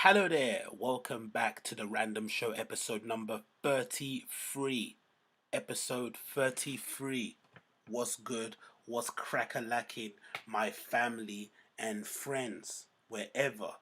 Hello there, welcome back to the Random Show episode number 33. Episode 33. What's good? What's crack-a-lacking, my family and friends, wherever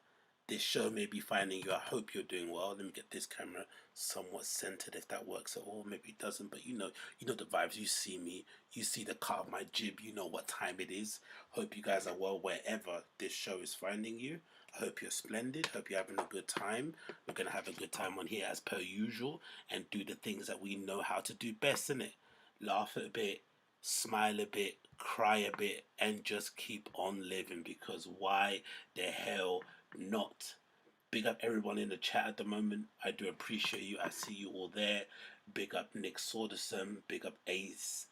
this show may be finding you. I hope you're doing well. Let me get this camera somewhat centered if that works at all. Maybe it doesn't, but you know the vibes. You see me, you see the cut of my jib, you know what time it is. Hope you guys are well wherever this show is finding you. I hope you're splendid. Hope you're having a good time. We're gonna have a good time on here as per usual and do the things that we know how to do best, innit? Laugh a bit, smile a bit, cry a bit, and just keep on living because why the hell not? Big up everyone in the chat at the moment. I do appreciate you. I see you all there. Big up Nick Sorderson. Big up ASTs.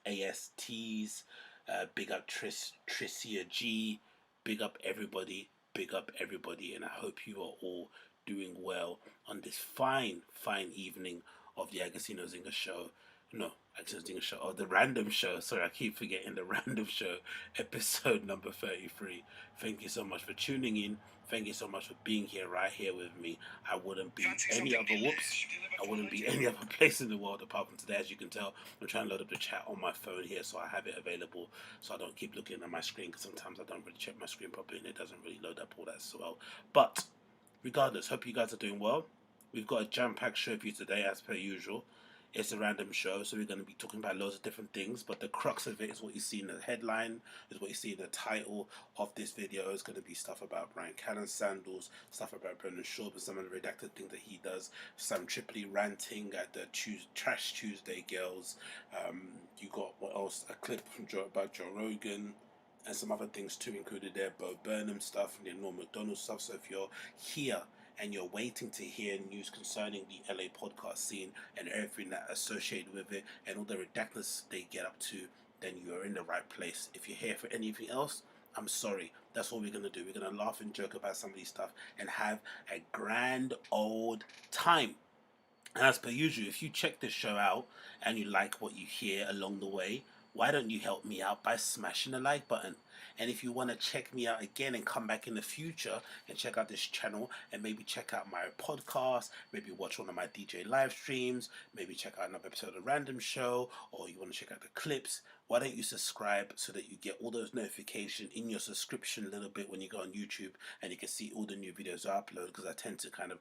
Big up Tricia G. Big up everybody. Big up everybody. And I hope you are all doing well on this fine, fine evening of the AgostinhoZinga show. No, AgostinhoZinga show. Oh, the random show. Sorry, I keep forgetting the random show. Episode number 33. Thank you so much for tuning in. Thank you so much for being here, right here with me. I wouldn't be any other I wouldn't be any other place in the world apart from today. As you can tell, I'm trying to load up the chat on my phone here, so I have it available, so I don't keep looking at my screen. Because sometimes I don't really check my screen properly, and it doesn't really load up all that as well. But regardless, hope you guys are doing well. We've got a jam-packed show for you today, as per usual. It's a random show, so we're going to be talking about loads of different things, but the crux of it is what you see in the headline, is what you see in the title of this video. Is going to be stuff about Bryan Callen sandals, stuff about Brendan Schaub and some of the redacted things that he does, some Tripolli ranting at the Trash Tuesday girls. You got, what else, a clip from about Joe Rogan, and some other things too included there, Burnham stuff and the Macdonald stuff. So if you're here and you're waiting to hear news concerning the LA podcast scene and everything that associated with it and all the redactedness they get up to, then you're in the right place. If you're here for anything else, I'm sorry. That's what we're going to do. We're going to laugh and joke about some of these stuff and have a grand old time. And as per usual, if you check this show out and you like what you hear along the way, why don't you help me out by smashing the like button? And if you want to check me out again and come back in the future and check out this channel and maybe check out my podcast, maybe watch one of my DJ live streams, maybe check out another episode of the Random Show, or you want to check out the clips, why don't you subscribe so that you get all those notifications in your subscription a little bit when you go on YouTube and you can see all the new videos I upload, because I tend to kind of,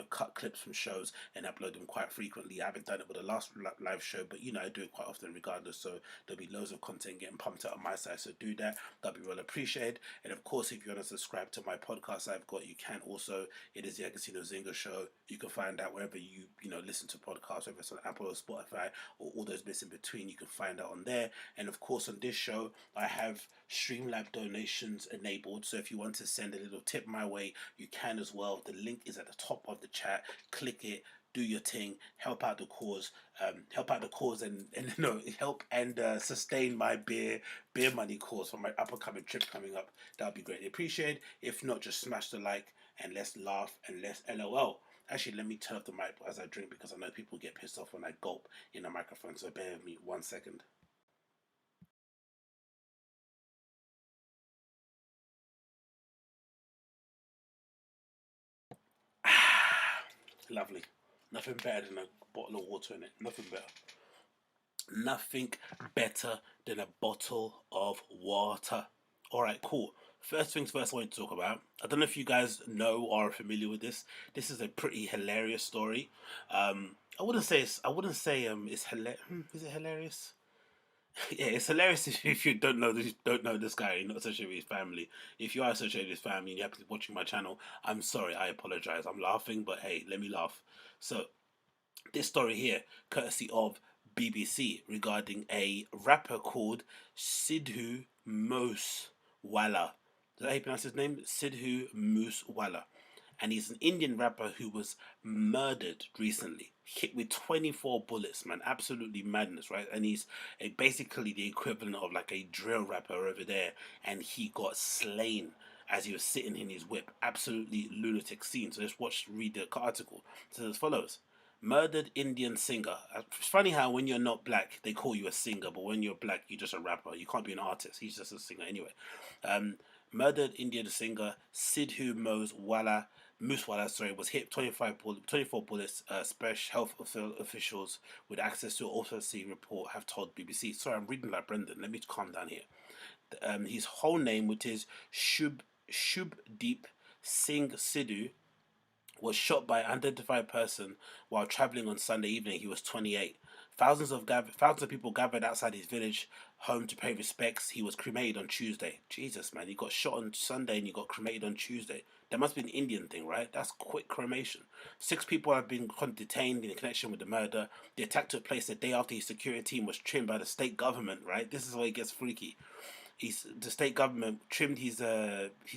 cut clips from shows and upload them quite frequently. I haven't done it with the last live show, but I do it quite often regardless, so there'll be loads of content getting pumped out on my side, so do that. That'd be well appreciated. And of course, if you want to subscribe to my podcast I've got, you can also. It is the AgostinhoZinga show. You can find out wherever you listen to podcasts, whether it's on Apple or Spotify or all those bits in between, you can find out on there. And of course, on this show, I have Streamlab donations enabled. So if you want to send a little tip my way, you can as well. The link is at the top of the chat. Click it, do your thing, help out the cause, and help and sustain my beer money cause for my up and coming trip coming up. That would be greatly appreciated. If not, just smash the like and let's laugh and let's LOL. Actually, let me turn off the mic as I drink because I know people get pissed off when I gulp in the microphone. So bear with me 1 second. Lovely. Nothing better than a bottle of water in it. Nothing better. Nothing better than a bottle of water. Alright, cool. First things first, I want to talk about. I don't know if you guys know or are familiar with this. This is a pretty hilarious story. I wouldn't say it's hilarious. Is it hilarious? Yeah, it's hilarious if you don't know this guy, you're not associated with his family. If you are associated with his family and you happen to be watching my channel, I'm sorry, I apologize. I'm laughing, but hey, let me laugh. So this story here, courtesy of BBC, regarding a rapper called Sidhu Moosewala. Is that how you pronounce his name? Sidhu Moosewala. And he's an Indian rapper who was murdered recently, hit with 24 bullets, man. Absolutely madness, right? And he's basically the equivalent of like a drill rapper over there. And he got slain as he was sitting in his whip. Absolutely lunatic scene. So let's read the article. It says as follows. Murdered Indian singer. It's funny how when you're not black, they call you a singer, but when you're black, you're just a rapper. You can't be an artist. He's just a singer anyway. Murdered Indian singer Sidhu Moosewala Muswala, sorry, was hit 24 bullets. Special health officials with access to autopsy report have told BBC. Sorry, I'm reading like Brendan. Let me calm down here. His whole name, which is Shubdeep Singh Sidhu, was shot by an unidentified person while traveling on Sunday evening. He was 28. Thousands of people gathered outside his village home to pay respects. He was cremated on Tuesday. Jesus, man, you got shot on Sunday and you got cremated on Tuesday. That must be an Indian thing, right? That's quick cremation. 6 people have been detained in connection with the murder. The attack took place the day after his security team was trimmed by the state government, right? This is where it gets freaky. The state government trimmed his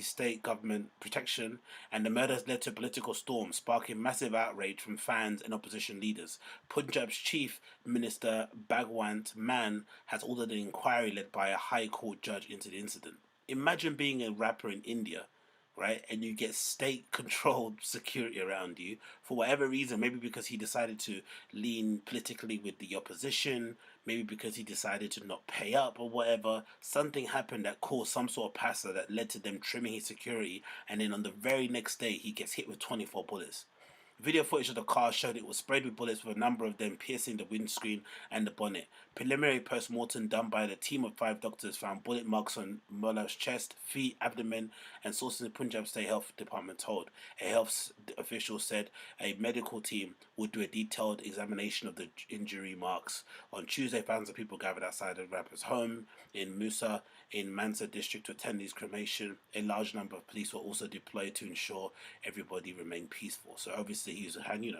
state government protection, and the murders led to a political storm, sparking massive outrage from fans and opposition leaders. Punjab's chief minister Bhagwant Mann has ordered an inquiry led by a high court judge into the incident. Imagine being a rapper in India, right? And you get state controlled security around you for whatever reason. Maybe because he decided to lean politically with the opposition, maybe because he decided to not pay up or whatever. Something happened that caused some sort of passer that led to them trimming his security. And then on the very next day, he gets hit with 24 bullets. Video footage of the car showed it was sprayed with bullets, with a number of them piercing the windscreen and the bonnet. Preliminary post-mortem done by the team of 5 doctors found bullet marks on Mullah's chest, feet, abdomen, and sources in the Punjab State Health Department told. A health official said a medical team would do a detailed examination of the injury marks. On Tuesday, thousands of people gathered outside the rapper's home in Musa in Mansa district to attend his cremation. A large number of police were also deployed to ensure everybody remained peaceful. So obviously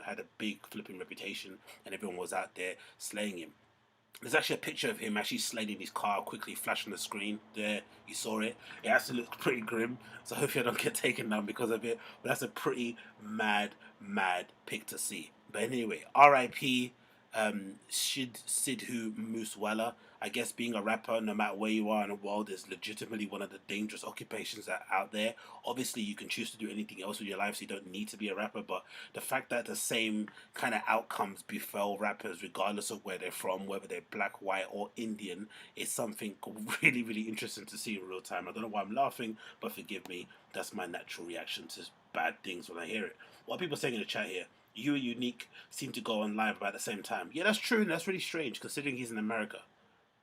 had a big flipping reputation, and everyone was out there slaying him. There's actually a picture of him actually slaying his car, quickly flashed on the screen. There, you saw it. It actually looks pretty grim. So hopefully I don't get taken down because of it. But that's a pretty mad pic to see. But anyway, R.I.P. Sidhu Muswala. I guess being a rapper, no matter where you are in the world, is legitimately one of the dangerous occupations that are out there. Obviously, you can choose to do anything else with your life, so you don't need to be a rapper. But the fact that the same kind of outcomes befell rappers, regardless of where they're from, whether they're black, white, or Indian, is something really interesting to see in real time. I don't know why I'm laughing, but forgive me. That's my natural reaction to bad things when I hear it. What are people saying in the chat here? You and Unique seem to go on live about the same time. Yeah, that's true, and that's really strange considering he's in America.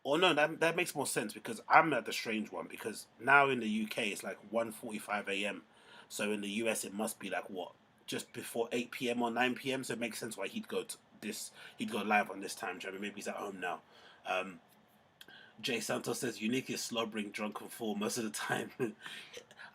Or no, that makes more sense because I'm at the strange one, because now in the UK it's like 1:45 a.m. So in the US it must be like what, just before 8 p.m. or 9 p.m. So it makes sense why he'd go live on this time. Do you know what I mean? Maybe he's at home now. Jay Santos says Unique is slobbering drunk and full most of the time.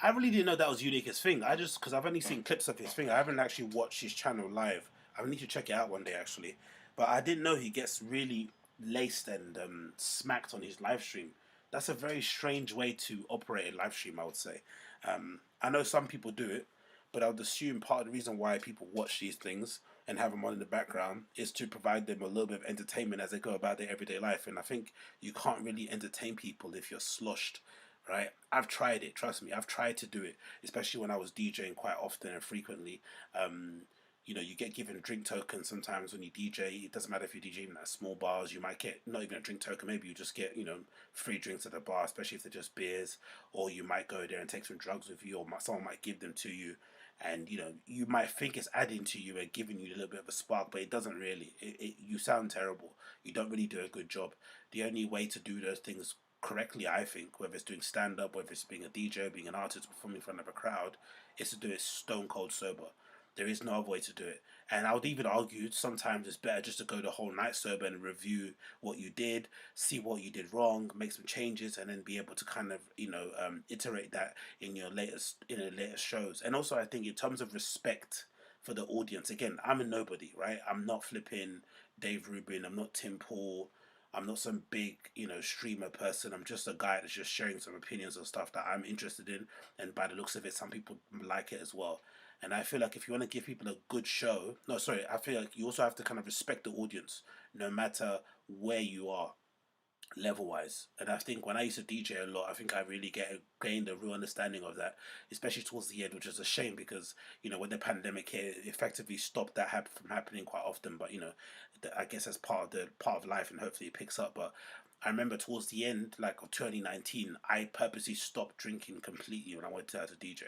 I really didn't know that was Unique's thing. Because I've only seen clips of his thing. I haven't actually watched his channel live. I need to check it out one day actually. But I didn't know he gets really laced and smacked on his live stream. That's a very strange way to operate a live stream, I would say. I know some people do it, but I would assume part of the reason why people watch these things and have them on in the background is to provide them a little bit of entertainment as they go about their everyday life. And I think you can't really entertain people if you're sloshed, right? I've tried it, trust me. I've tried to do it, especially when I was DJing quite often and frequently. You get given drink tokens sometimes when you DJ. It doesn't matter if you're DJing at small bars, you might get not even a drink token. Maybe you just get, free drinks at the bar, especially if they're just beers. Or you might go there and take some drugs with you, or someone might give them to you. And, you might think it's adding to you and giving you a little bit of a spark, but it doesn't really. You sound terrible. You don't really do a good job. The only way to do those things correctly, I think, whether it's doing stand-up, whether it's being a DJ, being an artist, performing in front of a crowd, is to do it stone cold sober. There is no other way to do it. And I would even argue sometimes it's better just to go the whole night sober and review what you did, see what you did wrong, make some changes, and then be able to kind of, iterate that in your latest shows. And also I think in terms of respect for the audience, again, I'm a nobody, right? I'm not flipping Dave Rubin, I'm not Tim Paul, I'm not some big, streamer person. I'm just a guy that's just sharing some opinions on stuff that I'm interested in. And by the looks of it, some people like it as well. And I feel like if you want to give people a good show, I feel like you also have to kind of respect the audience, no matter where you are, level wise. And I think when I used to DJ a lot, I think I really gained a real understanding of that, especially towards the end, which is a shame because when the pandemic hit, it effectively stopped that from happening quite often. But I guess that's part of life, and hopefully it picks up. But I remember towards the end, like of 2019, I purposely stopped drinking completely when I went out to DJ.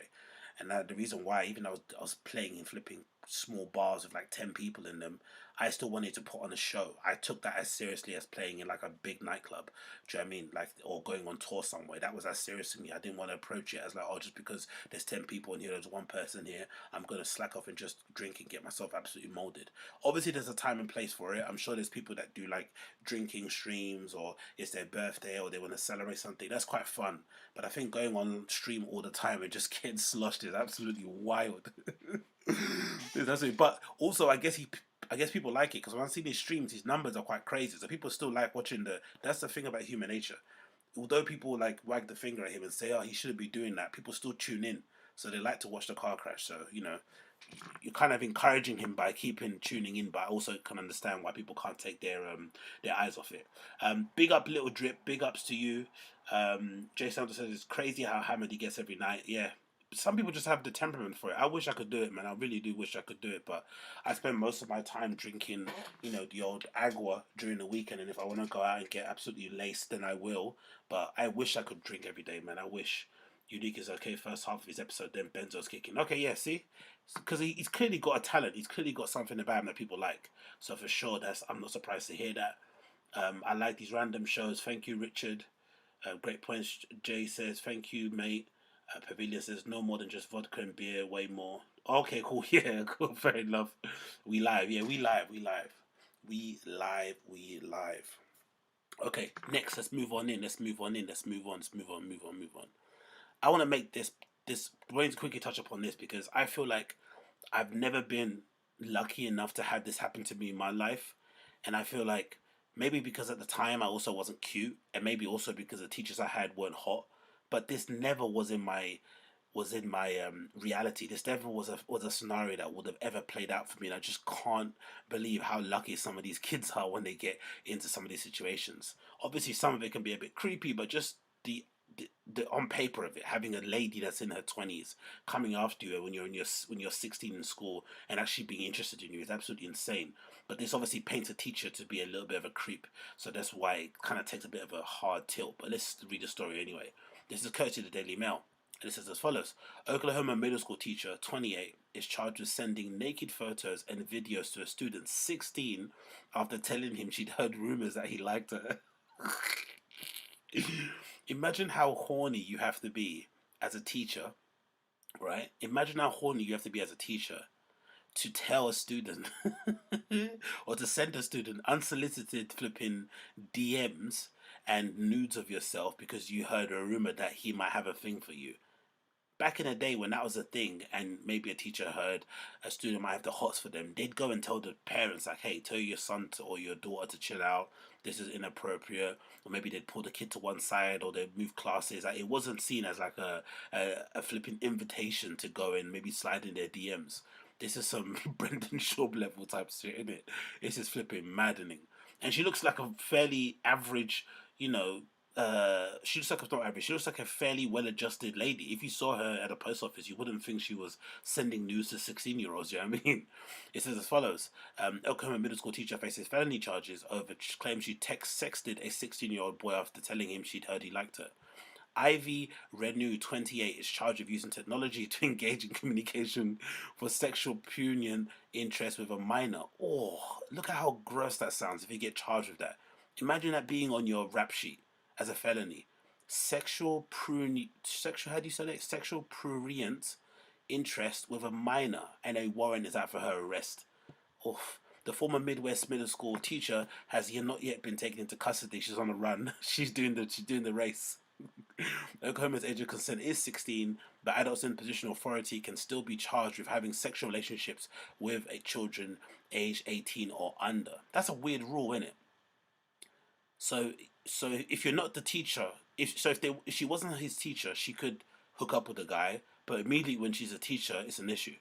And the reason why, even though I was playing in flipping small bars with like 10 people in them, I still wanted to put on a show. I took that as seriously as playing in like a big nightclub. Do you know what I mean? Like, or going on tour somewhere. That was as serious to me. I didn't want to approach it as like, oh, just because there's 10 people in here, there's one person here, I'm gonna slack off and just drink and get myself absolutely molded. Obviously, there's a time and place for it. I'm sure there's people that do like drinking streams, or it's their birthday, or they want to celebrate something. That's quite fun. But I think going on stream all the time and just getting sloshed is absolutely wild. That's it. But also, I guess people like it because when I see these streams, these numbers are quite crazy. So people still like watching the. That's the thing about human nature. Although people like wag the finger at him and say, "Oh, he shouldn't be doing that," people still tune in. So they like to watch the car crash. So you're kind of encouraging him by keeping tuning in, but I also can understand why people can't take their eyes off it. Big up, Little Drip. Big ups to you. Jay Sanders says it's crazy how hammered he gets every night. Yeah, some people just have the temperament for it. I wish I could do it, man. I really do wish I could do it, but I spend most of my time drinking, the old agua during the weekend. And if I want to go out and get absolutely laced, then I will. But I wish I could drink every day, man. I wish. Unique is okay. First half of his episode, then Benzo's kicking. Okay, yeah. See, because he's clearly got a talent. He's clearly got something about him that people like. So for sure, that's I'm not surprised to hear that. I like these random shows. Thank you, Richard. Great points. Jay says thank you, mate. Pavilion says no more than just vodka and beer. Way more. Okay, cool. Yeah, cool. Fair enough. We live. Yeah, we live. We live. We live. We live. Okay, next. Let's move on in. Let's move on in. Let's move on. Let's move on. Move on. Move on. I want to make this. I'm going to quickly touch upon this because I feel like I've never been lucky enough to have this happen to me in my life. And I feel like maybe because at the time I also wasn't cute, and maybe also because the teachers I had weren't hot. But this never was in my reality. This never was a scenario that would have ever played out for me. And I just can't believe how lucky some of these kids are when they get into some of these situations. Obviously, some of it can be a bit creepy, but just the on paper of it, having a lady that's in her 20s coming after you when you're 16 in school and actually being interested in you is absolutely insane. But this obviously paints a teacher to be a little bit of a creep, so that's why it kind of takes a bit of a hard tilt. But let's read the story anyway. This is courtesy of the Daily Mail. And it says as follows: Oklahoma middle school teacher, 28, is charged with sending naked photos and videos to a student, 16, after telling him she'd heard rumors that he liked her. Imagine how horny you have to be as a teacher, right? Imagine how horny you have to be as a teacher to tell a student or to send a student unsolicited flipping DMs and nudes of yourself because you heard a rumor that he might have a thing for you. Back in the day when that was a thing, and maybe a teacher heard a student might have the hots for them, they'd go and tell the parents like, "Hey, tell your son or your daughter to chill out. This is inappropriate." Or maybe they'd pull the kid to one side, or they'd move classes. Like, it wasn't seen as like a flipping invitation to go and maybe slide in their DMs. This is some Brendan Schaub level type shit, isn't it? This is flipping maddening. And she looks like a fairly average, you know, she looks like a not average. She looks like a fairly well-adjusted lady. If you saw her at a post office, you wouldn't think she was sending news to 16-year-olds. You know what I mean? It says as follows: Oklahoma middle school teacher faces felony charges over claims she sexted a 16-year-old boy after telling him she'd heard he liked her. Ivy Renew, 28, is charged with using technology to engage in communication for sexual punion interest with a minor. Oh, look at how gross that sounds if you get charged with that. Imagine that being on your rap sheet as a felony. Sexual, how do you say that? Sexual prurient interest with a minor, and a warrant is out for her arrest. Oof. The former Midwest middle school teacher has not yet been taken into custody. She's on the run. She's doing the race. Oklahoma's age of consent is 16, but adults in position of authority can still be charged with having sexual relationships with a children aged 18 or under. That's a weird rule, isn't it? So, if you're not the teacher, if she wasn't his teacher, she could hook up with the guy, but immediately when she's a teacher, it's an issue.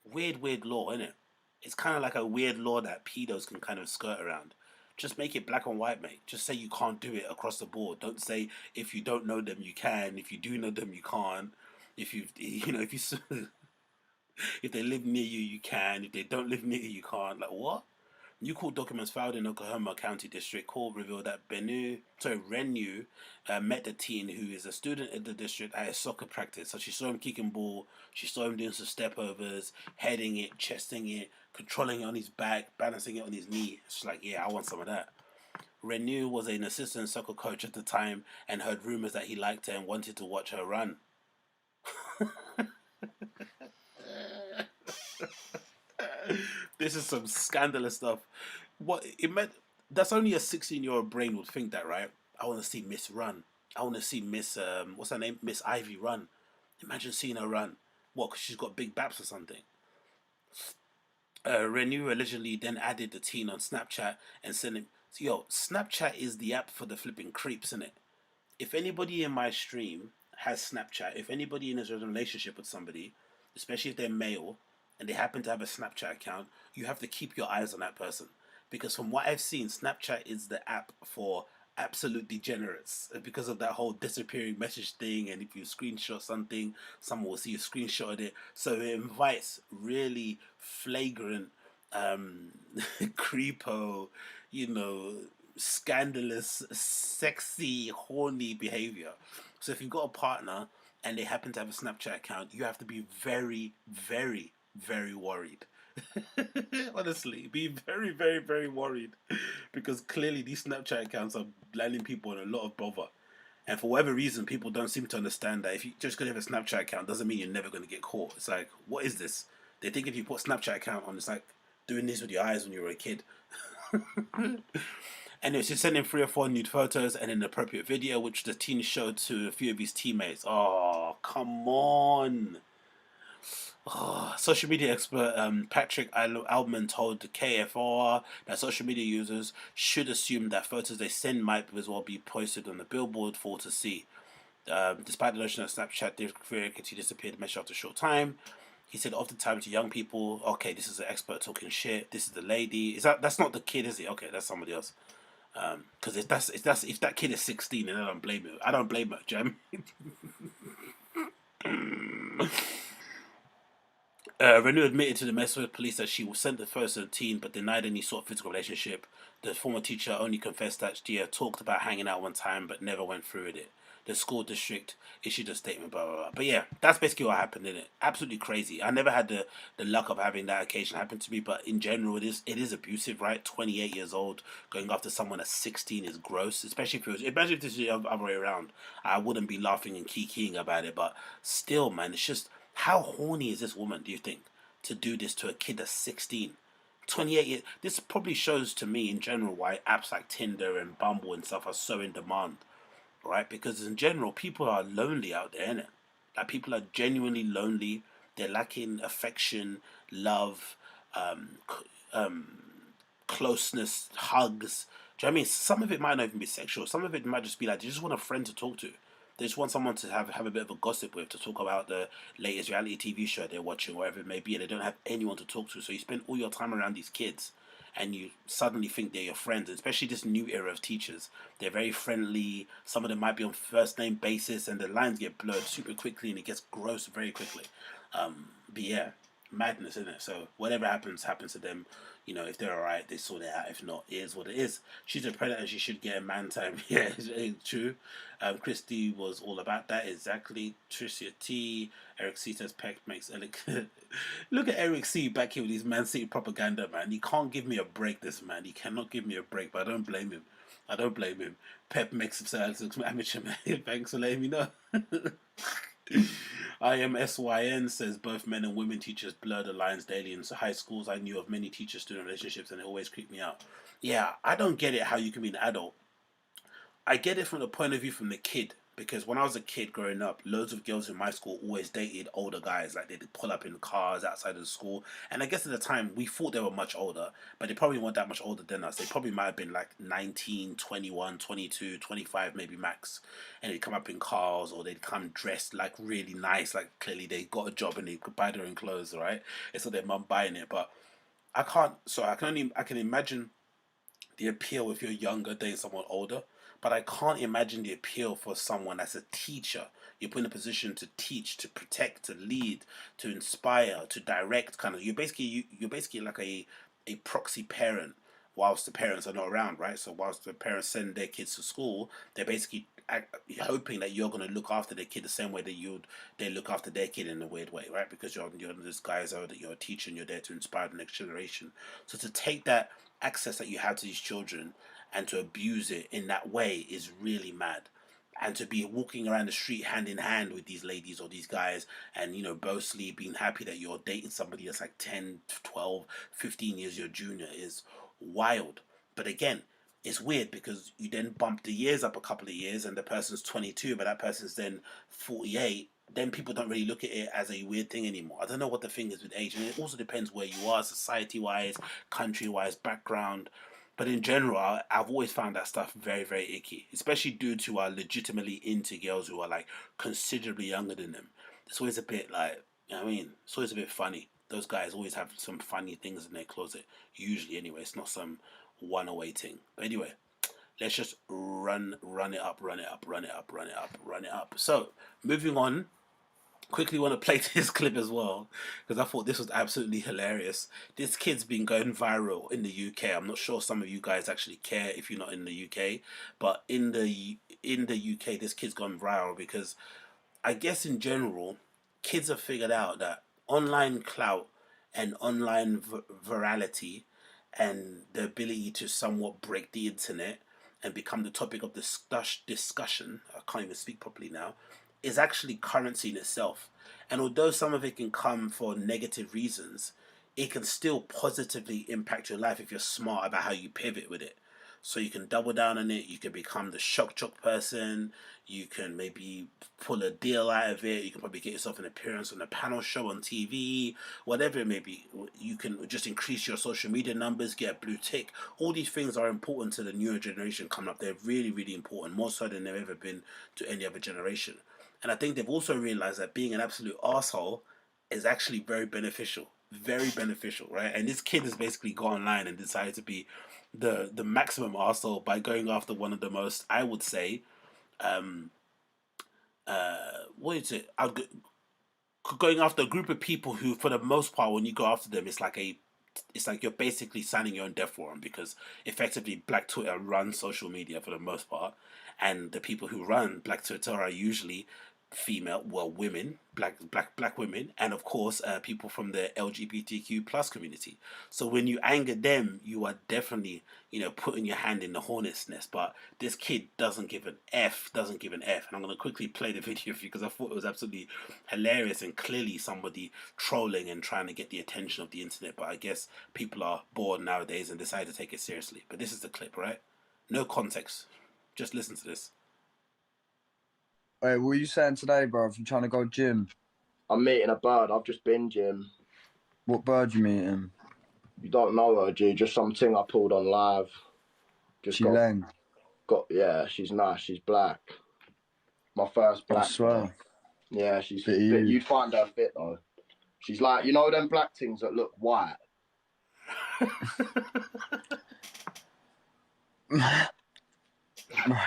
Weird law, isn't it? It's kind of like a weird law that pedos can kind of skirt around. Just make it black and white, mate. Just say you can't do it across the board. Don't say if you don't know them you can. If you do know them you can't. If if you if they live near you you can. If they don't live near you you can't. Like what? New court documents filed in Oklahoma County District Court revealed that Renu met the teen who is a student in the district at a soccer practice. So she saw him kicking ball, she saw him doing some step overs, heading it, chesting it, controlling it on his back, balancing it on his knee. She's like, yeah, I want some of that. Renu was an assistant soccer coach at the time and heard rumors that he liked her and wanted to watch her run. This is some scandalous stuff. What it meant, that's only a 16-year-old brain would think that, right? I want to see Miss run. I want to see Miss what's her name? Miss Ivy run. Imagine seeing her run. What? Cause she's got big baps or something. Renew allegedly then added the teen on Snapchat and sent him. So, yo, Snapchat is the app for the flipping creeps, in it. If anybody in my stream has Snapchat, if anybody in a relationship with somebody, especially if they're male and they happen to have a Snapchat account, you have to keep your eyes on that person. Because from what I've seen, Snapchat is the app for absolute degenerates because of that whole disappearing message thing. And if you screenshot something, someone will see you screenshot it. So it invites really flagrant creepo, you know, scandalous, sexy, horny behavior. So if you've got a partner and they happen to have a Snapchat account, you have to be very, very, very worried. Honestly, be very, very, very worried because clearly these Snapchat accounts are landing people in a lot of bother. And for whatever reason, people don't seem to understand that if you just because you have a Snapchat account doesn't mean you're never going to get caught. It's like, what is this? They think if you put Snapchat account on, it's like doing this with your eyes when you were a kid. Anyway, she's sending 3 or 4 nude photos and an appropriate video, which the teen showed to a few of his teammates. Oh, come on. Oh, social media expert Patrick Alman told the KFR that social media users should assume that photos they send might as well be posted on the billboard for all to see. Despite the notion that Snapchat creativity disappeared the message after a short time, he said oftentimes to young people, okay, this is an expert talking shit. This is the lady. That's not the kid, is it? Okay, that's somebody else. Because if that kid is 16, then I don't blame it. I don't blame her, Jam. Renu admitted to the Mesford police that she was sent the first to the teen but denied any sort of physical relationship. The former teacher only confessed that she had talked about hanging out one time but never went through with it. The school district issued a statement, blah, blah, blah. But yeah, that's basically what happened, isn't it? Absolutely crazy. I never had the luck of having that occasion happen to me, but in general, it is abusive, right? 28 years old, going after someone at 16 is gross, especially imagine if this is the other way around. I wouldn't be laughing and kikiing about it, but still, man, it's just, how horny is this woman, do you think, to do this to a kid that's 16? 28 years. This probably shows to me in general why apps like Tinder and Bumble and stuff are so in demand, right? Because in general, people are lonely out there, innit? Like, people are genuinely lonely. They're lacking affection, love, um, closeness, hugs. Do you know what I mean? Some of it might not even be sexual. Some of it might just be like they just want a friend to talk to. They just want someone to have a bit of a gossip with, to talk about the latest reality TV show they're watching, whatever it may be, and they don't have anyone to talk to. So you spend all your time around these kids, and you suddenly think they're your friends. Especially this new era of teachers, they're very friendly. Some of them might be on first name basis, and the lines get blurred super quickly, and it gets gross very quickly. But yeah, madness, isn't it? So whatever happens, happens to them. You know, if they're alright, they sort it out. If not, it is what it is. She's a predator. She should get a man time. Yeah, it's true. Christy was all about that. Exactly. Tricia T. Eric C says Peck makes Look at Eric C back here with his Man City propaganda, man. He can't give me a break, this man. He cannot give me a break, but I don't blame him. I don't blame him. Pep makes himself look amateur, man. Thanks for letting me know. IMSYN says both men and women teachers blur the lines daily. In high schools, I knew of many teacher-student relationships, and it always creeped me out. Yeah, I don't get it how you can be an adult. I get it from the point of view from the kid, because when I was a kid growing up, loads of girls in my school always dated older guys. Like, they'd pull up in cars outside of the school, and I guess at the time we thought they were much older, but they probably weren't that much older than us. They probably might have been like 19, 21, 22, 25 maybe max, and they'd come up in cars, or they'd come dressed like really nice, like clearly they got a job and they could buy their own clothes, right? It's so their mum buying it. But I can't, so I can imagine the appeal if you're younger dating someone older, but I can't imagine the appeal for someone as a teacher. You're put in a position to teach, to protect, to lead, to inspire, to direct. Kind of, you're basically like a proxy parent whilst the parents are not around, right? So whilst the parents send their kids to school, they're basically hoping that you're going to look after their kid the same way that they look after their kid in a weird way, right? Because you're this guys out that you're a teacher and you're there to inspire the next generation. So to take that access that you have to these children and to abuse it in that way is really mad. And to be walking around the street hand in hand with these ladies or these guys and, boastfully being happy that you're dating somebody that's like 10, 12, 15 years your junior is wild. But again, it's weird because you then bump the years up a couple of years and the person's 22, but that person's then 48. Then people don't really look at it as a weird thing anymore. I don't know what the thing is with age. And it also depends where you are, society wise, country wise, background. But in general, I've always found that stuff very, very icky, especially due to our legitimately into girls who are like considerably younger than them. It's always a bit like, it's always a bit funny. Those guys always have some funny things in their closet, usually anyway. It's not some one away thing. But anyway, let's just run it up, run it up, run it up, run it up, run it up. So, moving on, quickly want to play this clip as well because I thought this was absolutely hilarious. This kid's been going viral in the UK. I'm not sure some of you guys actually care if you're not in the UK, but in the UK, this kid's gone viral because I guess in general, kids have figured out that online clout and online virality and the ability to somewhat break the internet and become the topic of discussion, I can't even speak properly now, is actually currency in itself. And although some of it can come for negative reasons, it can still positively impact your life if you're smart about how you pivot with it. So you can double down on it. You can become the shock jock person. You can maybe pull a deal out of it. You can probably get yourself an appearance on a panel show on TV, whatever it may be. You can just increase your social media numbers, get a blue tick. All these things are important to the newer generation coming up. They're really, really important, more so than they've ever been to any other generation. And I think they've also realized that being an absolute asshole is actually very beneficial. Very beneficial, right? And this kid has basically gone online and decided to be the maximum arsehole by going after one of the most, I would say, um, what is it? Going after a group of people who, for the most part, when you go after them, it's like you're basically signing your own death warrant because effectively Black Twitter runs social media for the most part, and the people who run Black Twitter are usually female, well, women, black women, and of course people from the LGBTQ plus community. So when you anger them, you are definitely putting your hand in the hornet's nest. But this kid doesn't give an F, and I'm going to quickly play the video for you because I thought it was absolutely hilarious and clearly somebody trolling and trying to get the attention of the internet. But I guess people are bored nowadays and decide to take it seriously. But this is the clip, right? No context, just listen to this. Hey, what are you saying today, bro? I'm trying to go gym. I'm meeting a bird. I've just been gym. What bird you meeting? You don't know her, G. Just something I pulled on live. Just got yeah, she's nice. She's black. My first black. I swear. Girl. Yeah, she's fit. You'd find her fit though. She's like, them black things that look white.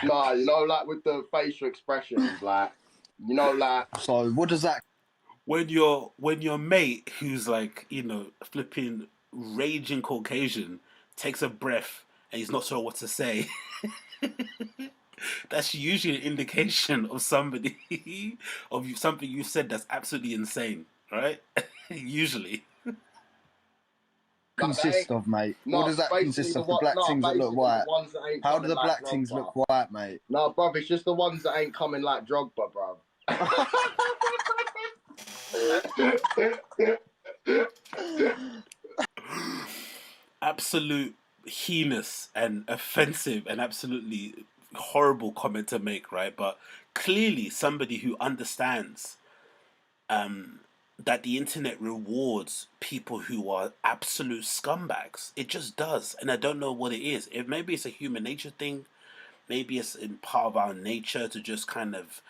Nah, like with the facial expressions, like, like. So what does that? When your mate who's like flipping raging Caucasian takes a breath and he's not sure what to say, that's usually an indication of somebody of something you said that's absolutely insane, right? Usually. Consist of, mate? What does that consist of? The black things that look white. How do the black things look white, mate? No, bruv, it's just the ones that ain't coming like Drogba, bruv. Absolute heinous and offensive and absolutely horrible comment to make, right? But clearly somebody who understands that the internet rewards people who are absolute scumbags. It just does. And I don't know what it is. Maybe it's a human nature thing. Maybe it's in part of our nature to just kind of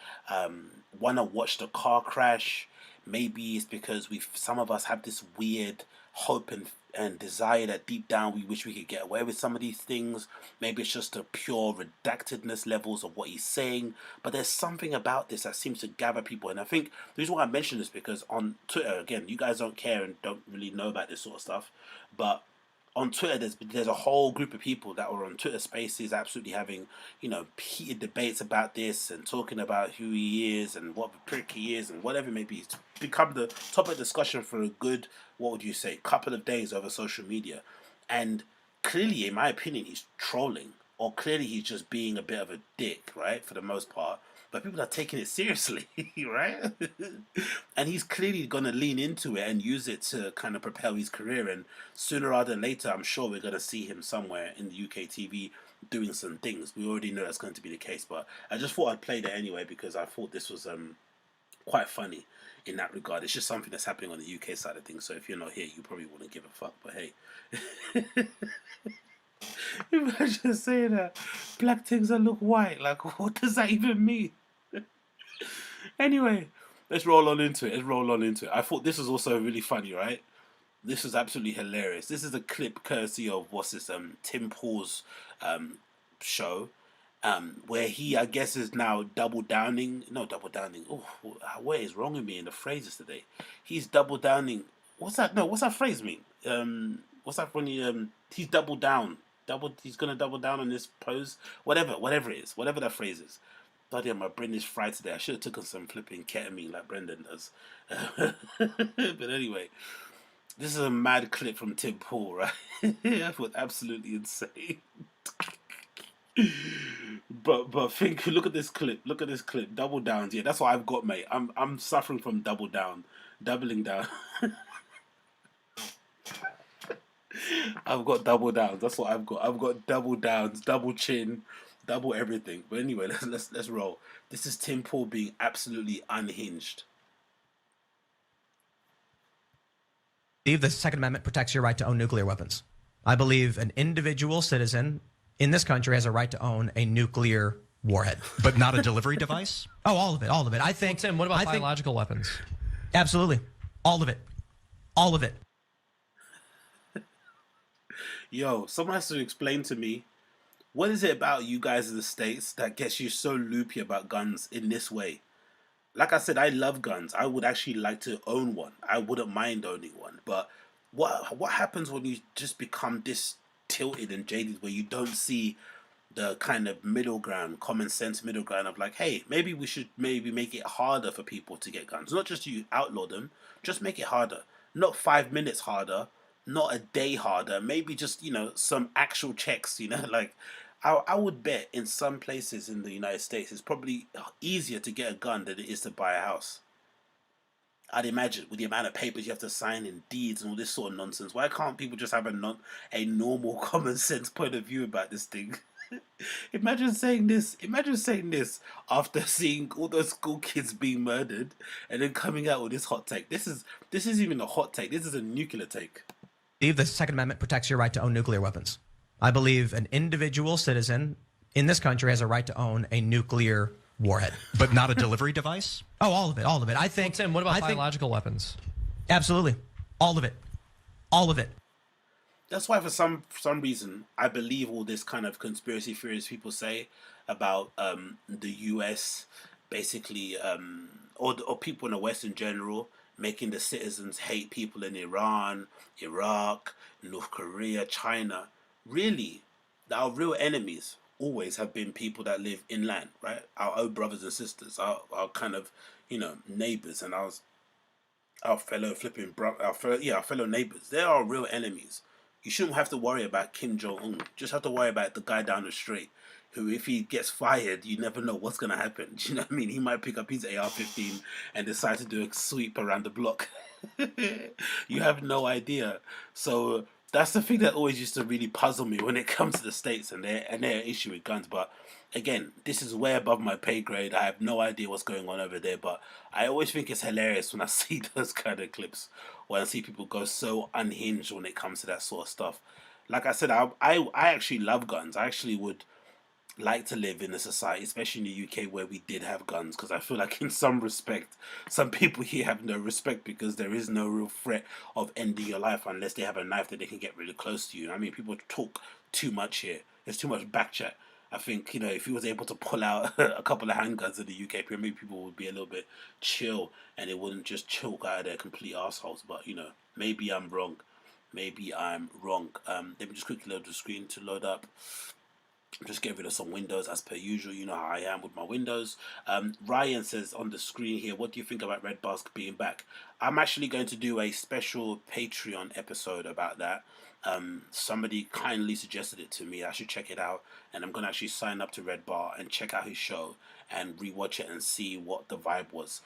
want to watch the car crash. Maybe it's because some of us have this weird hope and desire that deep down we wish we could get away with some of these things. Maybe it's just the pure redactedness levels of what he's saying. But there's something about this that seems to gather people. And I think the reason why I mention this because on Twitter, again, you guys don't care and don't really know about this sort of stuff. But on Twitter, there's a whole group of people that were on Twitter Spaces, absolutely having, heated debates about this and talking about who he is and what a prick he is and whatever it may be. It's become the topic of discussion for a good, what would you say, couple of days over social media, and clearly, in my opinion, he's trolling, or clearly he's just being a bit of a dick, right, for the most part. But people are taking it seriously, right? And he's clearly going to lean into it and use it to kind of propel his career. And sooner rather than later, I'm sure we're going to see him somewhere in the UK TV doing some things. We already know that's going to be the case. But I just thought I'd play that anyway because I thought this was quite funny in that regard. It's just something that's happening on the UK side of things. So if you're not here, you probably wouldn't give a fuck. But hey. Imagine saying that black things that look white. Like, what does that even mean? Anyway, let's roll on into it. I thought this was also really funny, right? This was absolutely hilarious. This is a clip courtesy of Tim Paul's show, where he, I guess, is now double downing. Oh, what is wrong with me in the phrases today? He's double downing. What's that? No, what's that phrase mean? What's that when he's double down? He's gonna double down on this pose. Whatever it is, whatever that phrase is. Bloody hell, my brain is fried today. I should have taken some flipping ketamine like Brendan does. But anyway, this is a mad clip from Tim Paul, right? I thought absolutely insane. but look at this clip. Double downs. Yeah, that's what I've got, mate. I'm suffering from doubling down. I've got double downs. That's what I've got. I've got double downs, double chin, double everything. But anyway, let's roll. This is Tim Paul being absolutely unhinged. I believe the Second Amendment protects your right to own nuclear weapons. I believe an individual citizen in this country has a right to own a nuclear warhead. But not a delivery device? Oh, all of it. I think. Well, Tim, what about biological weapons? Absolutely. All of it. Yo, someone has to explain to me, what is it about you guys in the States that gets you so loopy about guns in this way? Like I said, I love guns. I would actually like to own one. I wouldn't mind owning one. But what happens when you just become this tilted and jaded where you don't see the kind of middle ground, common sense middle ground of like, hey, maybe we should make it harder for people to get guns. Not just you outlaw them, just make it harder. Not 5 minutes harder, not a day harder, maybe just, some actual checks, like I would bet in some places in the United States it's probably easier to get a gun than it is to buy a house. I'd imagine with the amount of papers you have to sign and deeds and all this sort of nonsense. Why can't people just have a normal common sense point of view about this thing? Imagine saying this after seeing all those school kids being murdered and then coming out with this hot take. This isn't even a hot take. This is a nuclear take. I believe the Second Amendment protects your right to own nuclear weapons. I believe an individual citizen in this country has a right to own a nuclear warhead. But not a delivery device? Oh, all of it. I think. Well, Tim, what about biological weapons? Absolutely. All of it. That's why for some reason I believe all this kind of conspiracy theories people say about the US basically or people in the West in general making the citizens hate people in Iran, Iraq, North Korea, China. Really, our real enemies always have been people that live inland, right? Our own brothers and sisters, our kind of, neighbors and our fellow neighbors. They're our real enemies. You shouldn't have to worry about Kim Jong-un. Just have to worry about the guy down the street who, if he gets fired, you never know what's going to happen. Do you know what I mean? He might pick up his AR-15 and decide to do a sweep around the block. You have no idea. So that's the thing that always used to really puzzle me when it comes to the States and their issue with guns. But again, this is way above my pay grade. I have no idea what's going on over there. But I always think it's hilarious when I see those kind of clips, when I see people go so unhinged when it comes to that sort of stuff. Like I said, I actually love guns. I actually would like to live in a society, especially in the UK, where we did have guns, because I feel like in some respect, some people here have no respect because there is no real threat of ending your life unless they have a knife that they can get really close to you. I mean, people talk too much here. There's too much back chat. I think, if he was able to pull out a couple of handguns in the UK, maybe people would be a little bit chill and it wouldn't just choke out of their complete assholes. But, maybe I'm wrong. Maybe I'm wrong. Let me just quickly load the screen to load up. Just get rid of some windows as per usual. You know how I am with my windows. Ryan says on the screen here, what do you think about Red Bars being back? I'm actually going to do a special Patreon episode about that. Somebody kindly suggested it to me. I should check it out, and I'm going to actually sign up to Red Bar and check out his show and rewatch it and see what the vibe was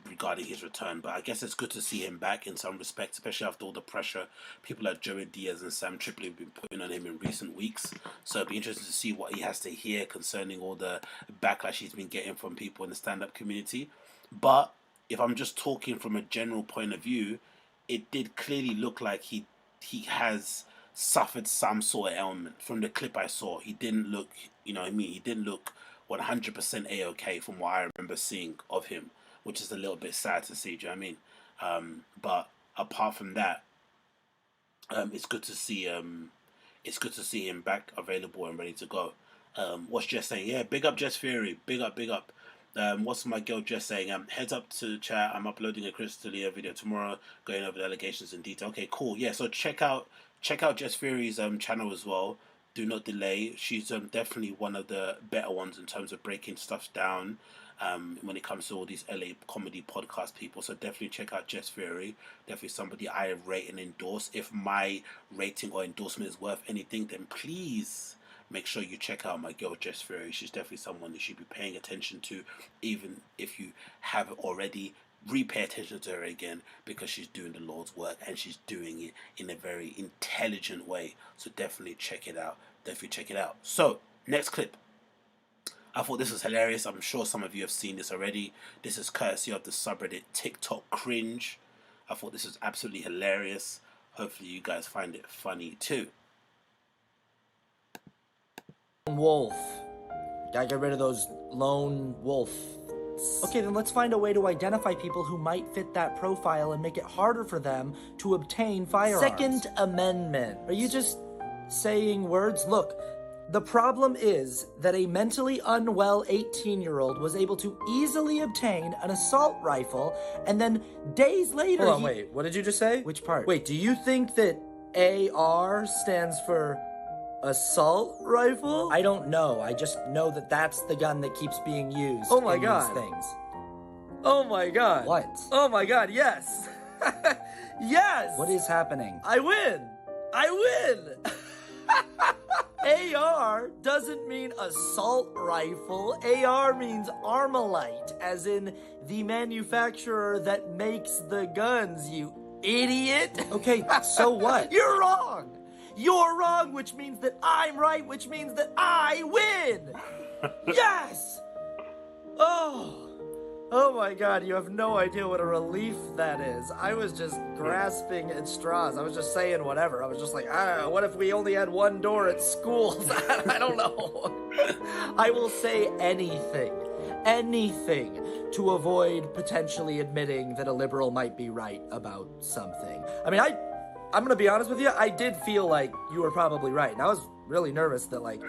regarding his return. But I guess it's good to see him back in some respects, especially after all the pressure people like Joey Diaz and Sam Tripoli have been putting on him in recent weeks. So it'll be interesting to see what he has to hear concerning all the backlash he's been getting from people in the stand-up community. But if I'm just talking from a general point of view, it did clearly look like he has suffered some sort of ailment. From the clip I saw, he didn't look, you know what I mean, he didn't look 100% A-OK from what I remember seeing of him, which is a little bit sad to see, do you know what I mean? But apart from that, it's good to see him back, available and ready to go. What's Jess saying? Yeah, big up Jess Fury, big up. What's my girl Jess saying? Heads up to chat. I'm uploading a Chris D'Elia video tomorrow, going over the allegations in detail. Okay, cool. Yeah, so check out Jess Fury's channel as well. Do not delay. She's definitely one of the better ones in terms of breaking stuff down when it comes to all these LA comedy podcast people. So definitely check out Jess Fury. Definitely somebody I rate and endorse. If my rating or endorsement is worth anything, then please make sure you check out my girl Jess Fury. She's definitely someone you should be paying attention to, even if you haven't already. Repay attention to her again, because she's doing the Lord's work and she's doing it in a very intelligent way. So definitely check it out. So next clip. I thought this was hilarious. I'm sure some of you have seen this already. This is courtesy of the subreddit TikTok Cringe. I thought this was absolutely hilarious. Hopefully you guys find it funny too. Wolf. Gotta get rid of those lone wolf. Okay, then let's find a way to identify people who might fit that profile and make it harder for them to obtain firearms. Second Amendment. Are you just saying words? Look, the problem is that a mentally unwell 18-year-old was able to easily obtain an assault rifle, and then days later Hold on, wait, what did you just say? Which part? Wait, do you think that AR stands for assault rifle? I don't know. I just know that that's the gun that keeps being used. Oh my in God. These things. Oh my God. What? Oh my God, yes. Yes. What is happening? I win. AR doesn't mean assault rifle. AR means Armalite, as in the manufacturer that makes the guns, you idiot. Okay, so what? You're wrong. You're wrong, which means that I'm right, which means that I win. Yes. Oh my God, you have no idea what a relief that is. I was just grasping at straws. I was just saying whatever. I was just like, what if we only had one door at schools? I don't know. I will say anything to avoid potentially admitting that a liberal might be right about something. I mean, I'm gonna be honest with you, I did feel like you were probably right. And I was really nervous that, like,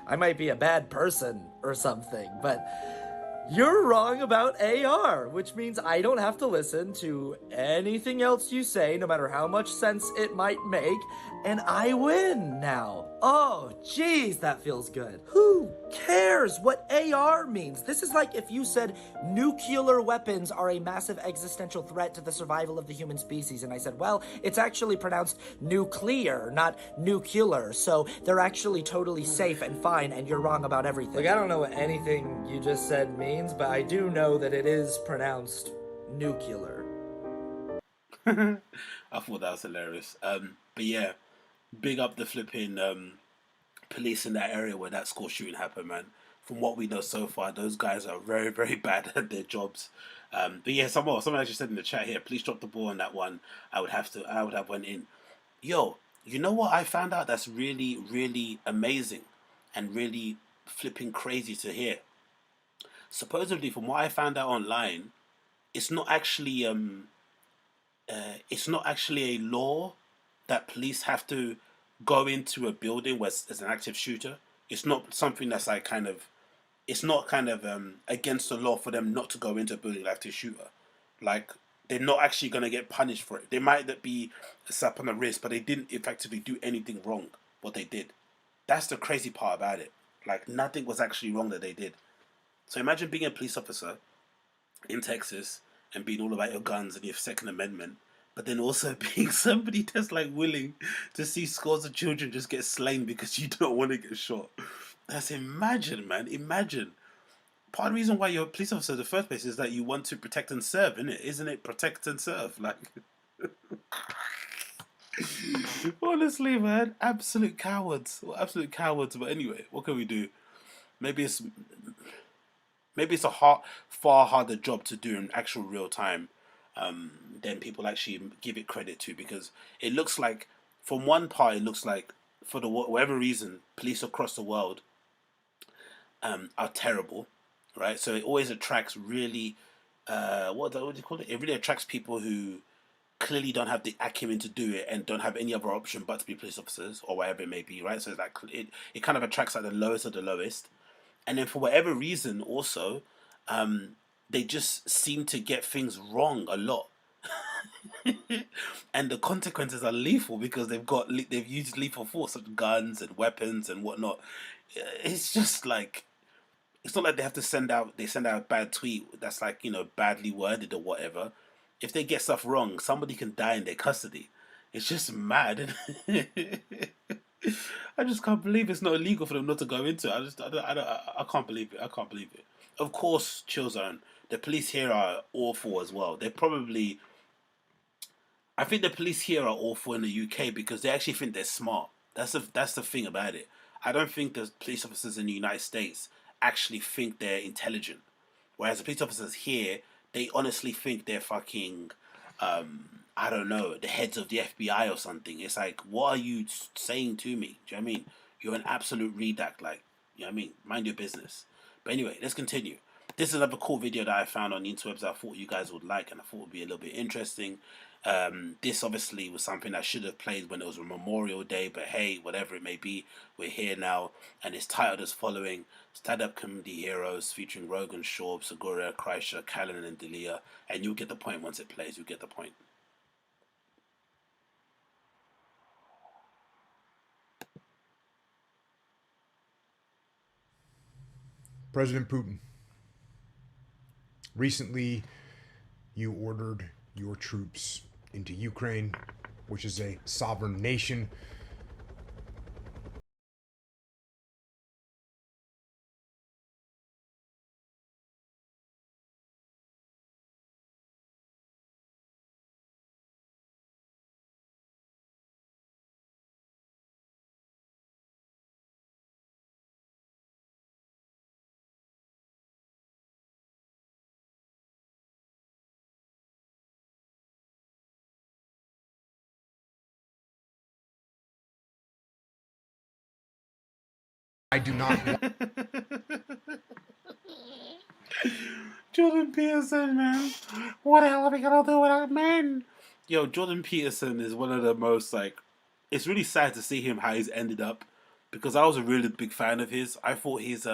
I might be a bad person or something, but you're wrong about AR, which means I don't have to listen to anything else you say, no matter how much sense it might make, and I win now. Oh, geez, that feels good. Who cares what AR means? This is like if you said nuclear weapons are a massive existential threat to the survival of the human species, and I said, well, it's actually pronounced nuclear, not nuclear, so they're actually totally safe and fine, and you're wrong about everything. Like, I don't know what anything you just said means, but I do know that it is pronounced nuclear. I thought that was hilarious. But yeah, big up the flipping police in that area where that school shooting happened, man. From what we know so far, those guys are very, very bad at their jobs. But yeah, someone actually said in the chat here, please drop the ball on that one. I would have went in. Yo, you know what I found out that's really, really amazing and really flipping crazy to hear? Supposedly, from what I found out online, it's not actually a law that police have to go into a building where there's an active shooter. It's not something that's like against the law for them not to go into a building with an active shooter. Like, they're not actually going to get punished for it. They might be a slap on the wrist, but they didn't effectively do anything wrong, what they did. That's the crazy part about it. Like, nothing was actually wrong that they did. So imagine being a police officer in Texas and being all about your guns and your Second Amendment, but then also being somebody that's like willing to see scores of children just get slain because you don't want to get shot. That's imagine, man. Imagine. Part of the reason why you're a police officer in the first place is that you want to protect and serve, isn't it? Isn't it protect and serve? Like, honestly, man, absolute cowards. Well, absolute cowards. But anyway, what can we do? Maybe it's a far harder job to do in actual real time than people actually give it credit to, because it looks like, from one part, it looks like for whatever reason, police across the world are terrible, right? So it always attracts really, what do you call it? It really attracts people who clearly don't have the acumen to do it and don't have any other option but to be police officers or whatever it may be, right? So it's like it kind of attracts like the lowest of the lowest. And then for whatever reason, also, they just seem to get things wrong a lot, and the consequences are lethal because they've used lethal force, such guns and weapons and whatnot. It's just like, it's not like they have to send out a bad tweet that's like, badly worded or whatever. If they get stuff wrong, somebody can die in their custody. It's just mad. I just can't believe it's not illegal for them not to go into it. I can't believe it. I can't believe it. Of course, chill zone. The police here are awful as well. I think the police here are awful in the UK because they actually think they're smart. That's the thing about it. I don't think the police officers in the United States actually think they're intelligent. Whereas the police officers here, they honestly think they're fucking, I don't know, the heads of the FBI or something. It's like, what are you saying to me? Do you know what I mean? You're an absolute redact, like, you know what I mean? Mind your business. But anyway, let's continue. This is another cool video that I found on the interwebs I thought you guys would like and I thought would be a little bit interesting. This obviously was something I should have played when it was a Memorial Day, but hey, whatever it may be, we're here now, and it's titled as following: Stand-up comedy heroes featuring Logan Schaub, Segura, Kreischer, Callen, and Delia. And you'll get the point once it plays. You'll get the point. President Putin, recently you ordered your troops into Ukraine, which is a sovereign nation. I do not Jordan Peterson, man. What the hell are we gonna do without men? Yo, Jordan Peterson is one of the most, like, it's really sad to see him how he's ended up, because I was a really big fan of his. I thought his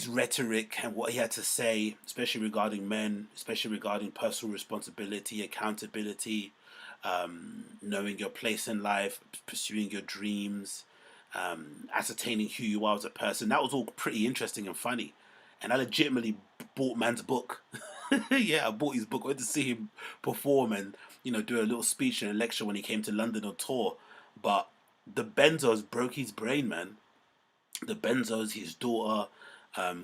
rhetoric and what he had to say, especially regarding men, especially regarding personal responsibility, accountability, knowing your place in life, pursuing your dreams, ascertaining who you are as a person, that was all pretty interesting and funny. And I legitimately bought man's book. Yeah, I bought his book. I went to see him perform and, do a little speech and a lecture when he came to London on tour. But the benzos broke his brain, man. The benzos, his daughter,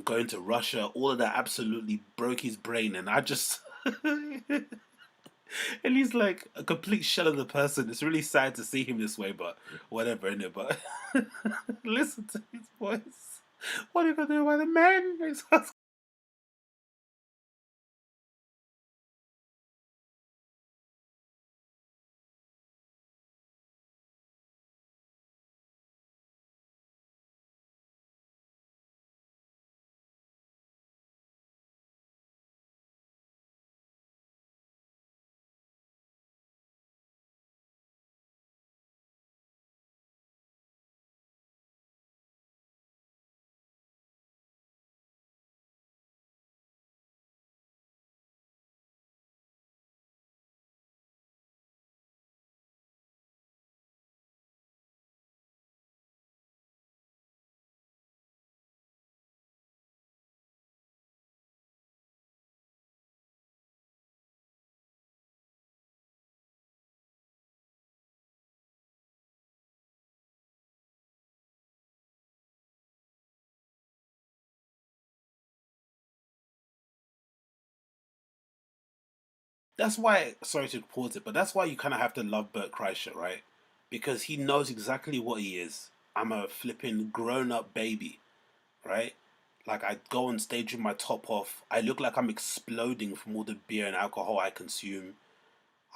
going to Russia, all of that absolutely broke his brain. And I just... and he's like a complete shell of the person. It's really sad to see him this way, but whatever, innit? But listen to his voice. What are you gonna do about the men? That's why, sorry to pause it, but that's why you kind of have to love Bert Kreischer, right? Because he knows exactly what he is. I'm a flipping grown-up baby, right? Like, I go on stage with my top off. I look like I'm exploding from all the beer and alcohol I consume.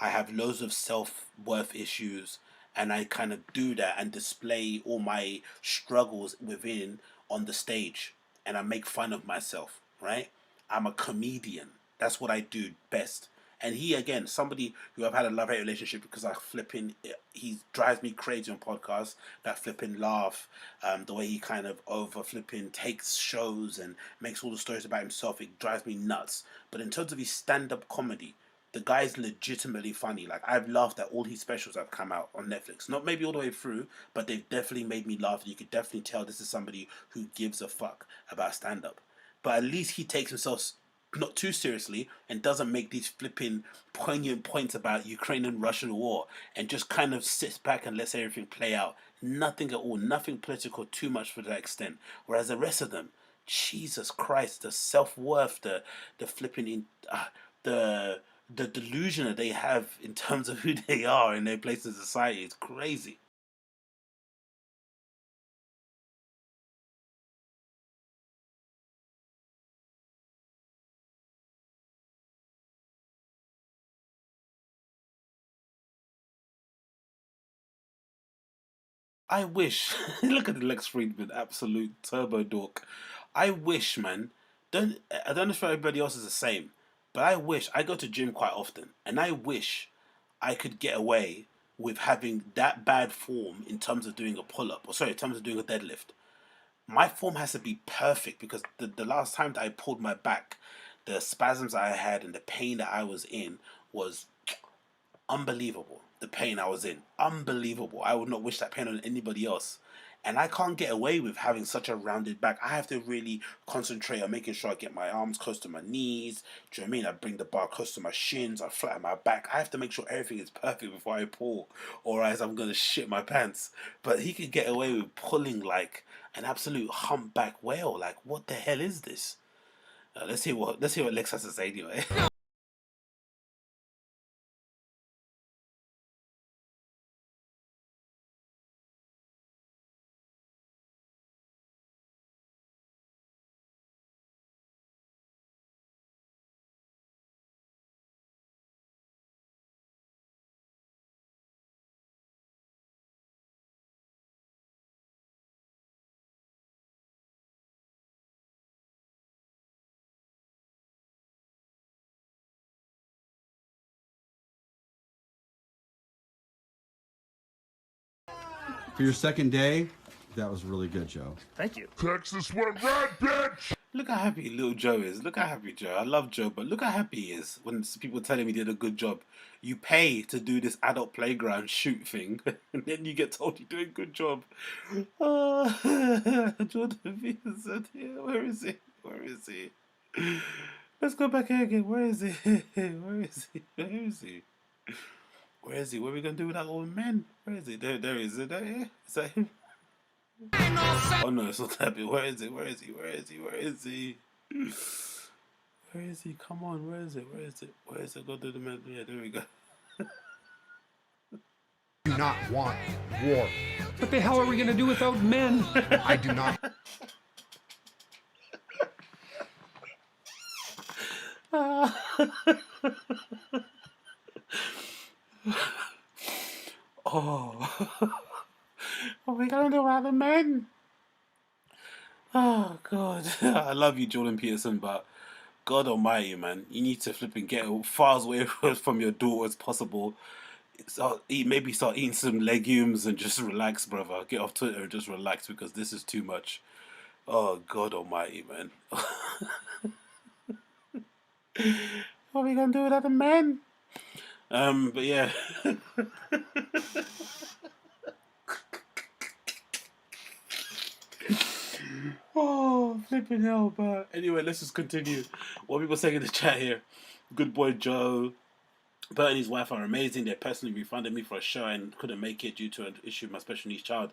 I have loads of self-worth issues, and I kind of do that and display all my struggles within on the stage, and I make fun of myself, right? I'm a comedian. That's what I do best. And he, again, somebody who I've had a love-hate relationship because I flipping, he drives me crazy on podcasts, that flipping laugh, the way he kind of over flipping takes shows and makes all the stories about himself, it drives me nuts. But in terms of his stand-up comedy, the guy's legitimately funny. Like, I've laughed at all his specials that have come out on Netflix. Not maybe all the way through, but they've definitely made me laugh. And you could definitely tell this is somebody who gives a fuck about stand-up. But at least he takes himself not too seriously and doesn't make these flipping poignant points about Ukraine and Russian war and just kind of sits back and lets everything play out. Nothing at all. Nothing political too much for that extent. Whereas the rest of them, Jesus Christ, the self-worth, the flipping in, the delusion that they have in terms of who they are in their place in society is crazy. I wish. Look at the Lex Friedman, absolute turbo dork. I wish, man. I don't know if everybody else is the same, but I wish. I go to gym quite often, and I wish I could get away with having that bad form in terms of doing a pull-up, or sorry, in terms of doing a deadlift. My form has to be perfect because the last time that I pulled my back, the spasms I had and the pain that I was in was unbelievable. The pain I was in, unbelievable. I would not wish that pain on anybody else. And I can't get away with having such a rounded back. I have to really concentrate on making sure I get my arms close to my knees. Do you know what I mean? I bring the bar close to my shins. I flatten my back. I have to make sure everything is perfect before I pull, or else I'm gonna shit my pants. But he could get away with pulling like an absolute humpback whale. Like, what the hell is this? Let's hear what Lex has to say anyway. For your second day, that was really good, Joe. Thank you. Texas went red, bitch! Look how happy little Joe is. Look how happy Joe. I love Joe, but look how happy he is when people tell him he did a good job. You pay to do this adult playground shoot thing, and then you get told you're doing a good job. Jordan Peterson here. Where is he? Where is he? Let's go back here again. Where is he? Where is he? Where is he? Where is he? What are we gonna do with that old man? Where is he? There he is. Is that him? Is that him? Oh no, it's not that bit. Where is it? Where is he? Where is he? Where is he? Where is he? Come on, where is it? Where is it? Where is it? Go to the man. Yeah, there we go. Do not want war. What the hell are we gonna do without men? I do not. Oh. What are we gonna do about the men? Oh God. I love you, Jordan Peterson, but God almighty, man, you need to flip and get as far away from your daughter as possible. Maybe start eating some legumes and just relax, brother. Get off Twitter and just relax because this is too much. Oh God almighty, man. What are we gonna do without the men? But yeah. Oh, flipping hell, but anyway, let's just continue. What people saying in the chat here. Good boy Joe. Bert and his wife are amazing. They personally refunded me for a show and couldn't make it due to an issue with my special needs child.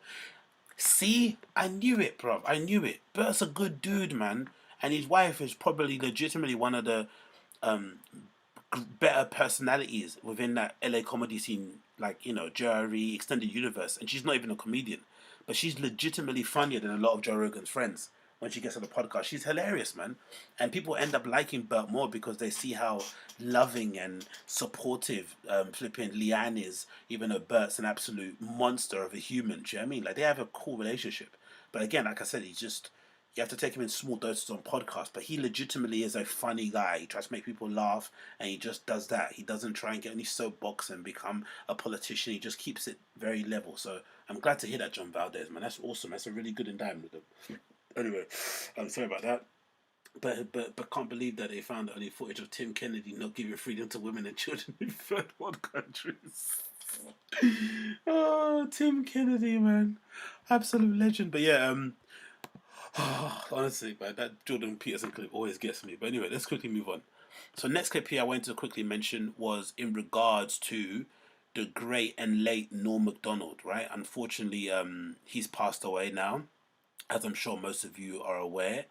See? I knew it, bruv. I knew it. Bert's a good dude, man. And his wife is probably legitimately one of the better personalities within that LA comedy scene, like, you know, Jerry, Extended Universe, and she's not even a comedian, but she's legitimately funnier than a lot of Joe Rogan's friends. When she gets on the podcast, she's hilarious, man, and people end up liking Bert more because they see how loving and supportive flipping Leanne is, even though Bert's an absolute monster of a human. Do you know what I mean? Like, they have a cool relationship, but again, like I said, he's just, you have to take him in small doses on podcasts, but he legitimately is a funny guy. He tries to make people laugh, and he just does that. He doesn't try and get any soapbox and become a politician. He just keeps it very level. So I'm glad to hear that, John Valdez, man. That's awesome. That's a really good endowment with him. Anyway, I'm sorry about that. But can't believe that they found early footage of Tim Kennedy not giving freedom to women and children in third world countries. Oh, Tim Kennedy, man. Absolute legend. But yeah, honestly, man, that Jordan Peterson clip always gets me. But anyway, let's quickly move on. So next clip here I wanted to quickly mention was in regards to the great and late Norm Macdonald, right? Unfortunately, he's passed away now, as I'm sure most of you are aware.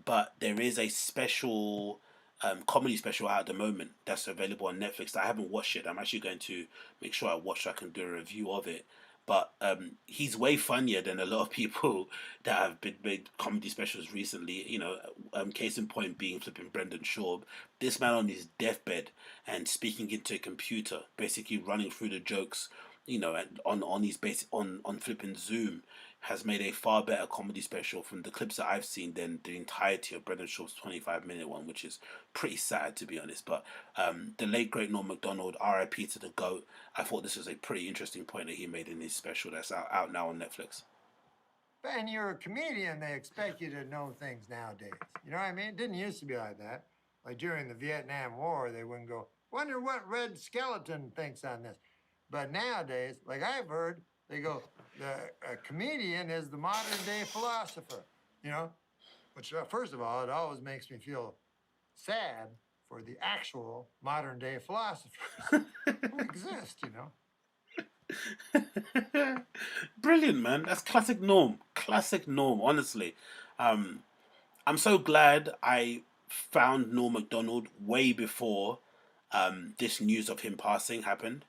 But there is a special comedy special out at the moment that's available on Netflix that I haven't watched yet. I'm actually going to make sure I watch so I can do a review of it. But he's way funnier than a lot of people that have been made comedy specials recently. You know, case in point being flipping Brendan Schaub. This man on his deathbed and speaking into a computer, basically running through the jokes, you know, on his basic on flipping Zoom, has made a far better comedy special from the clips that I've seen than the entirety of Brendan Schaub's 25-minute one, which is pretty sad, to be honest. But the late, great Norm Macdonald, R.I.P. to the GOAT, I thought this was a pretty interesting point that he made in his special that's out now on Netflix. And you're a comedian, they expect you to know things nowadays. You know what I mean? It didn't used to be like that. Like during the Vietnam War, they wouldn't go, wonder what Red Skeleton thinks on this. But nowadays, like I've heard, they go, a comedian is the modern day philosopher, you know? Which, first of all, it always makes me feel sad for the actual modern day philosophers who exist, you know? Brilliant, man. That's classic Norm. Classic Norm, honestly. I'm so glad I found Norm Macdonald way before this news of him passing happened.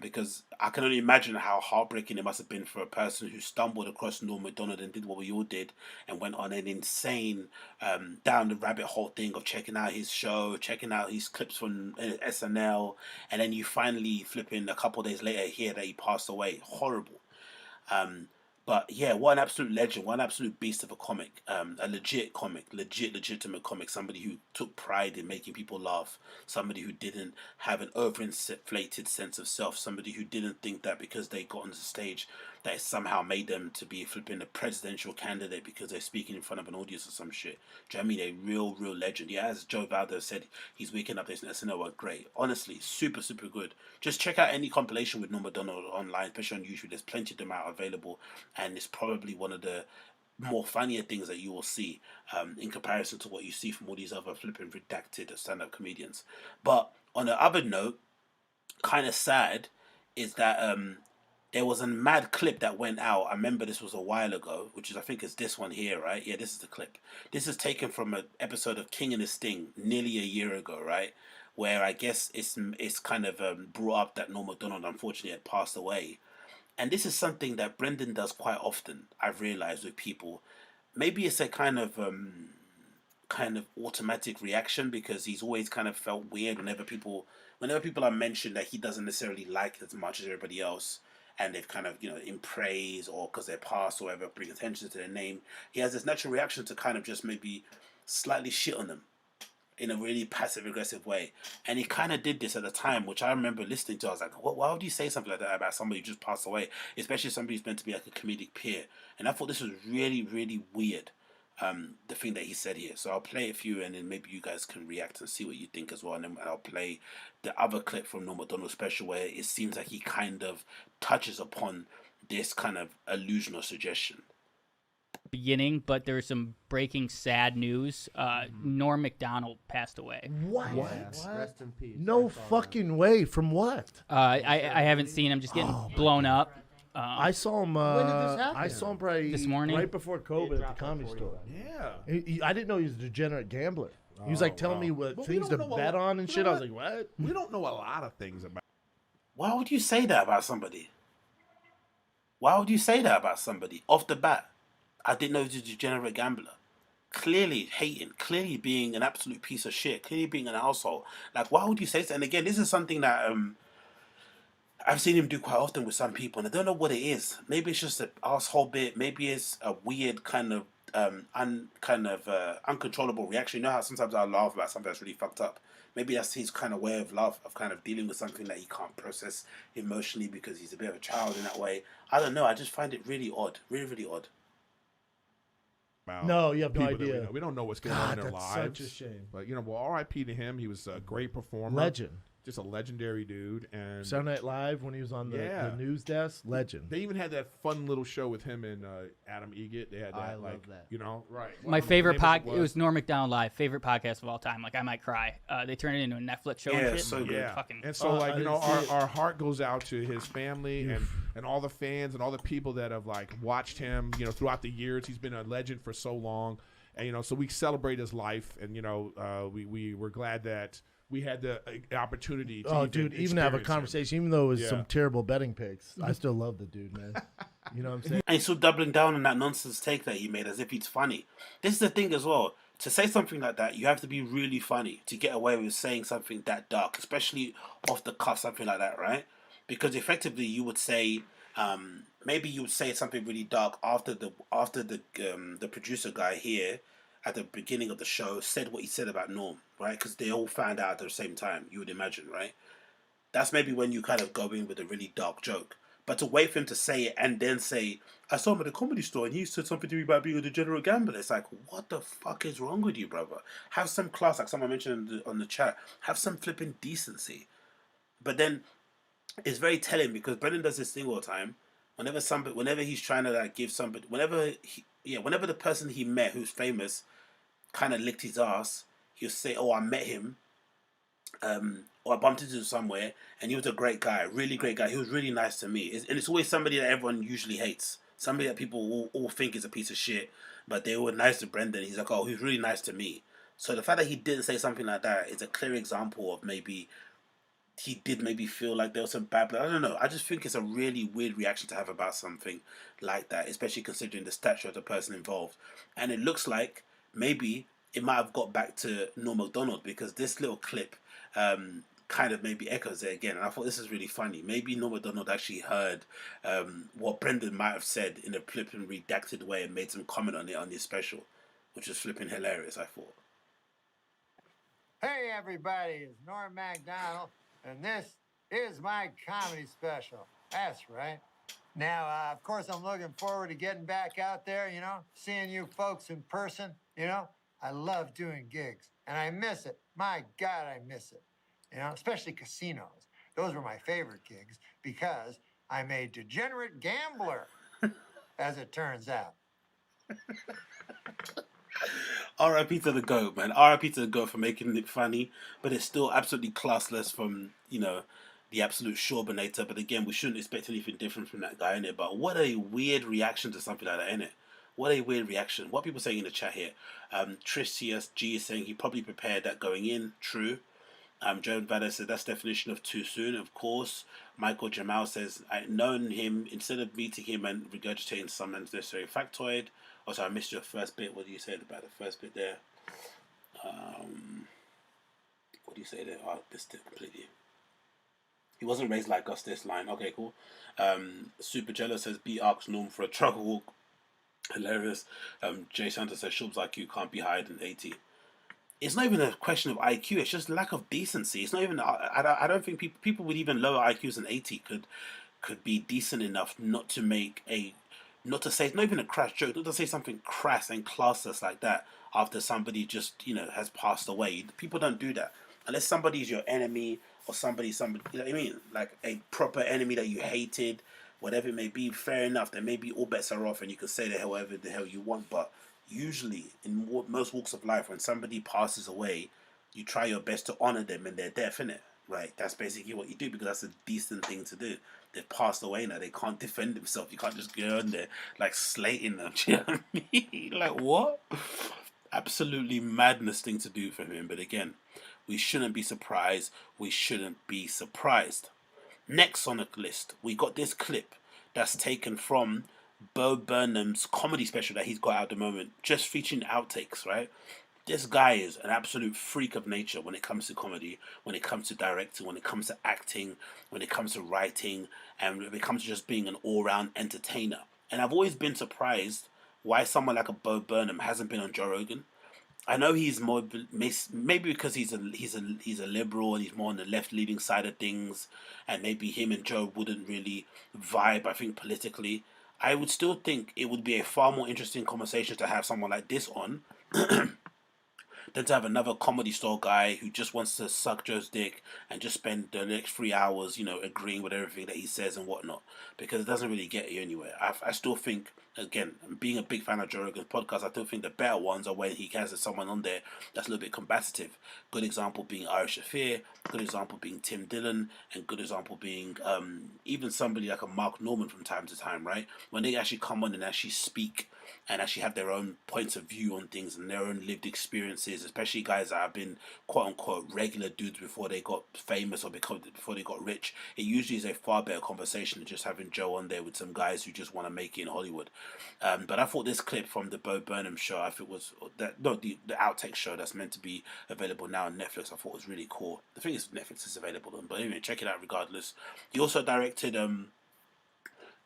Because I can only imagine how heartbreaking it must have been for a person who stumbled across Norm Macdonald and did what we all did and went on an insane down the rabbit hole thing of checking out his show, checking out his clips from SNL, and then you finally flipping a couple of days later hear that he passed away. Horrible. But yeah, what an absolute legend, what an absolute beast of a comic, a legit comic, legitimate comic, somebody who took pride in making people laugh, somebody who didn't have an overinflated sense of self, somebody who didn't think that because they got on the stage that it somehow made them to be flipping a presidential candidate because they're speaking in front of an audience or some shit. Do you know what I mean? A real legend. Yeah, as Joe Valdez said, he's waking up this and SNL were great. Honestly, super good. Just check out any compilation with Norm Macdonald online, especially on YouTube. There's plenty of them out available, and it's probably one of the more funnier things that you will see in comparison to what you see from all these other flipping redacted stand-up comedians. But on the other note, kind of sad is that there was a mad clip that went out. I remember this was a while ago, which is, I think, is this one here, right? Yeah, this is the clip. This is taken from an episode of King and the Sting nearly a year ago, right? Where I guess it's kind of brought up that Norm Macdonald unfortunately had passed away. And this is something that Brendan does quite often, I've realized, with people. Maybe it's a kind of automatic reaction because he's always kind of felt weird whenever people are mentioned that he doesn't necessarily like as much as everybody else, and they've kind of, you know, in praise or because they're past or whatever, bring attention to their name. He has this natural reaction to kind of just maybe slightly shit on them in a really passive-aggressive way. And he kind of did this at the time, which I remember listening to. I was like, why would you say something like that about somebody who just passed away, especially somebody who's meant to be like a comedic peer? And I thought this was really weird, the thing that he said here. So I'll play it for you, and then maybe you guys can react and see what you think as well. And then I'll play the other clip from Norm Macdonald's special where it seems like he kind of touches upon this kind of allusion or suggestion. Beginning, but there's some breaking sad news. Norm Macdonald passed away. What? Rest in peace. No fucking way. From what? I haven't seen him. Just getting blown up. I saw him. When did this happen? I saw him probably this morning, right before COVID at the Comedy Store. Yeah. I didn't know he was a degenerate gambler. He was like telling me what things to bet on and shit. I was like, what? We don't know a lot of things about. Why would you say that about somebody? Why would you say that about somebody off the bat? I didn't know he was a degenerate gambler. Clearly hating, clearly being an absolute piece of shit, clearly being an asshole. Like, why would you say that? And again, this is something that I've seen him do quite often with some people, and I don't know what it is. Maybe it's just an asshole bit. Maybe it's a weird kind of uncontrollable reaction. You know how sometimes I laugh about something that's really fucked up. Maybe that's his kind of way of laugh, of kind of dealing with something that he can't process emotionally because he's a bit of a child in that way. I don't know. I just find it really odd, really, really odd. No, you have no idea. We don't know what's going on in their lives. Such a shame. But well, R.I.P. to him. He was a great performer, legend, just a legendary dude. And Saturday Night Live when he was on the news desk, legend. They even had that fun little show with him and Adam Egget. They had that. I love that. Right. My favorite podcast. It was Norm Macdonald Live. Favorite podcast of all time. Like I might cry. They turned it into a Netflix show. Yeah, and shit. so good. Fucking. And so our heart goes out to his family and all the fans and all the people that have watched him. Throughout the years, he's been a legend for so long. And so we celebrate his life, and we were glad that we had the opportunity to even have a conversation, even though it was some terrible betting picks. I still love the dude, man. You know what I'm saying? And he's still doubling down on that nonsense take that he made as if it's funny. This is the thing as well. To say something like that, you have to be really funny to get away with saying something that dark, especially off the cuff, something like that, right? Because effectively you would say, maybe you would say something really dark after the producer guy here at the beginning of the show said what he said about Norm, right? Because they all found out at the same time, you would imagine, right? That's maybe when you kind of go in with a really dark joke. But to wait for him to say it and then say, I saw him at a comedy store and he said something to me about being a degenerate gambler. It's like, what the fuck is wrong with you, brother? Have some class, like someone mentioned on the chat. Have some flipping decency. But then it's very telling because Brendan does this thing all the time. Whenever he's trying to give somebody, whenever the person he met who's famous kind of licked his ass, he'll say, "Oh, I met him, or I bumped into him somewhere, and he was a great guy, really great guy. He was really nice to me." And it's always somebody that everyone usually hates, somebody that people all think is a piece of shit, but they were nice to Brendan. He's like, "Oh, he was really nice to me." So the fact that he didn't say something like that is a clear example of maybe he did maybe feel like there was some bad blood. I don't know. I just think it's a really weird reaction to have about something like that, especially considering the stature of the person involved. And it looks like maybe it might have got back to Norm Macdonald because this little clip kind of maybe echoes it again. And I thought this is really funny. Maybe Norm Macdonald actually heard what Brendan might have said in a flipping redacted way and made some comment on it on his special, which is flipping hilarious, I thought. Hey everybody, it's Norm Macdonald. And this is my comedy special. That's right. Now, of course, I'm looking forward to getting back out there, seeing you folks in person. I love doing gigs, and I miss it. My God, I miss it. Especially casinos. Those were my favorite gigs because I'm a degenerate gambler, as it turns out. R.I.P. to the GOAT, man. R.I.P. to the GOAT for making it funny, but it's still absolutely classless from, the absolute Shawbinator. But again, we shouldn't expect anything different from that guy, innit? But what a weird reaction to something like that, innit? What a weird reaction. What are people saying in the chat here? Trish CSG is saying he probably prepared that going in. True. Joan Vada says that's definition of too soon, of course. Michael Jamal says, I'd known him instead of meeting him and regurgitating some unnecessary factoid. Also, I missed your first bit. What do you say about the first bit there? What do you say there? Oh, I missed it completely. He wasn't raised like us, this line. Okay, cool. Super Jealous says, B arcs Norm for a truck walk. Hilarious. Jay Santa says, Shub's IQ can't be higher than 80. It's not even a question of IQ. It's just lack of decency. It's not even. I don't think people with even lower IQs than 80 could be decent enough not to make not to say, not even a crass joke, not to say something crass and classless like that after somebody just has passed away. People don't do that unless somebody's your enemy or somebody. You know what I mean? Like a proper enemy that you hated, whatever it may be. Fair enough. Then maybe all bets are off and you can say whatever the hell you want, but. Usually, in most walks of life, when somebody passes away, you try your best to honor them in their death, innit? Right? That's basically what you do because that's a decent thing to do. They've passed away now. They can't defend themselves. You can't just go in there, slating them. Do you know what I mean? Like, what? Absolutely madness thing to do for him. But again, we shouldn't be surprised. We shouldn't be surprised. Next on the list, we got this clip that's taken from Burnham's comedy special that he's got out at the moment, just featuring outtakes, right? This guy is an absolute freak of nature when it comes to comedy, when it comes to directing, when it comes to acting, when it comes to writing, and when it comes to just being an all-round entertainer. And I've always been surprised why someone like a Bo Burnham hasn't been on Joe Rogan. I know he's more, maybe because he's a liberal and he's more on the left-leaning side of things, and maybe him and Joe wouldn't really vibe, I think, politically. I would still think it would be a far more interesting conversation to have someone like this on than to have another comedy store guy who just wants to suck Joe's dick and just spend the next 3 hours, agreeing with everything that he says and whatnot, because it doesn't really get you anywhere. I still think, again, being a big fan of Joe Rogan's podcast, I still think the better ones are when he has someone on there that's a little bit combative. Good example being Irish Shafir, good example being Tim Dillon, and good example being even somebody like a Mark Norman from time to time, right? When they actually come on and actually speak and actually have their own points of view on things and their own lived experiences, especially guys that have been quote-unquote regular dudes before they got famous or before they got rich. It usually is a far better conversation than just having Joe on there with some guys who just want to make it in Hollywood. But I thought this clip from the Bo Burnham show, I think was the outtake show that's meant to be available now on Netflix, I thought was really cool. The thing is, Netflix is available on, but anyway, check it out regardless. He also directed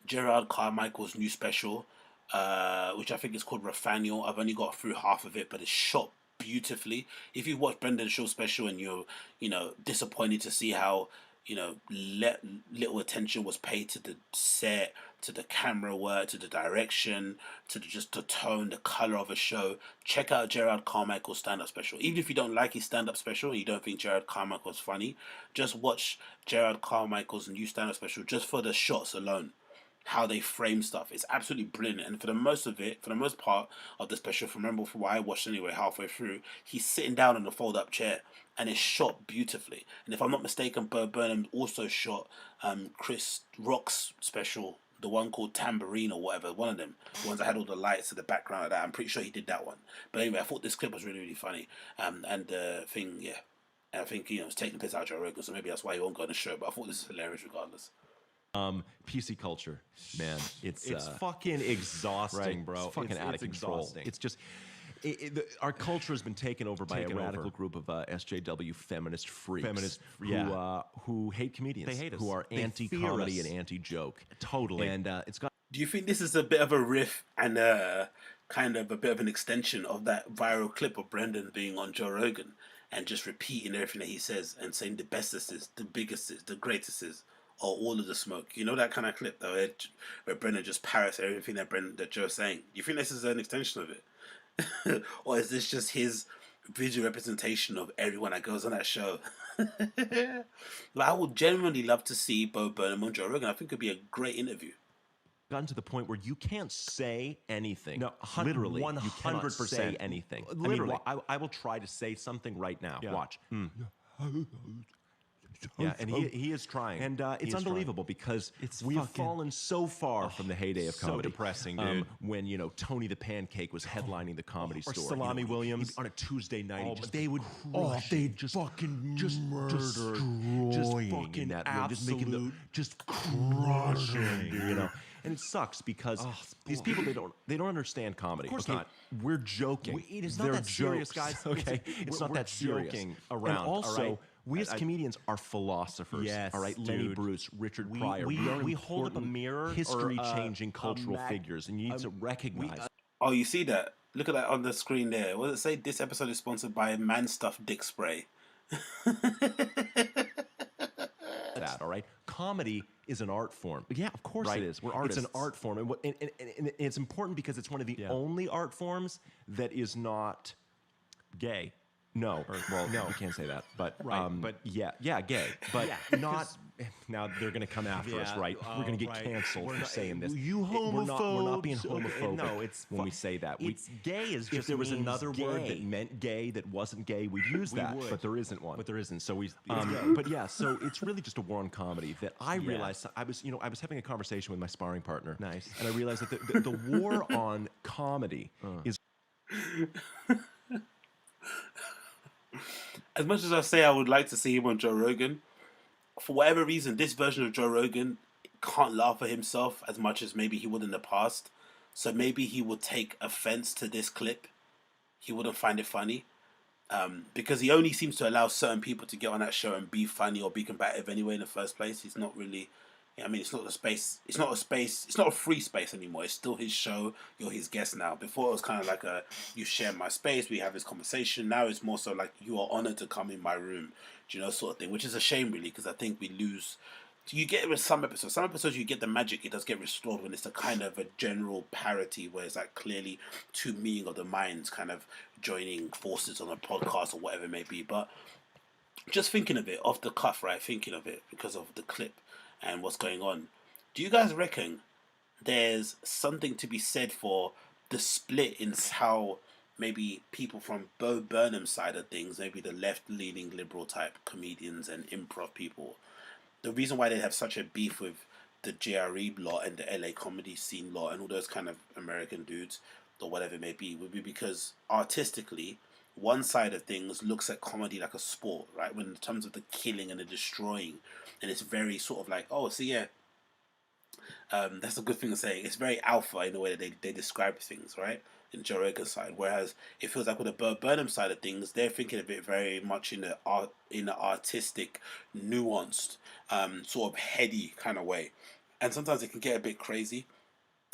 Gerard Carmichael's new special, which I think is called Rathaniel. I've only got through half of it, but it's shot beautifully. If you watch Brendan Schaub's special and you're, disappointed to see how, little attention was paid to the set, to the camera work, to the direction, to just the tone, the color of a show, check out Gerard Carmichael's stand-up special. Even if you don't like his stand-up special and you don't think Gerard Carmichael's funny, just watch Gerard Carmichael's new stand-up special just for the shots alone. How they frame stuff. It's absolutely brilliant. And for the most part of the special, from what I watched anyway, halfway through, he's sitting down on a fold-up chair and it's shot beautifully. And if I'm not mistaken, Bo Burnham also shot Chris Rock's special, the one called Tambourine or whatever, one of them, the ones that had all the lights in the background of that. I'm pretty sure he did that one. But anyway, I thought this clip was really, really funny. And the thing, yeah, and I think, it's taking the piss out of Joe Rogan, so maybe that's why he won't go on the show. But I thought this is hilarious regardless. PC culture, man, it's fucking exhausting, right, bro. It's fucking out of control. Exhausting. It's just our culture has been taken over by a radical group of SJW feminist freaks, who hate comedians. They hate us. Who are anti-comedy and anti-joke. Totally. And it's got. Do you think this is a bit of a riff and kind of a bit of an extension of that viral clip of Brendan being on Joe Rogan and just repeating everything that he says and saying the bestest is, the biggest is, the greatest is, or all of the smoke? You know that kind of clip though, where Brendan just parrots everything that Joe's saying. Do you think this is an extension of it? Or is this just his visual representation of everyone that goes on that show? I would genuinely love to see Bo Burnham on Joe Rogan. I think it would be a great interview. Gotten to the point where you can't say anything. No, literally, 100% say anything. Literally, I will try to say something right now. Yeah. Watch. Yeah, and he is trying, and it's unbelievable because we've fallen so far from the heyday of comedy. So depressing, dude. When Tony the Pancake was headlining the Comedy Store, or Salami Williams on a Tuesday night, they would just fucking murder, just fucking that room, just making the crushing, And it sucks because these people they don't understand comedy. Of course not. We're joking. It is not that serious, guys. Okay, it's not that serious. Joking around. And also, we as comedians are philosophers. Yes, all right. Lenny Bruce, Richard Pryor. We hold up a mirror, history-changing cultural figures, and you need to recognize. Oh, you see that? Look at that on the screen there. What does it say? This episode is sponsored by Man Stuffed Dick Spray. That, all right? Comedy is an art form. Yeah, of course it is. We're artists. It's an art form. And it's important because it's one of the only art forms that is not gay. No. Well, no, we can't say that. But but gay. But not. Now they're going to come after us, right? We're going to get canceled for saying this. You homophobes. We're not being homophobic. No, it's when we say that. It's gay is just. If there was another word that meant gay that wasn't gay, we'd use that. But there isn't one. But there isn't. So we. But yeah, so it's really just a war on comedy that I realized. I was having a conversation with my sparring partner. Nice. And I realized that the war on comedy is. as much as I say I would like to see him on Joe Rogan, for whatever reason, this version of Joe Rogan can't laugh at himself as much as maybe he would in the past. So maybe he would take offense to this clip. He wouldn't find it funny. Because he only seems to allow certain people to get on that show and be funny or be combative anyway in the first place. He's not really... I mean, it's not a space. It's not a space. It's not a free space anymore. It's still his show. You're his guest now. Before it was kind of like you share my space. We have this conversation. Now it's more so like you are honored to come in my room. Do you know, sort of thing. Which is a shame, really, because I think we lose. You get it with some episodes. Some episodes you get the magic. It does get restored when it's a kind of a general parody where it's like clearly two meeting of the minds kind of joining forces on a podcast or whatever it may be. But just thinking of it off the cuff, right? Thinking of it because of the clip and what's going on. Do you guys reckon there's something to be said for the split in how maybe people from Burnham's side of things, maybe the left-leaning liberal type comedians and improv people, the reason why they have such a beef with the JRE lot and the LA comedy scene lot and all those kind of American dudes or whatever it may be would be because artistically one side of things looks at comedy like a sport, right? When in terms of the killing and the destroying, and it's very sort of like, oh, so yeah, that's a good thing to say. It's very alpha in the way that they describe things, right? In Joe Rogan's side, whereas it feels like with the Burnham side of things, they're thinking of it very much in the artistic, nuanced, sort of heady kind of way, and sometimes it can get a bit crazy.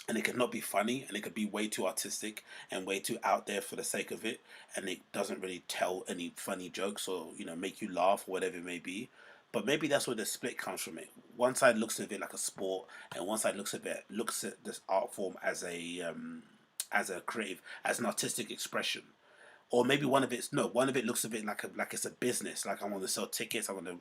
And it could not be funny, and it could be way too artistic and way too out there for the sake of it, and it doesn't really tell any funny jokes or, you know, make you laugh or whatever it may be. But maybe that's where the split comes from. It one side looks at it like a sport, and one side looks at this art form as a creative, as an artistic expression. Or maybe one of it looks at it like it's a business. Like I want to sell tickets, I want to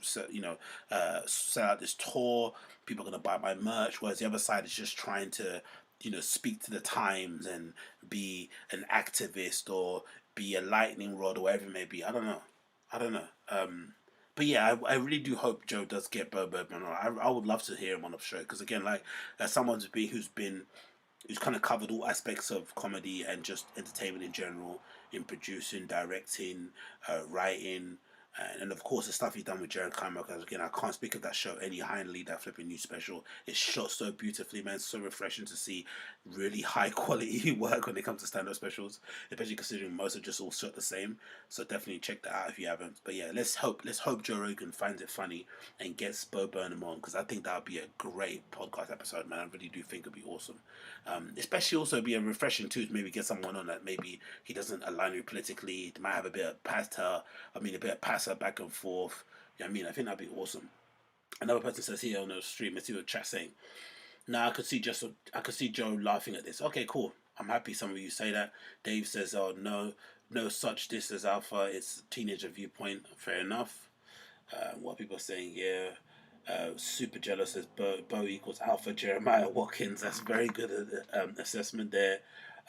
sell out this tour. People are going to buy my merch. Whereas the other side is just trying to, you know, speak to the times and be an activist or be a lightning rod or whatever it may be. I don't know. But yeah, I really do hope Joe does get Bo Burnham on. I would love to hear him on the show because again, like as someone who's kind of covered all aspects of comedy and just entertainment in general, in producing, directing, writing, and of course the stuff he's done with Jared Carmichael. Because again, I can't speak of that show any highly. That flipping new special, it's shot so beautifully, man. It's so refreshing to see really high quality work when it comes to stand-up specials, especially considering most are just all shot the same. So definitely check that out if you haven't. But yeah, let's hope Joe Rogan finds it funny and gets Bo Burnham on, because I think that would be a great podcast episode, man. I really do think it'd be awesome. Especially also be a refreshing too to maybe get someone on that maybe he doesn't align with politically. They might have a bit of passer back and forth. You know what I mean? I think that'd be awesome. Another person says here on the stream, let's see what chat saying. Now I could see Joe laughing at this. Okay, cool. I'm happy some of you say that. Dave says, oh no such this as alpha, it's teenager viewpoint. Fair enough. What people are saying here. Super jealous says Bo equals alpha Jeremiah Watkins. That's very good assessment there.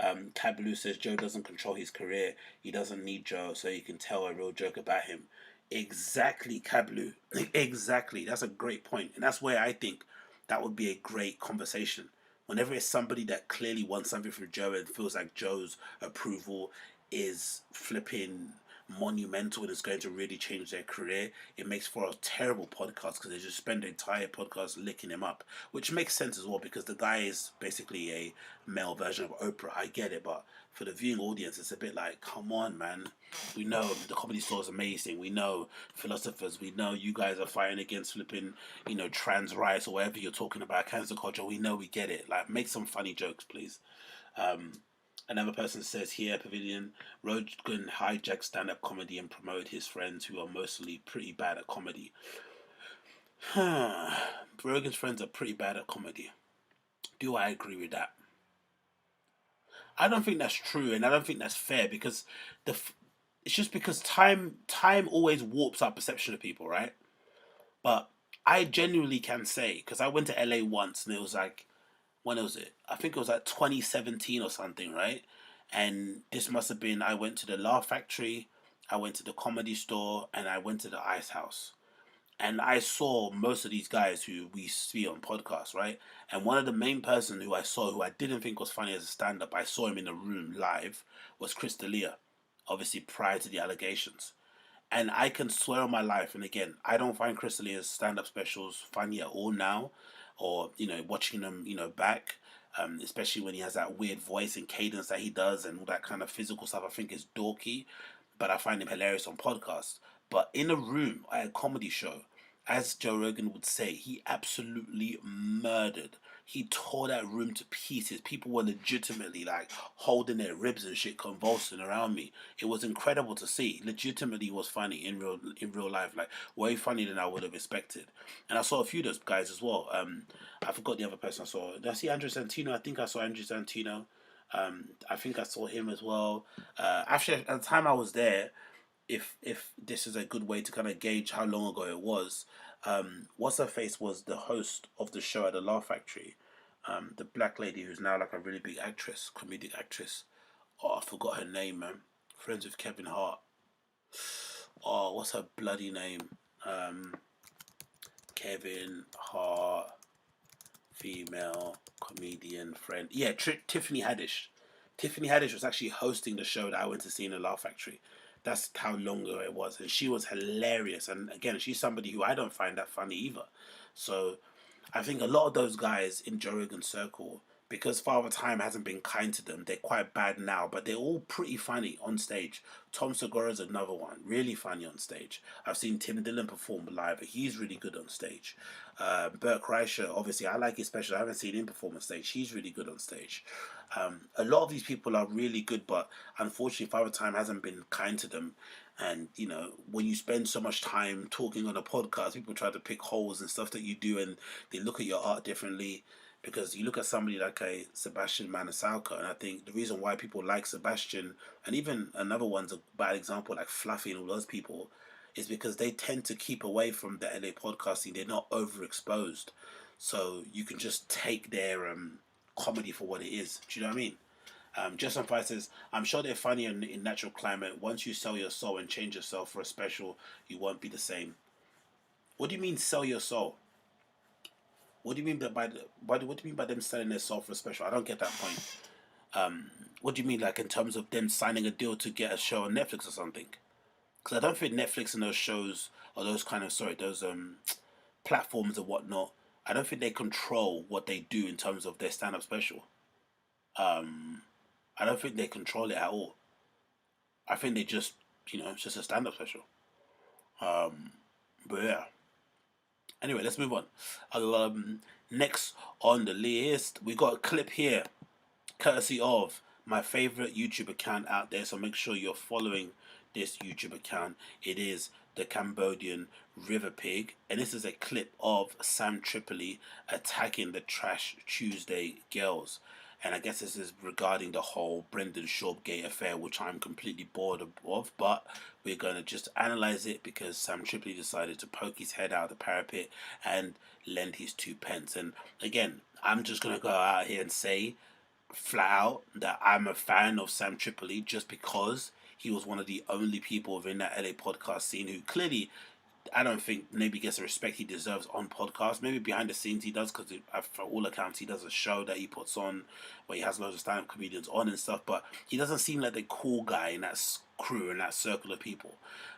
Cablu says Joe doesn't control his career. He doesn't need Joe, so you can tell a real joke about him. Exactly, Cablu. Exactly. That's a great point. And that's where I think that would be a great conversation. Whenever it's somebody that clearly wants something from Joe and feels like Joe's approval is flipping monumental and it's going to really change their career, it makes for a terrible podcast because they just spend the entire podcast licking him up, which makes sense as well because the guy is basically a male version of Oprah. I get it, but for the viewing audience it's a bit like, come on, man. We know the Comedy Store is amazing, we know philosophers, we know you guys are fighting against flipping, you know, trans rights or whatever you're talking about, cancel culture. We know, we get it. Like, make some funny jokes, please. Another person says here, Pavilion, Rogan hijacked stand-up comedy and promoted his friends who are mostly pretty bad at comedy. Rogan's friends are pretty bad at comedy. Do I agree with that? I don't think that's true, and I don't think that's fair because it's just because time always warps our perception of people, right? But I genuinely can say, because I went to LA once and it was like, when was it? I think it was like 2017 or something, right? And this must have been, I went to the Laugh Factory, I went to the Comedy Store, and I went to the Ice House. And I saw most of these guys who we see on podcasts, right? And one of the main person who I saw, who I didn't think was funny as a stand-up, I saw him in the room live, was Chris D'Elia, obviously prior to the allegations. And I can swear on my life, and again, I don't find Chris D'Elia's stand-up specials funny at all now, or, you know, watching them, you know, back, especially when he has that weird voice and cadence that he does and all that kind of physical stuff, I think is dorky, but I find him hilarious on podcasts. But in a room at a comedy show, as Joe Rogan would say, he absolutely murdered. He tore that room to pieces. People were legitimately like holding their ribs and shit, convulsing around me. It was incredible to see. Legitimately was funny in real life, like way funnier than I would have expected. And I saw a few of those guys as well. I forgot the other person I saw. Did I see Andrew Santino? I think I saw Andrew Santino. I think I saw him as well. Actually, at the time I was there, if this is a good way to kind of gauge how long ago it was, what's her face was the host of the show at the Laugh Factory, the black lady who's now like a really big actress, comedic actress. Oh, I forgot her name, man. Friends with Kevin Hart. Oh, what's her bloody name? Kevin Hart, female comedian friend. Yeah, Tiffany Haddish. Tiffany Haddish was actually hosting the show that I went to see in the Laugh Factory. That's how long ago it was. And she was hilarious. And again, she's somebody who I don't find that funny either. So I think a lot of those guys in Joe Rogan's circle, because Father Time hasn't been kind to them, they're quite bad now, but they're all pretty funny on stage. Tom Segura's another one, really funny on stage. I've seen Tim Dillon perform live, he's really good on stage. Bert Kreischer, obviously, I like his special. I haven't seen him perform on stage. He's really good on stage. A lot of these people are really good, but unfortunately, Father Time hasn't been kind to them. And, you know, when you spend so much time talking on a podcast, people try to pick holes and stuff that you do, and they look at your art differently. Because you look at somebody like a Sebastian Maniscalco, and I think the reason why people like Sebastian, and even another one's a bad example like Fluffy and all those people, is because they tend to keep away from the LA podcasting. They're not overexposed. So you can just take their comedy for what it is. Do you know what I mean? Justin Fife says, I'm sure they're funny in Natural Climate. Once you sell your soul and change yourself for a special, you won't be the same. What do you mean sell your soul? What do you mean what do you mean by them selling their soul for a special? I don't get that point. What do you mean, like in terms of them signing a deal to get a show on Netflix or something? Because I don't think Netflix and those shows or those kind of those platforms and whatnot, I don't think they control what they do in terms of their stand-up special. I don't think they control it at all. I think they just, it's just a stand-up special. But yeah. Anyway, let's move on. Next on the list, we got a clip here, courtesy of my favorite YouTube account out there. So make sure you're following this YouTube account. It is the Cambodian River Pig, and this is a clip of Sam Tripoli attacking the Trash Tuesday girls. And I guess this is regarding the whole Brendan Schaub gay affair, which I'm completely bored of, but we're going to just analyze it because Sam Tripoli decided to poke his head out of the parapet and lend his 2 pence. And again, I'm just going to go out here and say flat out that I'm a fan of Sam Tripoli just because he was one of the only people within that LA podcast scene who clearly, I don't think maybe gets the respect he deserves on podcasts. Maybe behind the scenes he does, because for all accounts he does a show that he puts on where he has loads of stand-up comedians on and stuff, but he doesn't seem like the cool guy in that crew, in that circle of people.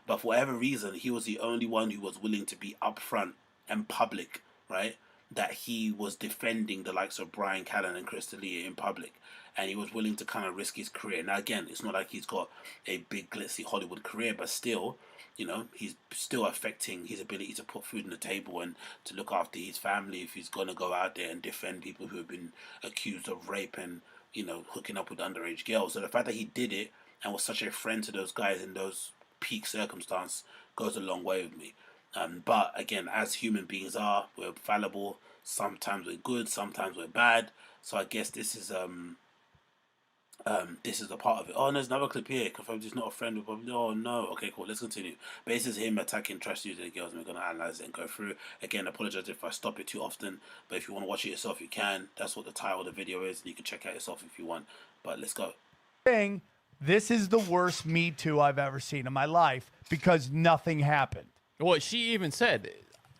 But for whatever reason, he was the only one who was willing to be upfront and public, right? That he was defending the likes of Bryan Callen and Chris D'Elia in public. And he was willing to kind of risk his career. Now again, it's not like he's got a big glitzy Hollywood career, but still, he's still affecting his ability to put food on the table and to look after his family if he's going to go out there and defend people who have been accused of rape and, hooking up with underage girls. So the fact that he did it and was such a friend to those guys in those peak circumstances goes a long way with me. But again, as human beings are, we're fallible. Sometimes we're good, sometimes we're bad. So I guess this is a part of it. Oh, and there's another clip here. Confirmed he's not a friend of. Oh no. Okay, cool. Let's continue. But this is him attacking Trash Tuesday girls, and we're gonna analyze it and go through. Again, I apologize if I stop it too often. But if you want to watch it yourself, you can. That's what the title of the video is, and you can check out yourself if you want. But let's go. This is the worst Me Too I've ever seen in my life because nothing happened. Well, she even said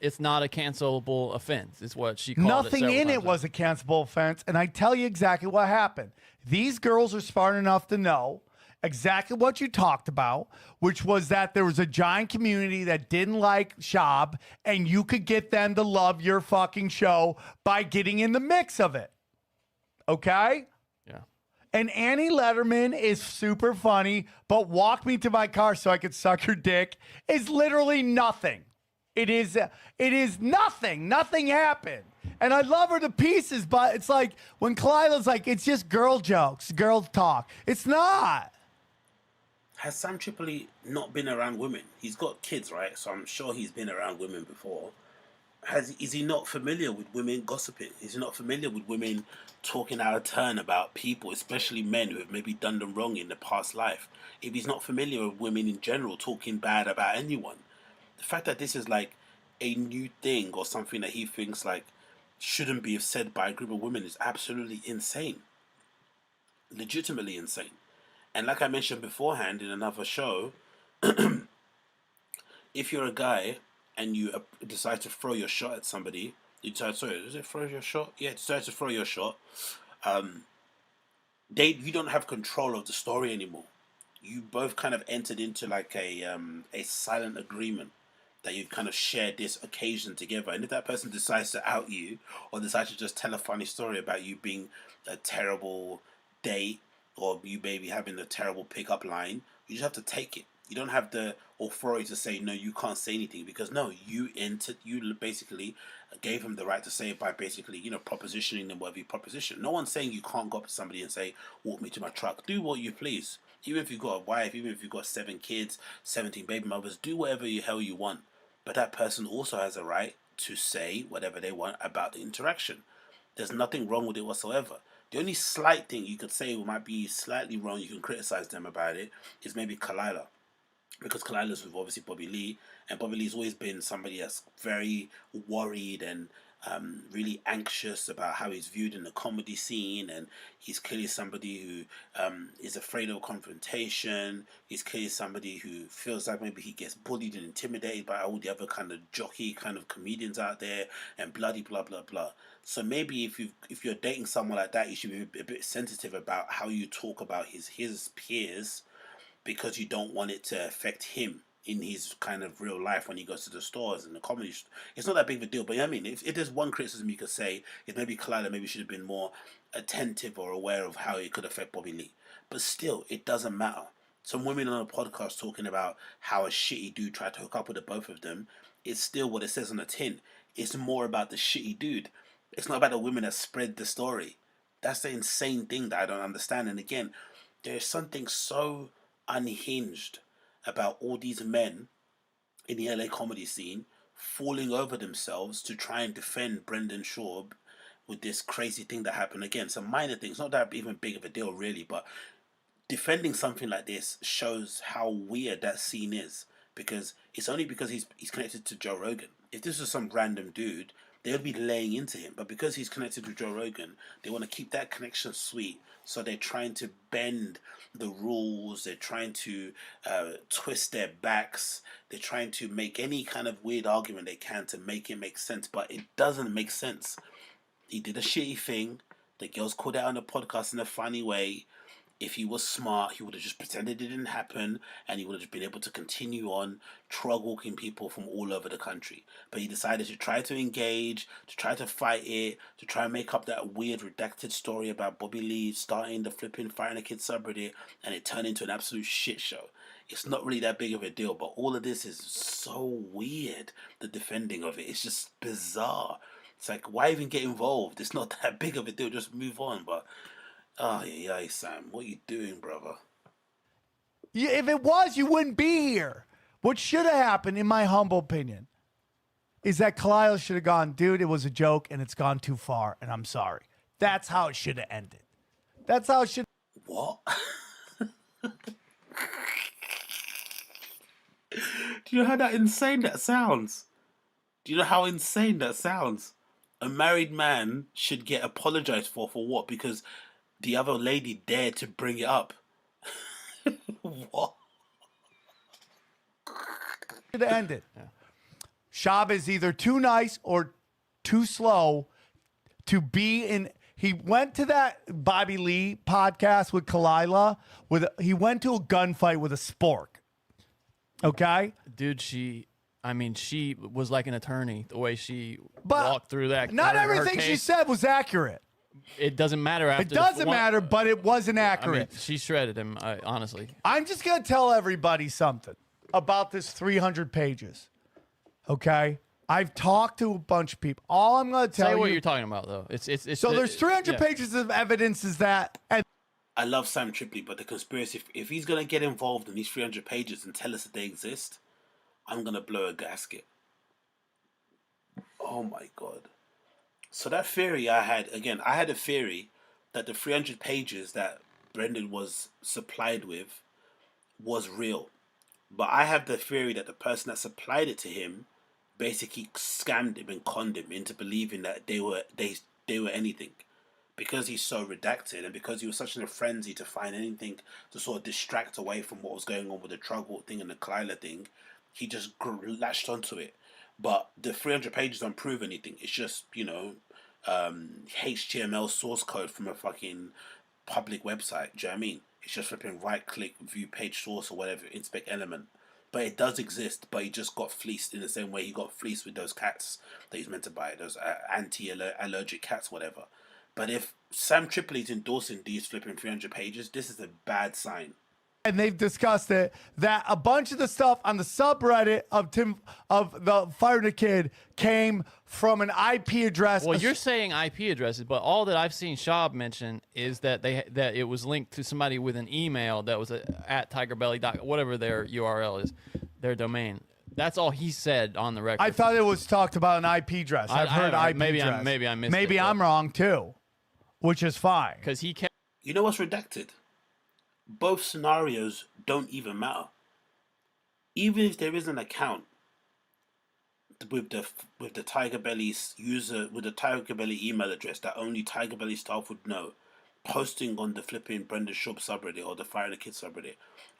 it's not a cancelable offense. Is what she called it. Nothing in it was a cancelable offense, and I tell you exactly what happened. These girls are smart enough to know exactly what you talked about, which was that there was a giant community that didn't like Schaub, and you could get them to love your fucking show by getting in the mix of it. Okay? Yeah. And Annie Letterman is super funny, but walk me to my car so I could suck her dick is literally nothing. It is nothing. Nothing happened. And I love her to pieces, but it's like when Kalila's like, it's just girl jokes, girl talk. It's not. Has Sam Tripoli not been around women? He's got kids, right? So I'm sure he's been around women before. Is he not familiar with women gossiping? Is he not familiar with women talking out of turn about people, especially men who have maybe done them wrong in the past life? If he's not familiar with women in general talking bad about anyone, the fact that this is like a new thing or something that he thinks like shouldn't be said by a group of women is absolutely insane. Legitimately insane. And like I mentioned beforehand in another show, if you're a guy and you decide to throw your shot at somebody, you decide, sorry, is it throw your shot? Yeah, decide to throw your shot. You don't have control of the story anymore. You both kind of entered into like a silent agreement that you've kind of shared this occasion together. And if that person decides to out you or decides to just tell a funny story about you being a terrible date or you maybe having a terrible pickup line, you just have to take it. You don't have the authority to say, no, you can't say anything, because no, you basically gave him the right to say it by basically, propositioning them whatever you proposition. No one's saying you can't go up to somebody and say, walk me to my truck. Do what you please. Even if you've got a wife, even if you've got 7 kids, 17 baby mothers, do whatever the hell you want. But that person also has a right to say whatever they want about the interaction. There's nothing wrong with it whatsoever. The only slight thing you could say might be slightly wrong, you can criticize them about it, is maybe Kalila. Because Kalila's with obviously Bobby Lee, and Bobby Lee's always been somebody that's very worried and really anxious about how he's viewed in the comedy scene, and he's clearly somebody who is afraid of confrontation. He's clearly somebody who feels like maybe he gets bullied and intimidated by all the other kind of jockey kind of comedians out there, and bloody blah blah blah. So maybe if you're dating someone like that, you should be a bit sensitive about how you talk about his peers, because you don't want it to affect him in his kind of real life when he goes to the stores and the comedy. It's not that big of a deal, but I mean, if there's one criticism you could say, is maybe Kalila maybe should have been more attentive or aware of how it could affect Bobby Lee. But still, it doesn't matter. Some women on a podcast talking about how a shitty dude tried to hook up with the both of them, it's still what it says on the tin. It's more about the shitty dude. It's not about the women that spread the story. That's the insane thing that I don't understand. And again, there's something so unhinged about all these men in the LA comedy scene falling over themselves to try and defend Brendan Schaub with this crazy thing that happened. Again, some minor things, not that even big of a deal really, but defending something like this shows how weird that scene is, because it's only because he's connected to Joe Rogan. If this was some random dude, they would be laying into him, but because he's connected to Joe Rogan, they want to keep that connection sweet. So they're trying to bend the rules. They're trying to twist their backs. They're trying to make any kind of weird argument they can to make it make sense, but it doesn't make sense. He did a shitty thing. The girls called out on the podcast in a funny way. If he was smart, he would have just pretended it didn't happen, and he would have just been able to continue on trog-walking people from all over the country. But he decided to try to engage, to try to fight it, to try and make up that weird redacted story about Bobby Lee starting the flipping Fighting the Kid subreddit, and it turned into an absolute shit show. It's not really that big of a deal, but all of this is so weird, the defending of it. It's just bizarre. It's like, why even get involved? It's not that big of a deal, just move on. But oh, yeah, Sam, what are you doing, brother? Yeah, if it was, you wouldn't be here. What should have happened, in my humble opinion, is that Kalila should have gone, dude, it was a joke and it's gone too far and I'm sorry. That's how it should have ended. That's how it should. What? Do you know how that insane that sounds? Do you know how insane that sounds? A married man should get apologized for what? Because the other lady dared to bring it up. What? Should have ended. Yeah. Schaub is either too nice or too slow to be in He went to that Bobby Lee podcast with Kalila. He went to a gunfight with a spork. Okay? Dude, she was like an attorney, the way she walked through that. Not her everything she case. said was accurate. It doesn't matter after It doesn't matter, but it wasn't accurate. I mean, she shredded him, honestly. I'm just going to tell everybody something about this 300 pages. Okay? I've talked to a bunch of people. All I'm going to tell you. Say what you're talking about, though. So there's 300 yeah. pages of evidence is that. And I love Sam Tripoli, but the conspiracy, if he's going to get involved in these 300 pages and tell us that they exist, I'm going to blow a gasket. Oh my God. So that theory I had a theory that the 300 pages that Brendan was supplied with was real. But I have the theory that the person that supplied it to him basically scammed him and conned him into believing that they were anything. Because he's so redacted and because he was such in a frenzy to find anything to sort of distract away from what was going on with the drug war thing and the Kalila thing, he just latched onto it. But the 300 pages don't prove anything. It's just, HTML source code from a fucking public website. Do you know what I mean? It's just flipping right click, view page source or whatever, inspect element. But it does exist, but he just got fleeced in the same way he got fleeced with those cats that he's meant to buy, those anti-allergic cats, whatever. But if Sam Tripoli's endorsing these flipping 300 pages, this is a bad sign. And they've discussed it, that a bunch of the stuff on the subreddit of the Firing the Kid came from an IP address. Well, you're saying IP addresses, but all that I've seen Schaub mention is that that it was linked to somebody with an email that was at tigerbelly. Whatever their URL is, their domain. That's all he said on the record. I thought it was talked about an IP address. I've heard IP address. Maybe I missed Maybe it. I'm wrong too, which is fine. Because he kept. You know what's redacted? Both scenarios don't even matter. Even if there is an account with the Tiger Belly's user, with the Tiger Belly email address that only Tiger Belly staff would know, posting on the flipping Brendan Schaub subreddit or the Fire the Kid subreddit,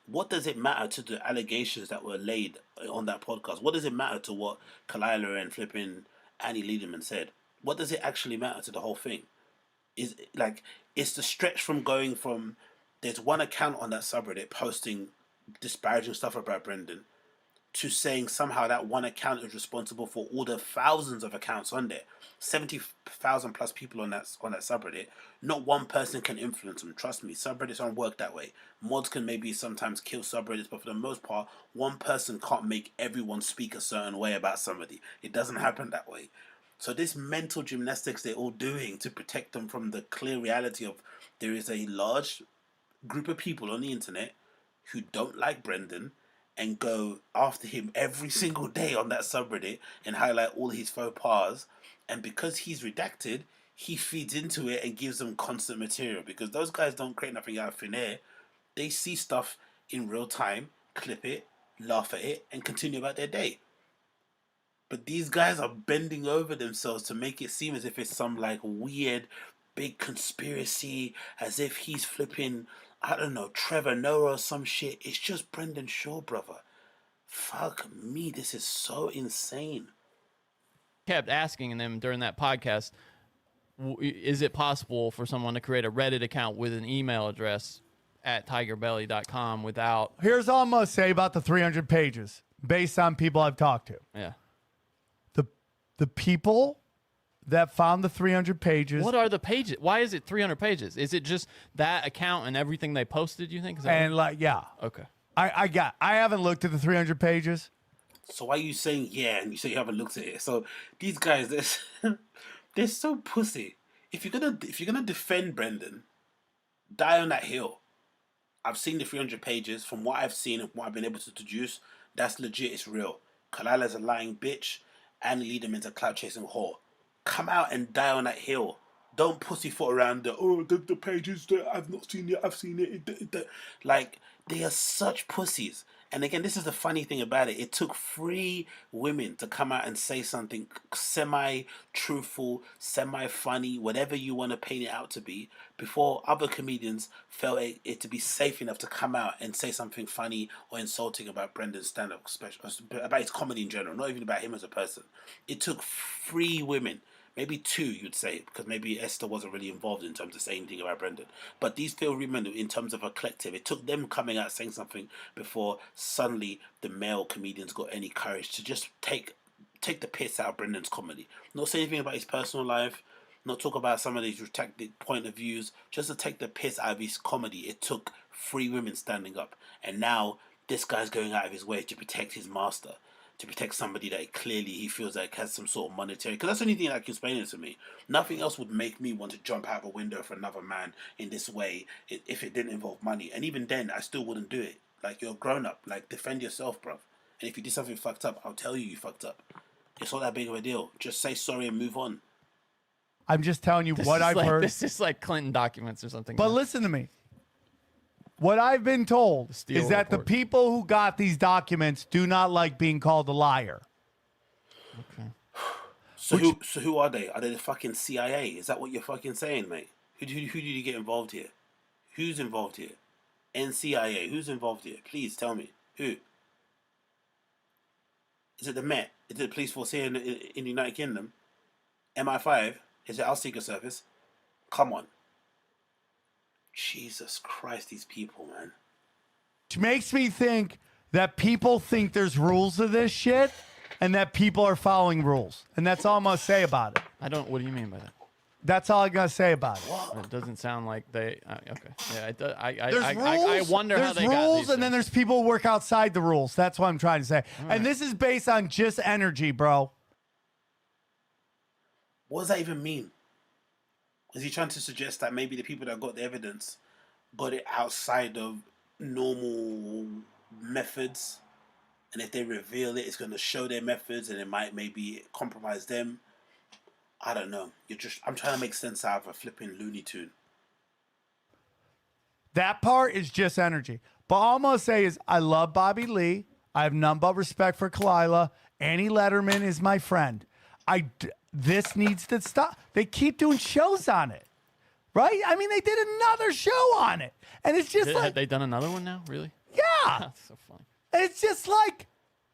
what does it matter to the allegations that were laid on that podcast? What does it matter to what Kalila and flipping Annie Lederman said? What does it actually matter to the whole thing? It's the stretch from going from there's one account on that subreddit posting disparaging stuff about Brendan to saying somehow that one account is responsible for all the thousands of accounts on there. 70,000 plus people on that subreddit. Not one person can influence them. Trust me, subreddits don't work that way. Mods can maybe sometimes kill subreddits, but for the most part, one person can't make everyone speak a certain way about somebody. It doesn't happen that way. So this mental gymnastics they're all doing to protect them from the clear reality of there is a large group of people on the internet who don't like Brendan and go after him every single day on that subreddit and highlight all his faux pas, and because he's redacted, he feeds into it and gives them constant material, because those guys don't create nothing out of thin air. They see stuff in real time, clip it, laugh at it, and continue about their day. But these guys are bending over themselves to make it seem as if it's some weird big conspiracy, as if he's flipping, I don't know, Trevor Noah or some shit. It's just Brendan Schaub, brother. Fuck me, this is so insane. Kept asking them during that podcast, is it possible for someone to create a Reddit account with an email address at tigerbelly.com without... Here's all I'm going to say about the 300 pages, based on people I've talked to. Yeah. The people that found the 300 pages. What are the pages? Why is it 300 pages? Is it just that account and everything they posted, you think? Yeah. Okay. I haven't looked at the 300 pages. So why are you saying yeah and you say you haven't looked at it? So these guys, they're so pussy. If you're gonna defend Brendan, die on that hill. I've seen the 300 pages. From what I've seen and what I've been able to deduce, that's legit. It's real. Kalila's a lying bitch. Annie Lederman's a clout chasing whore. Come out and die on that hill. Don't pussyfoot around the pages that I've not seen yet. I've seen it. They are such pussies. And again, this is the funny thing about it. It took 3 women to come out and say something semi-truthful, semi-funny, whatever you want to paint it out to be, before other comedians felt it to be safe enough to come out and say something funny or insulting about Brendan's stand-up special, about his comedy in general, not even about him as a person. It took 3 women Maybe 2, you'd say, because maybe Esther wasn't really involved in terms of saying anything about Brendan. But these 3 women, in terms of a collective, it took them coming out saying something before suddenly the male comedians got any courage to just take the piss out of Brendan's comedy. Not say anything about his personal life, not talk about some of these retracted point of views, just to take the piss out of his comedy. It took 3 women standing up. And now this guy's going out of his way to protect his master, to protect somebody that clearly he feels like has some sort of monetary... Because that's the only thing that can explain it to me. Nothing else would make me want to jump out of a window for another man in this way if it didn't involve money. And even then, I still wouldn't do it. Like, you're a grown-up. Like, defend yourself, bruv. And if you did something fucked up, I'll tell you fucked up. It's not that big of a deal. Just say sorry and move on. I'm just telling you what I've heard. This is like Clinton documents or something. But listen to me. What I've been told is that the people who got these documents do not like being called a liar. Okay. So who are they? Are they the fucking CIA? Is that what you're fucking saying, mate? Who did you get involved here? Who's involved here? NCIA. Who's involved here? Please tell me. Who? Is it the Met? Is it the police force here in the United Kingdom? MI5? Is it our Secret Service? Come on. Jesus Christ, these people, man. Which makes me think that people think there's rules to this shit and that people are following rules. And that's all I'm going to say about it. What do you mean by that? That's all I'm going to say about it. It doesn't sound like they... okay. Yeah, There's rules, I wonder how they got rules, these and then there's people who work outside the rules. That's what I'm trying to say. All And right. this is based on just energy, bro. What does that even mean? Is he trying to suggest that maybe the people that got the evidence got it outside of normal methods, and if they reveal it, it's going to show their methods, and it might maybe compromise them? I don't know. I'm trying to make sense out of a flipping Looney Tune. That part is just energy. But all I'm going to say is I love Bobby Lee. I have none but respect for Kalila. Annie Letterman is my friend. This needs to stop. They keep doing shows on it, right? I mean, they did another show on it. And it's just Have they done another one now? Really? Yeah. That's so funny. And it's just like...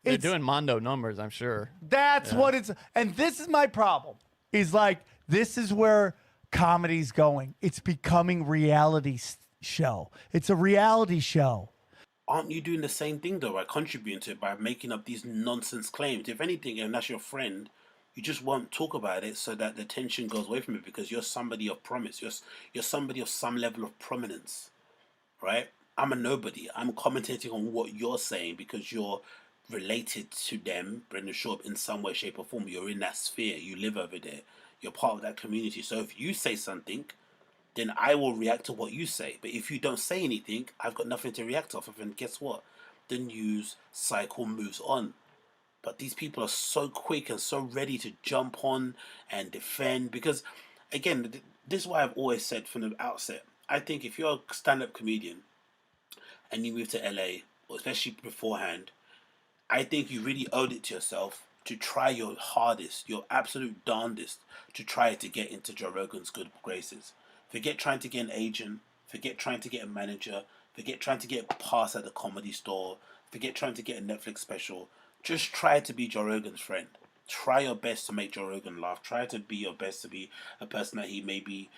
They're doing Mondo numbers, I'm sure. That's what it's... And this is my problem. Is like, this is where comedy's going. It's becoming reality show. It's a reality show. Aren't you doing the same thing, though, by contributing to it, by making up these nonsense claims? If anything, and that's your friend, you just won't talk about it so that the tension goes away from it because you're somebody of promise. You're somebody of some level of prominence, right? I'm a nobody. I'm commentating on what you're saying because you're related to them, Brendan Schaub, in some way, shape, or form. You're in that sphere. You live over there. You're part of that community. So if you say something, then I will react to what you say. But if you don't say anything, I've got nothing to react off of. And guess what? The news cycle moves on. But these people are so quick and so ready to jump on and defend. Because, again, this is why I've always said from the outset. I think if you're a stand-up comedian and you move to LA, or especially beforehand, I think you really owed it to yourself to try your hardest, your absolute darndest, to try to get into Joe Rogan's good graces. Forget trying to get an agent. Forget trying to get a manager. Forget trying to get a pass at the Comedy Store. Forget trying to get a Netflix special. Just try to be Joe Rogan's friend. Try your best to make Joe Rogan laugh. Try to be your best to be a person that he maybe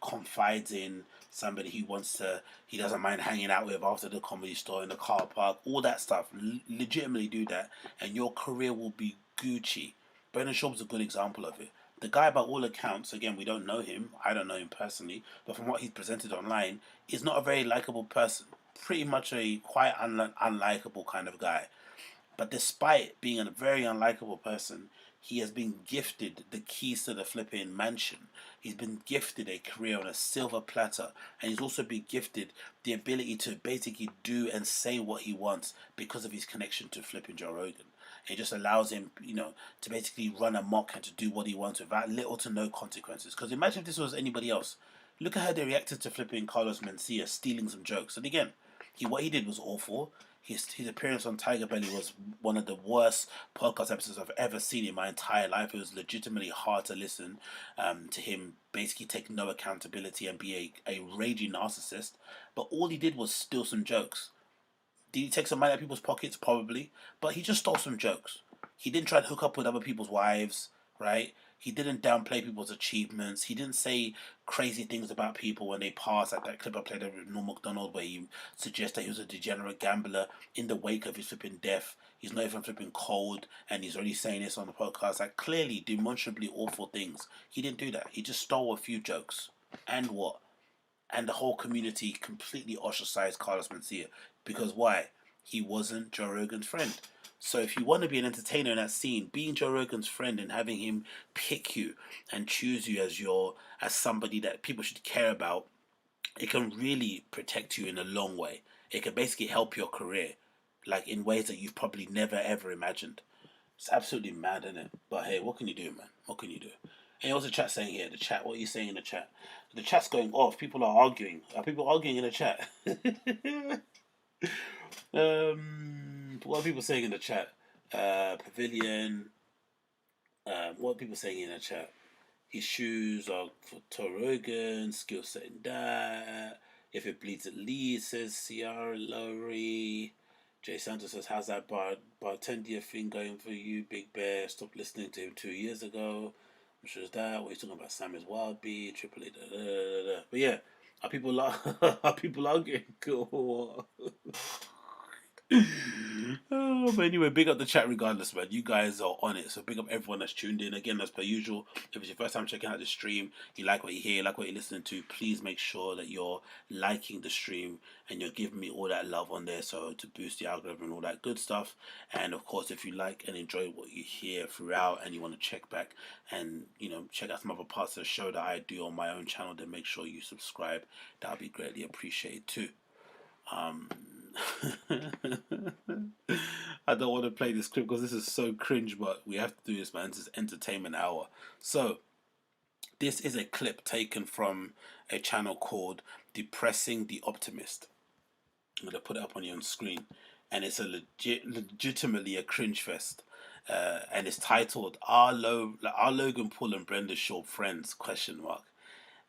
confides in, somebody he doesn't mind hanging out with after the Comedy Store in the car park, all that stuff. Legitimately do that, and your career will be Gucci. Brendan Schaub's a good example of it. The guy, by all accounts, again, we don't know him, I don't know him personally, but from what he's presented online, is not a very likable person. Pretty much a quite unlikable kind of guy. But despite being a very unlikable person, he has been gifted the keys to the flipping mansion. He's been gifted a career on a silver platter. And he's also been gifted the ability to basically do and say what he wants because of his connection to flipping Joe Rogan. It just allows him, to basically run amok and to do what he wants without little to no consequences. Because imagine if this was anybody else. Look at how they reacted to flipping Carlos Mencia stealing some jokes. And again, what he did was awful. His appearance on Tiger Belly was one of the worst podcast episodes I've ever seen in my entire life. It was legitimately hard to listen to him basically take no accountability and be a raging narcissist. But all he did was steal some jokes. Did he take some money out of people's pockets? Probably. But he just stole some jokes. He didn't try to hook up with other people's wives, right? He didn't downplay people's achievements. He didn't say crazy things about people when they pass, like that clip I played with Norm Macdonald where he suggests that he was a degenerate gambler in the wake of his flipping death. He's not even flipping cold, and he's already saying this on the podcast, like clearly demonstrably awful things. He didn't do that. He just stole a few jokes. And what? And the whole community completely ostracized Carlos Mencia. Because why? He wasn't Joe Rogan's friend. So if you want to be an entertainer in that scene, being Joe Rogan's friend and having him pick you and choose you as somebody that people should care about, it can really protect you in a long way. It can basically help your career, like in ways that you've probably never ever imagined. It's absolutely mad, isn't it? But hey, what can you do, man? What can you do? And what's the chat saying here? The chat, what are you saying in the chat? The chat's going off. People are arguing. Are people arguing in the chat? What are people saying in the chat? Pavilion. What are people saying in the chat? His shoes are for Joe Rogan. Skill set in that. If it bleeds, it leads, says Ciara Lowry. Jay Santos says, how's that bartender thing going for you, Big Bear? Stopped listening to him 2 years ago. I'm sure it's that. What he's talking about, Sam is Wildbeat, Tripolli, da, da, da, da. But yeah, are people arguing? Cool. Oh, but anyway, big up the chat regardless, man. You guys are on it. So big up everyone that's tuned in. Again, as per usual, if it's your first time checking out the stream, you like what you hear, you like what you're listening to, please make sure that you're liking the stream and you're giving me all that love on there, so to boost the algorithm and all that good stuff. And of course, if you like and enjoy what you hear throughout and you want to check back and, you know, check out some other parts of the show that I do on my own channel, then make sure you subscribe. That would be greatly appreciated too. I don't want to play this clip because this is so cringe, but we have to do this, man. This is entertainment hour. So this is a clip taken from a channel called Depressing the Optimist. I'm going to put it up on your screen, and it's a legitimately a cringe fest. And it's titled Are Logan Paul and Brendan Schaub friends? ?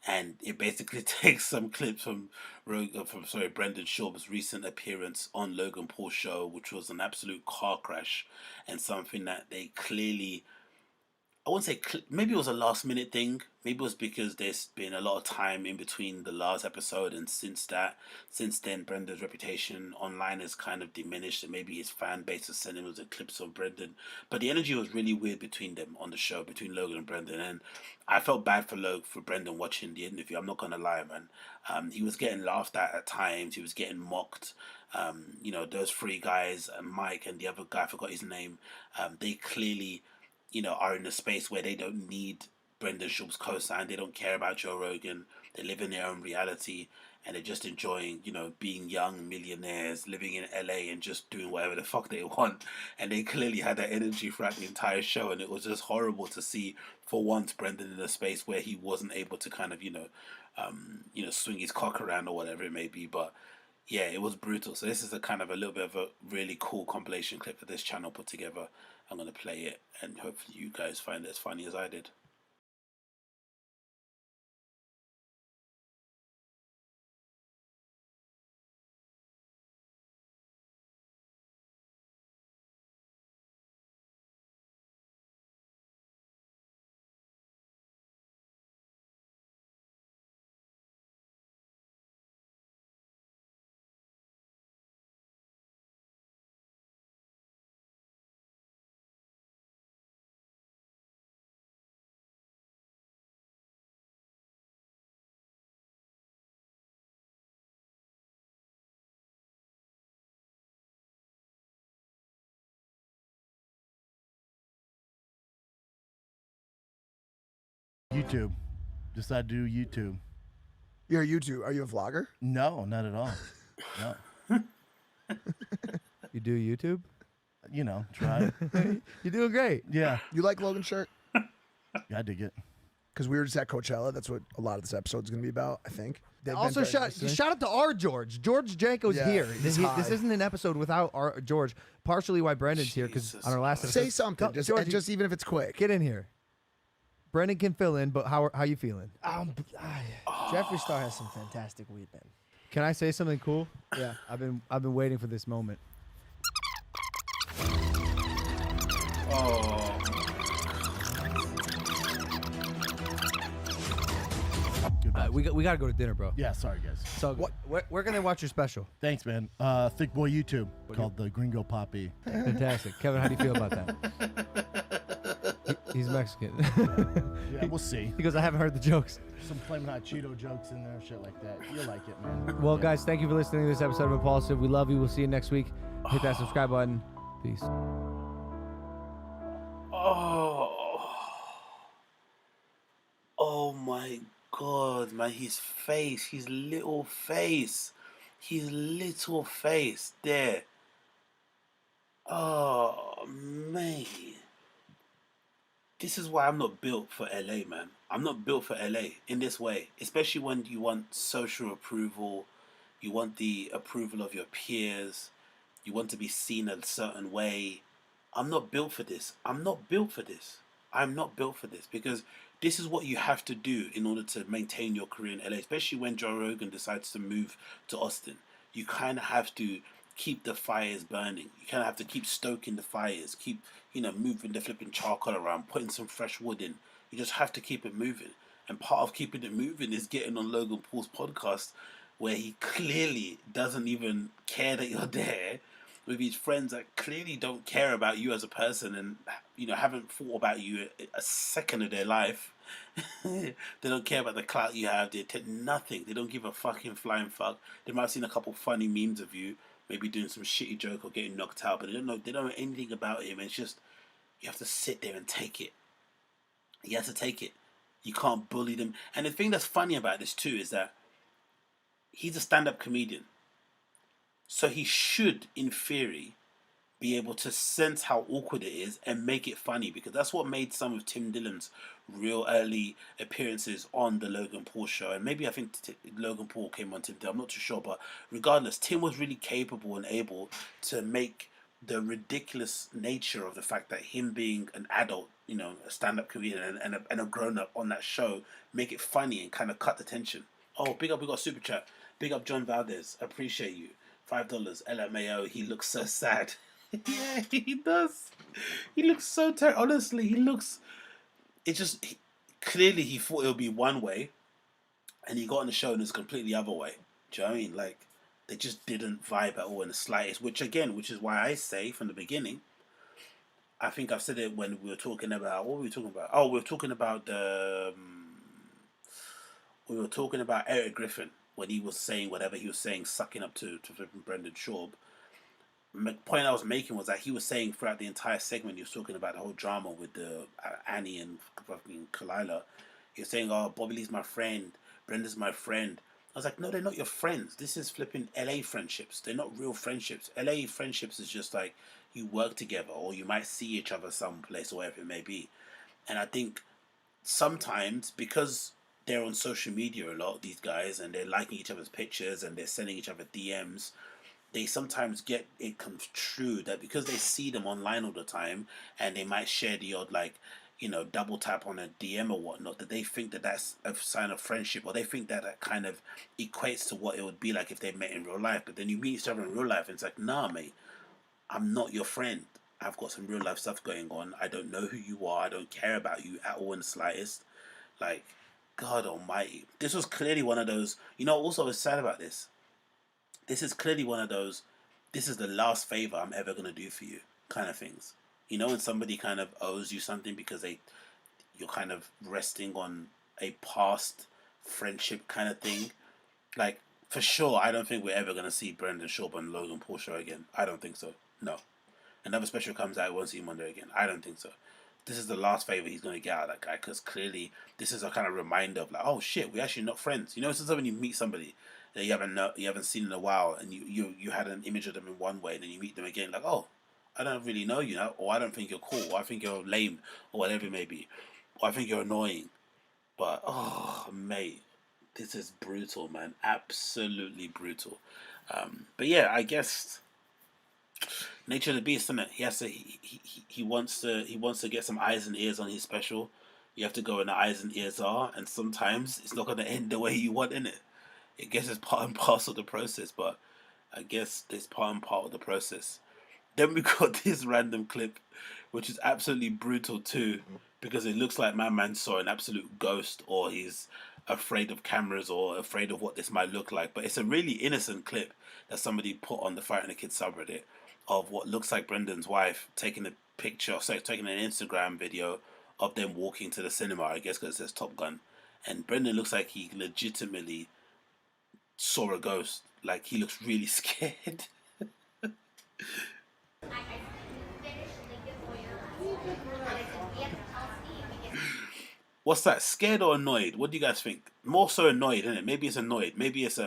And it basically takes some clips from Brendan Schaub's recent appearance on Logan Paul's show, which was an absolute car crash and something that they clearly, I wouldn't say, maybe it was a last minute thing. Maybe it was because there's been a lot of time in between the last episode, and since then, Brendan's reputation online has kind of diminished, and maybe his fan base is sending us clips of Brendan. But the energy was really weird between them on the show, between Logan and Brendan, and I felt bad for Brendan watching the interview. I'm not gonna lie, man. He was getting laughed at times. He was getting mocked. You know, those three guys, Mike and the other guy, I forgot his name. They clearly, you know, are in a space where they don't need Brendan Schaub's cosign. They don't care about Joe Rogan. They live in their own reality, and they're just enjoying, you know, being young millionaires, living in LA and just doing whatever the fuck they want. And they clearly had that energy throughout the entire show, and it was just horrible to see, for once, Brendan in a space where he wasn't able to kind of, swing his cock around or whatever it may be. But yeah, it was brutal. So this is a kind of a little bit of a really cool compilation clip that this channel put together. I'm going to play it, and hopefully you guys find it as funny as I did. YouTube. Just I do YouTube. You're a YouTube. Are you a vlogger? No, not at all. No. You do YouTube? You know, try. You're doing great. Yeah. You like Logan's shirt? Yeah, I dig it. Because we were just at Coachella. That's what a lot of this episode is going to be about, I think. Also, shout out to our George. George Janko's here. This isn't an episode without our George. Partially why Brendan's here, because on our last episode. Say something, just even if it's quick. Get in here. Brendan can fill in, but how you feeling? Jeffree Star has some fantastic weed, man. Can I say something cool? Yeah, I've been waiting for this moment. We got to go to dinner, bro. Yeah, sorry guys. So where can they watch your special? Thanks, man. Thick Boy YouTube called the Gringo Poppy. Fantastic. Kevin, how do you feel about that? He's Mexican. Yeah, we'll see. He goes, I haven't heard the jokes. Some Flamin' Hot Cheeto jokes in there, shit like that. You'll like it, man. Well, Yeah. guys, thank you for listening to this episode of Impulsive. We love you. We'll see you next week. Hit that subscribe button. Peace. Oh my God, man, his little face there. Oh, man. This is why I'm not built for LA, man. I'm not built for LA in this way, especially when you want social approval, you want the approval of your peers, you want to be seen a certain way. I'm not built for this. I'm not built for this because this is what you have to do in order to maintain your career in LA, especially when Joe Rogan decides to move to Austin. You kind of have to keep the fires burning. You kind of have to keep stoking the fires, keep, moving the flipping charcoal around, putting some fresh wood in. You just have to keep it moving. And part of keeping it moving is getting on Logan Paul's podcast, where he clearly doesn't even care that you're there, with his friends that clearly don't care about you as a person and, haven't thought about you a second of their life. They don't care about the clout you have. They take nothing. They don't give a fucking flying fuck. They might have seen a couple funny memes of you, maybe doing some shitty joke or getting knocked out, but they don't know anything about him. It's just, you have to sit there and take it. You have to take it. You can't bully them. And the thing that's funny about this too is that he's a stand-up comedian. So he should, in theory, be able to sense how awkward it is and make it funny, because that's what made some of Tim Dillon's real early appearances on the Logan Paul show. And maybe I think Logan Paul came on Tim Dillon, I'm not too sure, but regardless, Tim was really capable and able to make the ridiculous nature of the fact that him being an adult, a stand-up comedian and a grown-up on that show, make it funny and kind of cut the tension. Oh, big up, we got a super chat. Big up John Valdez, appreciate you. $5, LMAO, he looks so sad. Yeah, he does. He looks so terrible. Honestly, he looks... clearly he thought it would be one way, and he got on the show and it's completely other way. Do you know what I mean? Like, they just didn't vibe at all in the slightest, which is why I say from the beginning, I think I've said it when we were talking about... What were we talking about? Oh, we were talking about Eric Griffin, when he was saying whatever he was saying, sucking up to Brendan Schaub. The point I was making was that he was saying throughout the entire segment, he was talking about the whole drama with the Annie and fucking Kalila. He was saying, oh, Bobby Lee's my friend, Brenda's my friend. I was like, no, they're not your friends. This is flipping LA friendships. They're not real friendships. LA friendships is just like you work together or you might see each other someplace or wherever it may be. And I think sometimes, because they're on social media a lot, these guys, and they're liking each other's pictures and they're sending each other DMs, they sometimes get it construed that because they see them online all the time and they might share the odd, double tap on a DM or whatnot, that they think that that's a sign of friendship, or they think that that kind of equates to what it would be like if they met in real life. But then you meet each other in real life and it's like, nah, mate, I'm not your friend. I've got some real life stuff going on. I don't know who you are. I don't care about you at all in the slightest. Like, God almighty. This was clearly one of those, also what's sad about this? This is clearly one of those, this is the last favor I'm ever going to do for you kind of things. When somebody kind of owes you something because you're kind of resting on a past friendship kind of thing. Like, for sure, I don't think we're ever going to see Brendan Schaub on Logan Paul show again. I don't think so. No. Another special comes out, we won't see him on there again. I don't think so. This is the last favor he's going to get out of that guy, because clearly this is a kind of reminder of like, oh shit, we're actually not friends. Sometimes when you meet somebody that you haven't seen in a while, and you had an image of them in one way, and then you meet them again, like, oh, I don't really know you now, or I don't think you're cool, or I think you're lame, or whatever it may be, or I think you're annoying. But, oh, mate, this is brutal, man. Absolutely brutal. But yeah, I guess nature of the beast, isn't it? He wants to get some eyes and ears on his special. You have to go where the eyes and ears are, and sometimes it's not going to end the way you want, innit? I guess it's part and parcel of the process, but I guess it's part and part of the process. Then we got this random clip, which is absolutely brutal too, because it looks like my man saw an absolute ghost, or he's afraid of cameras or afraid of what this might look like. But it's a really innocent clip that somebody put on the Fighting the Kids subreddit of what looks like Brendan's wife taking a picture, taking an Instagram video of them walking to the cinema, I guess because it says Top Gun. And Brendan looks like he legitimately saw a ghost. Like, he looks really scared. What's that? Scared or annoyed? What do you guys think? More so annoyed, isn't it? Maybe it's annoyed. Maybe it's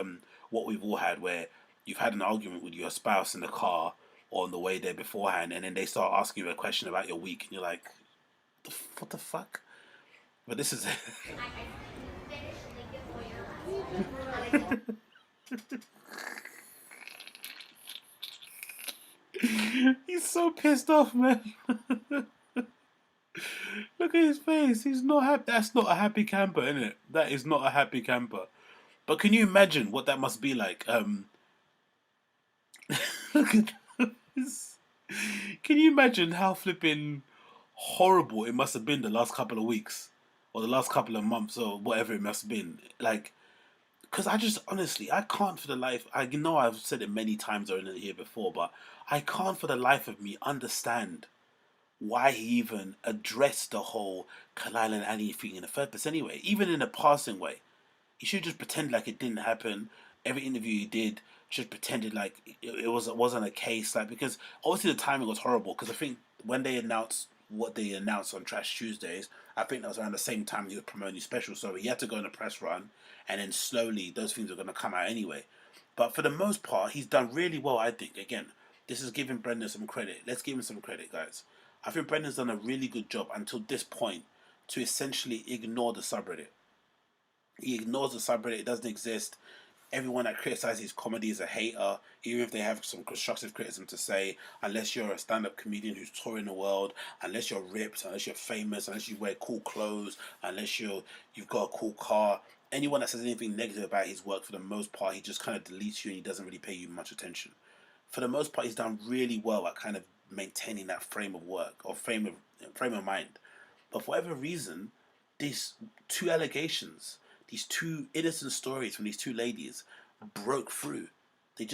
what we've all had, where you've had an argument with your spouse in the car or on the way there beforehand, and then they start asking you a question about your week, and you're like, what the fuck? But this is He's so pissed off, man. Look at his face. He's not happy. That's not a happy camper, isn't it? That is not a happy camper. But can you imagine what that must be like? Look at this. Can you imagine how flipping horrible it must have been the last couple of weeks or the last couple of months or whatever it must have been? Like, because I just, honestly, I can't for the life, I know I've said it many times already here before, but I can't for the life of me understand why he even addressed the whole Kalila and Annie thing in the first place anyway, even in a passing way. He should just pretend like it didn't happen. Every interview he did just pretended like it wasn't a case, like, because obviously the timing was horrible, because I think when they announced what they announced on Trash Tuesdays, I think that was around the same time he was promoting his special, so he had to go on a press run, and then slowly those things are going to come out anyway. But for the most part, he's done really well, I think. Again, this is giving Brendan some credit. Let's give him some credit, guys. I think Brendan's done a really good job until this point to essentially ignore the subreddit. He ignores the subreddit. It doesn't exist. Everyone that criticizes his comedy is a hater, even if they have some constructive criticism to say. Unless you're a stand-up comedian who's touring the world, unless you're ripped, unless you're famous, unless you wear cool clothes, unless you've got a cool car, anyone that says anything negative about his work, for the most part, he just kind of deletes you and he doesn't really pay you much attention. For the most part, he's done really well at kind of maintaining that frame of work or frame of mind. But for whatever reason, these two allegations, these two innocent stories from these two ladies broke through. They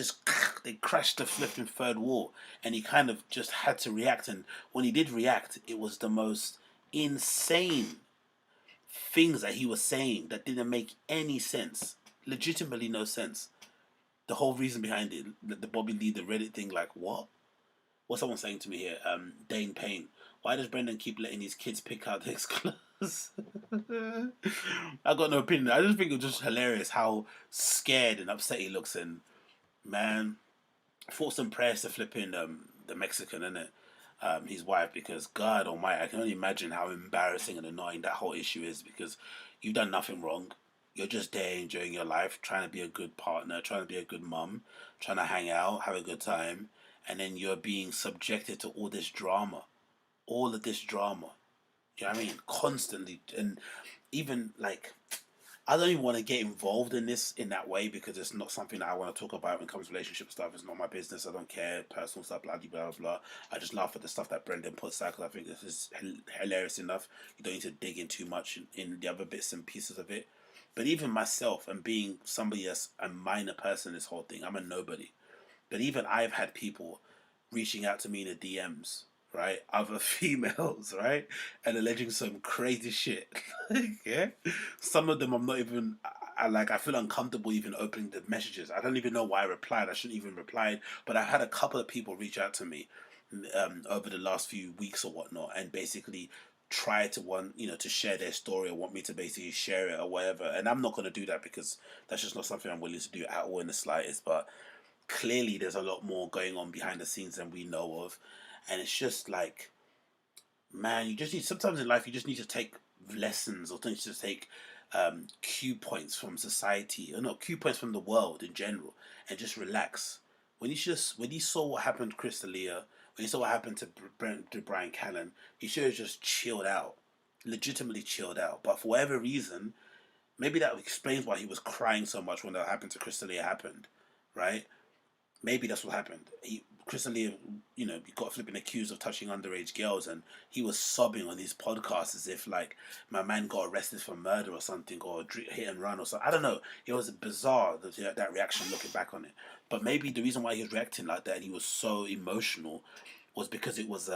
crashed the flipping third wall, and he kind of just had to react. And when he did react, it was the most insane things that he was saying that didn't make any sense. Legitimately no sense. The whole reason behind it, the Bobby Lee, the Reddit thing, like, what? What's someone saying to me here? Dane Payne. Why does Brendan keep letting these kids pick out his clothes? I got no opinion. I just think it's just hilarious how scared and upset he looks. And man, thoughts and prayers to flipping the Mexican, innit? His wife, because God almighty, I can only imagine how embarrassing and annoying that whole issue is, because you've done nothing wrong. You're just there enjoying your life, trying to be a good partner, trying to be a good mum, trying to hang out, have a good time. And then you're being subjected to all this drama. All of this drama. You know what I mean? Constantly. And even, like, I don't even want to get involved in this in that way, because it's not something that I want to talk about when it comes to relationship stuff. It's not my business. I don't care. Personal stuff, blah, blah, blah, blah. I just laugh at the stuff that Brendan puts out, because I think this is hilarious enough. You don't need to dig in too much in the other bits and pieces of it. But even myself, and being somebody that's a minor person in this whole thing, I'm a nobody. But even I've had people reaching out to me in the DMs, right? Other females, right? And alleging some crazy shit. Yeah? Some of them I'm not even, I feel uncomfortable even opening the messages. I don't even know why I replied. I shouldn't even reply. But I've had a couple of people reach out to me over the last few weeks or whatnot, and basically try to to share their story, or want me to basically share it or whatever. And I'm not going to do that, because that's just not something I'm willing to do at all in the slightest. But clearly there's a lot more going on behind the scenes than we know of. And it's just like, man, you just need, sometimes in life you just need to take lessons, or need to take cue points from society, or not cue points from the world in general, and just relax. When you saw what happened to Chris D'Elia, when you saw what happened to Bryan Callen, you should have just chilled out, legitimately chilled out. But for whatever reason, maybe that explains why he was crying so much when that happened to Chris D'Elia happened, right? Maybe that's what happened. Chris Lee, you know, he got flipping accused of touching underage girls, and he was sobbing on his podcast as if like my man got arrested for murder or something, or hit and run or something. I don't know. It was bizarre that reaction looking back on it. But maybe the reason why he was reacting like that and he was so emotional was because it was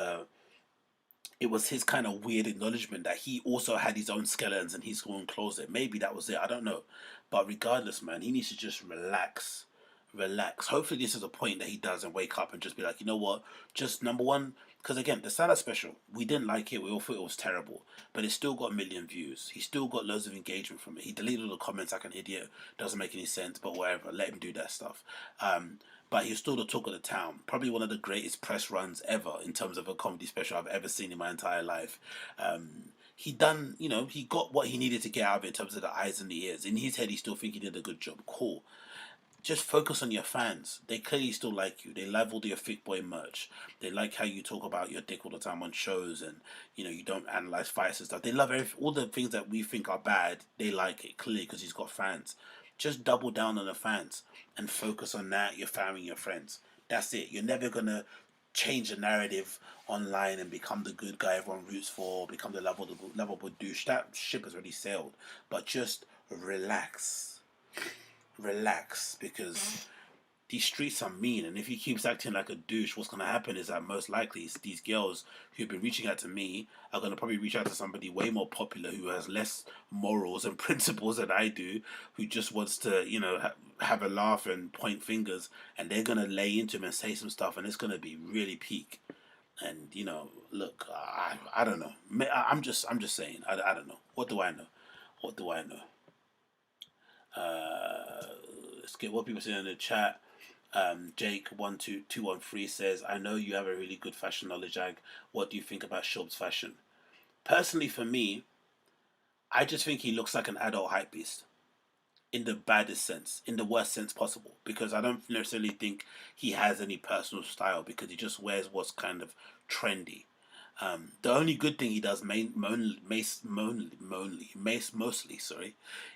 his kind of weird acknowledgement that he also had his own skeletons in his own closet. Maybe that was it. I don't know. But regardless, man, he needs to just relax. Hopefully this is a point that he doesn't wake up and just be like, you know what? Just number one, because again, the stand-up special, we didn't like it. We all thought it was terrible. But it still got 1 million views. He still got loads of engagement from it. He deleted all the comments like an idiot. Doesn't make any sense, but whatever. Let him do that stuff. But he's still the talk of the town. Probably one of the greatest press runs ever in terms of a comedy special I've ever seen in my entire life. He got what he needed to get out of it in terms of the eyes and the ears. In his head, he still think he did a good job. Cool. Just focus on your fans. They clearly still like you. They love all your Thick Boy merch. They like how you talk about your dick all the time on shows, and you know you don't analyze fights and stuff. They love all the things that we think are bad. They like it clearly because he's got fans. Just double down on the fans and focus on that. Your family, your friends. That's it. You're never gonna change the narrative online and become the good guy everyone roots for, become the lovable douche. That ship has already sailed. But just relax, because these streets are mean, and if he keeps acting like a douche, what's going to happen is that most likely these girls who've been reaching out to me are going to probably reach out to somebody way more popular who has less morals and principles than I do, who just wants to, you know, have a laugh and point fingers, and they're going to lay into him and say some stuff, and it's going to be really peak. And you know, look, I don't know. I'm just saying. I don't know. What do I know? Let's get what people say in the chat. Jake 12213 says, I know you have a really good fashion knowledge, Ag. What do you think about Schaub's fashion? Personally, for me, I just think he looks like an adult hypebeast. In the baddest sense, in the worst sense possible, because I don't necessarily think he has any personal style, because he just wears what's kind of trendy. The only good thing he does mostly,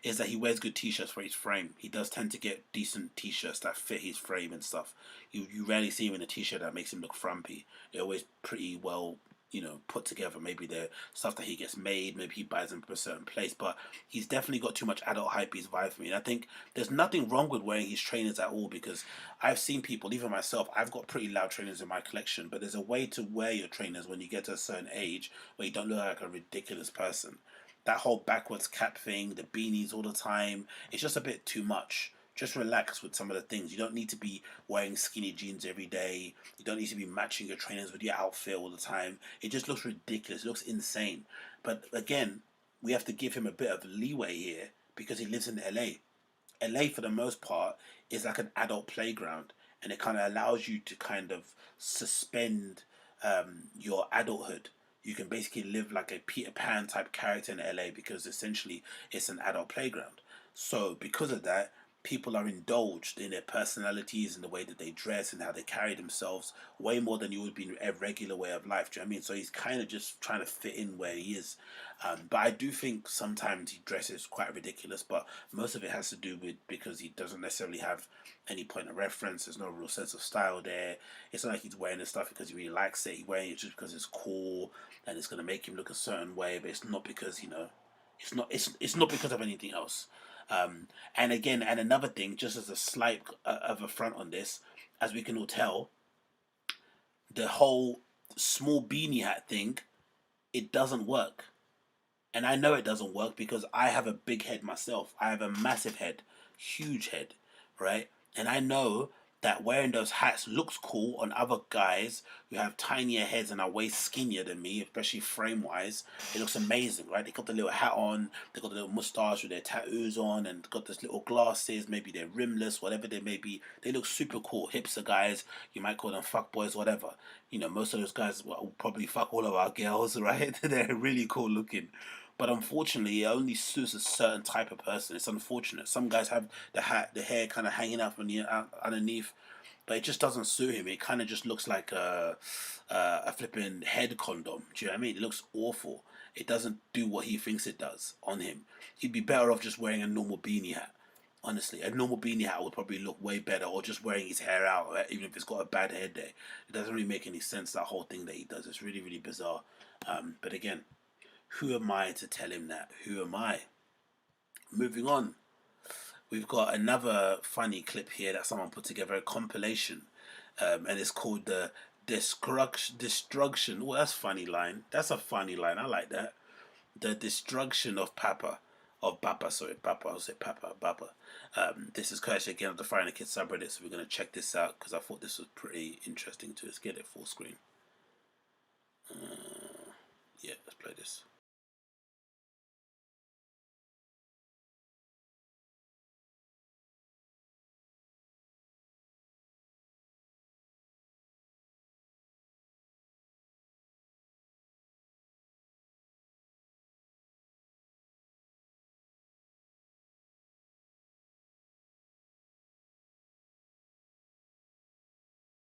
is that he wears good t-shirts for his frame. He does tend to get decent t-shirts that fit his frame and stuff. You rarely see him in a t-shirt that makes him look frumpy. They're always pretty well, you know, put together. Maybe they're stuff that he gets made, maybe he buys them from a certain place, but he's definitely got too much adult hypebeast vibe for me. And I think there's nothing wrong with wearing his trainers at all, because I've seen people, even myself, I've got pretty loud trainers in my collection, but there's a way to wear your trainers when you get to a certain age where you don't look like a ridiculous person. That whole backwards cap thing, the beanies all the time, it's just a bit too much. Just relax with some of the things. You don't need to be wearing skinny jeans every day. You don't need to be matching your trainers with your outfit all the time. It just looks ridiculous. It looks insane. But again, we have to give him a bit of leeway here because he lives in LA. LA, for the most part, is like an adult playground. And it kind of allows you to kind of suspend your adulthood. You can basically live like a Peter Pan type character in LA because essentially it's an adult playground. So because of that, people are indulged in their personalities and the way that they dress and how they carry themselves way more than you would be in a regular way of life. Do you know what I mean? So he's kind of just trying to fit in where he is. But I do think sometimes he dresses quite ridiculous, but most of it has to do with because he doesn't necessarily have any point of reference. There's no real sense of style there. It's not like he's wearing this stuff because he really likes it. He's wearing it just because it's cool and it's going to make him look a certain way, but it's not because, you know, it's not because of anything else. And again, and another thing, just as a slight of a front on this, as we can all tell, the whole small beanie hat thing, it doesn't work. And I know it doesn't work because I have a big head myself. I have a massive head, huge head, right? And I know that wearing those hats looks cool on other guys who have tinier heads and are way skinnier than me, especially frame-wise. It looks amazing, right? They got the little hat on, they got the little moustache with their tattoos on, and got those little glasses, maybe they're rimless, whatever they may be. They look super cool. Hipster guys, you might call them fuckboys, whatever. You know, most of those guys will probably fuck all of our girls, right? They're really cool looking. But unfortunately, it only suits a certain type of person. It's unfortunate. Some guys have the hair kind of hanging out from the underneath, but it just doesn't suit him. It kind of just looks like a flipping head condom. Do you know what I mean? It looks awful. It doesn't do what he thinks it does on him. He'd be better off just wearing a normal beanie hat. Honestly, a normal beanie hat would probably look way better, or just wearing his hair out, even if it's got a bad head day. It doesn't really make any sense, that whole thing that he does. It's really, really bizarre. But again, who am I to tell him that? Who am I? Moving on. We've got another funny clip here that someone put together, a compilation. And it's called the Destruction. Well, that's a funny line. That's a funny line. I like that. The Destruction of Papa. Of Bappa, sorry, Papa, I'll say Papa, Bappa. This is courtesy again of the Fire and the Kids subreddit, so we're going to check this out because I thought this was pretty interesting too. Let's get it full screen. Yeah, let's play this.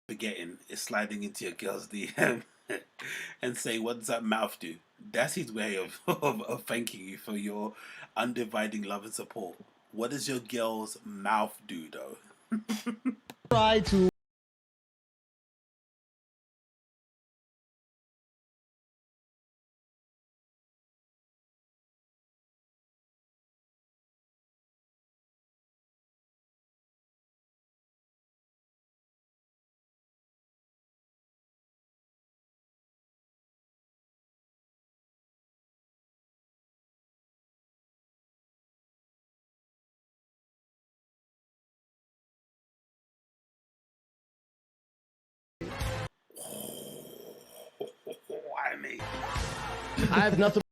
Forgetting is sliding into your girl's DM and saying, "What does that mouth do?" That's his way of thanking you for your undivided love and support. What does your girl's mouth do, though? Try to. Why me? I have nothing.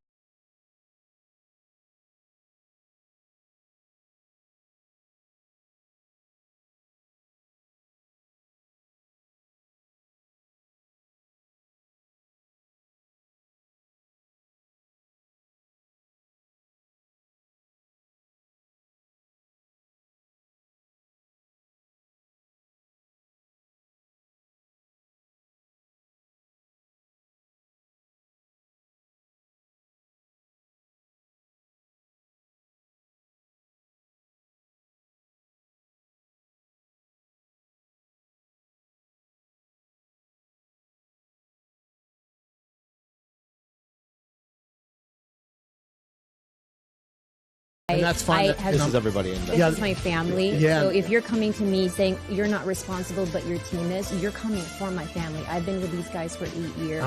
And that's fine. This is everybody in there. This is my family. Yeah. So if you're coming to me saying you're not responsible, but your team is, you're coming for my family. I've been with these guys for 8 years.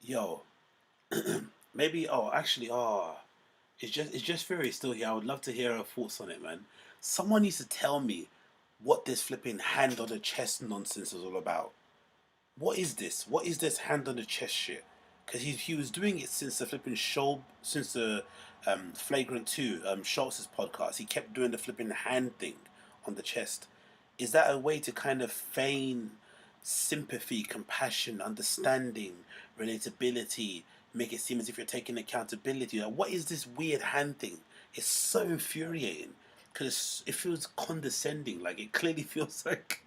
Yo, maybe. It's just Fury still here. I would love to hear her thoughts on it, man. Someone needs to tell me what this flipping hand on the chest nonsense is all about. What is this? What is this hand on the chest shit? Because he was doing it since the flipping show, since the Flagrant 2, Schultz's podcast. He kept doing the flipping hand thing on the chest. Is that a way to kind of feign sympathy, compassion, understanding, relatability, make it seem as if you're taking accountability? Like, what is this weird hand thing? It's so infuriating because it feels condescending. Like, it clearly feels like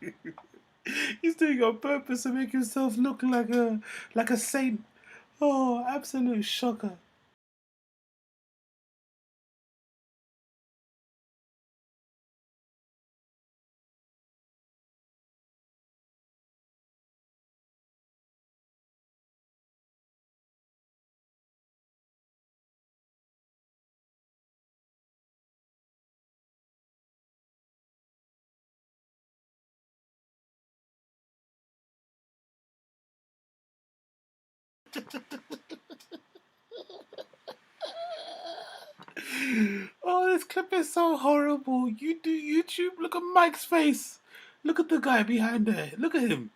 he's doing it on purpose to make himself look like a saint. Oh, absolute shocker. Oh, this clip is so horrible. You do YouTube? Look at Mike's face. Look at the guy behind there. Look at him.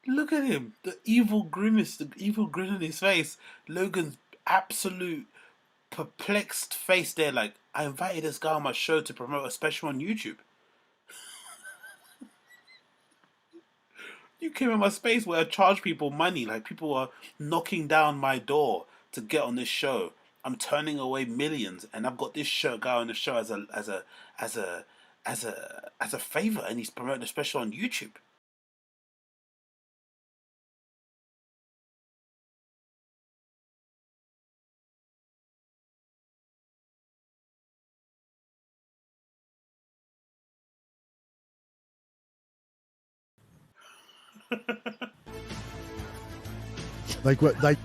Look at him. The evil grimace, the evil grin on his face. Logan's absolute perplexed face there. Like, I invited this guy on my show to promote a special on YouTube. You came in my space where I charge people money. Like, people are knocking down my door to get on this show. I'm turning away millions, and I've got this guy on the show as a favor, and he's promoting a special on YouTube. Like what? Like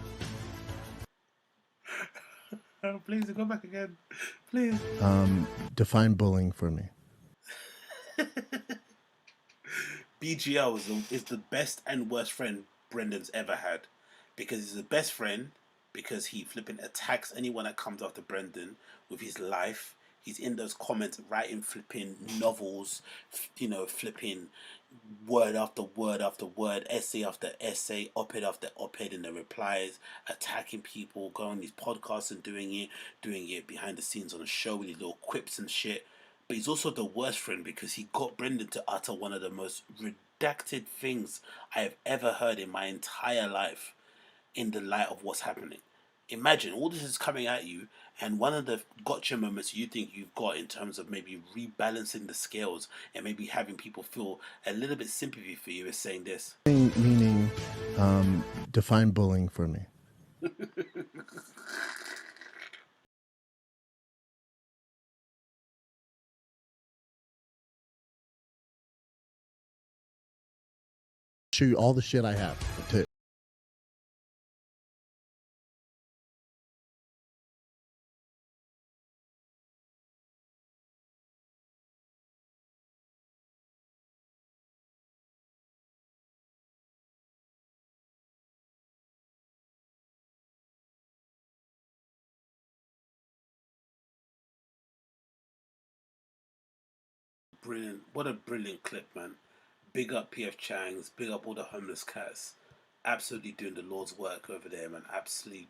Oh, please go back again, please. define bullying for me. BGL is the best and worst friend Brendan's ever had, because he's the best friend because he flipping attacks anyone that comes after Brendan with his life. He's in those comments writing flipping novels, flipping word after word after word, essay after essay, op-ed after op-ed in the replies, attacking people, going on these podcasts and doing it behind the scenes on the show with his little quips and shit. But he's also the worst friend because he got Brendan to utter one of the most redacted things I have ever heard in my entire life in the light of what's happening. Imagine all this is coming at you, and one of the gotcha moments you think you've got in terms of maybe rebalancing the scales and maybe having people feel a little bit sympathy for you is saying this. Meaning, define bullying for me. Show you all the shit I have to. Brilliant. What a brilliant clip, man. Big up PF Chang's, big up all the homeless cats. Absolutely doing the Lord's work over there, man. Absolutely.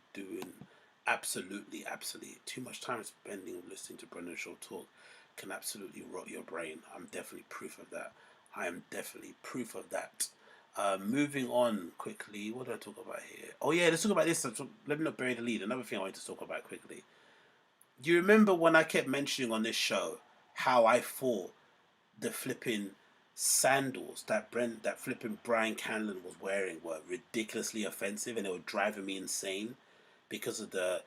Too much time spending listening to Brendan Schaub talk can absolutely rot your brain. I'm definitely proof of that. Moving on quickly. What do I talk about here? Oh yeah, let's talk about this. Let me not bury the lead. Another thing I wanted to talk about quickly. Do you remember when I kept mentioning on this show how I thought the flipping sandals that flipping Bryan Callen was wearing were ridiculously offensive and they were driving me insane because of the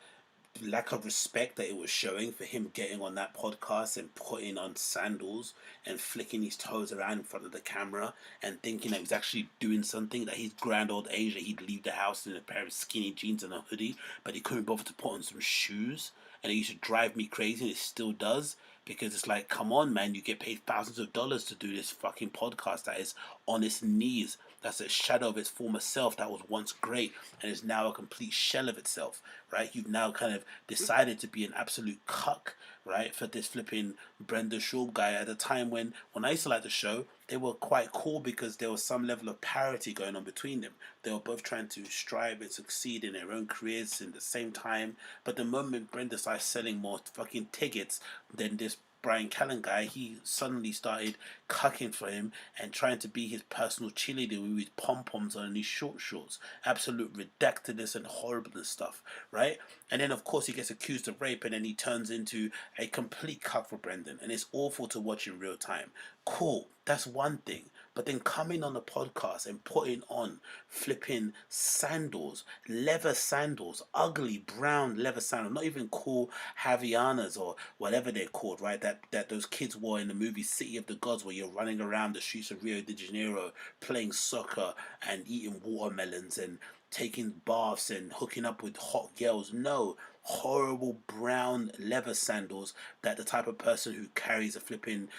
lack of respect that it was showing for him getting on that podcast and putting on sandals and flicking his toes around in front of the camera and thinking that he was actually doing something, that he's grand old age, that he'd leave the house in a pair of skinny jeans and a hoodie, but he couldn't bother to put on some shoes. And it used to drive me crazy, and it still does, because it's like, come on, man, you get paid thousands of dollars to do this fucking podcast that is on its knees, that's a shadow of its former self that was once great and is now a complete shell of itself, right? You've now kind of decided to be an absolute cuck, right, for this flipping Brendan Schaub guy at a time when I used to like the show, they were quite cool because there was some level of parity going on between them. They were both trying to strive and succeed in their own careers in the same time. But the moment Brendan started selling more fucking tickets than this Bryan Callen guy, he suddenly started cucking for him and trying to be his personal cheerleader with his pom-poms on and his short shorts. Absolute redactedness and horribleness stuff, right? And then, of course, he gets accused of rape and then he turns into a complete cuck for Brendan. And it's awful to watch in real time. Cool, that's one thing. But then coming on the podcast and putting on flipping sandals, leather sandals, ugly brown leather sandals, not even cool Havaianas or whatever they're called, right? That those kids wore in the movie City of the Gods, where you're running around the streets of Rio de Janeiro playing soccer and eating watermelons and taking baths and hooking up with hot girls. No, horrible brown leather sandals that the type of person who carries a flipping,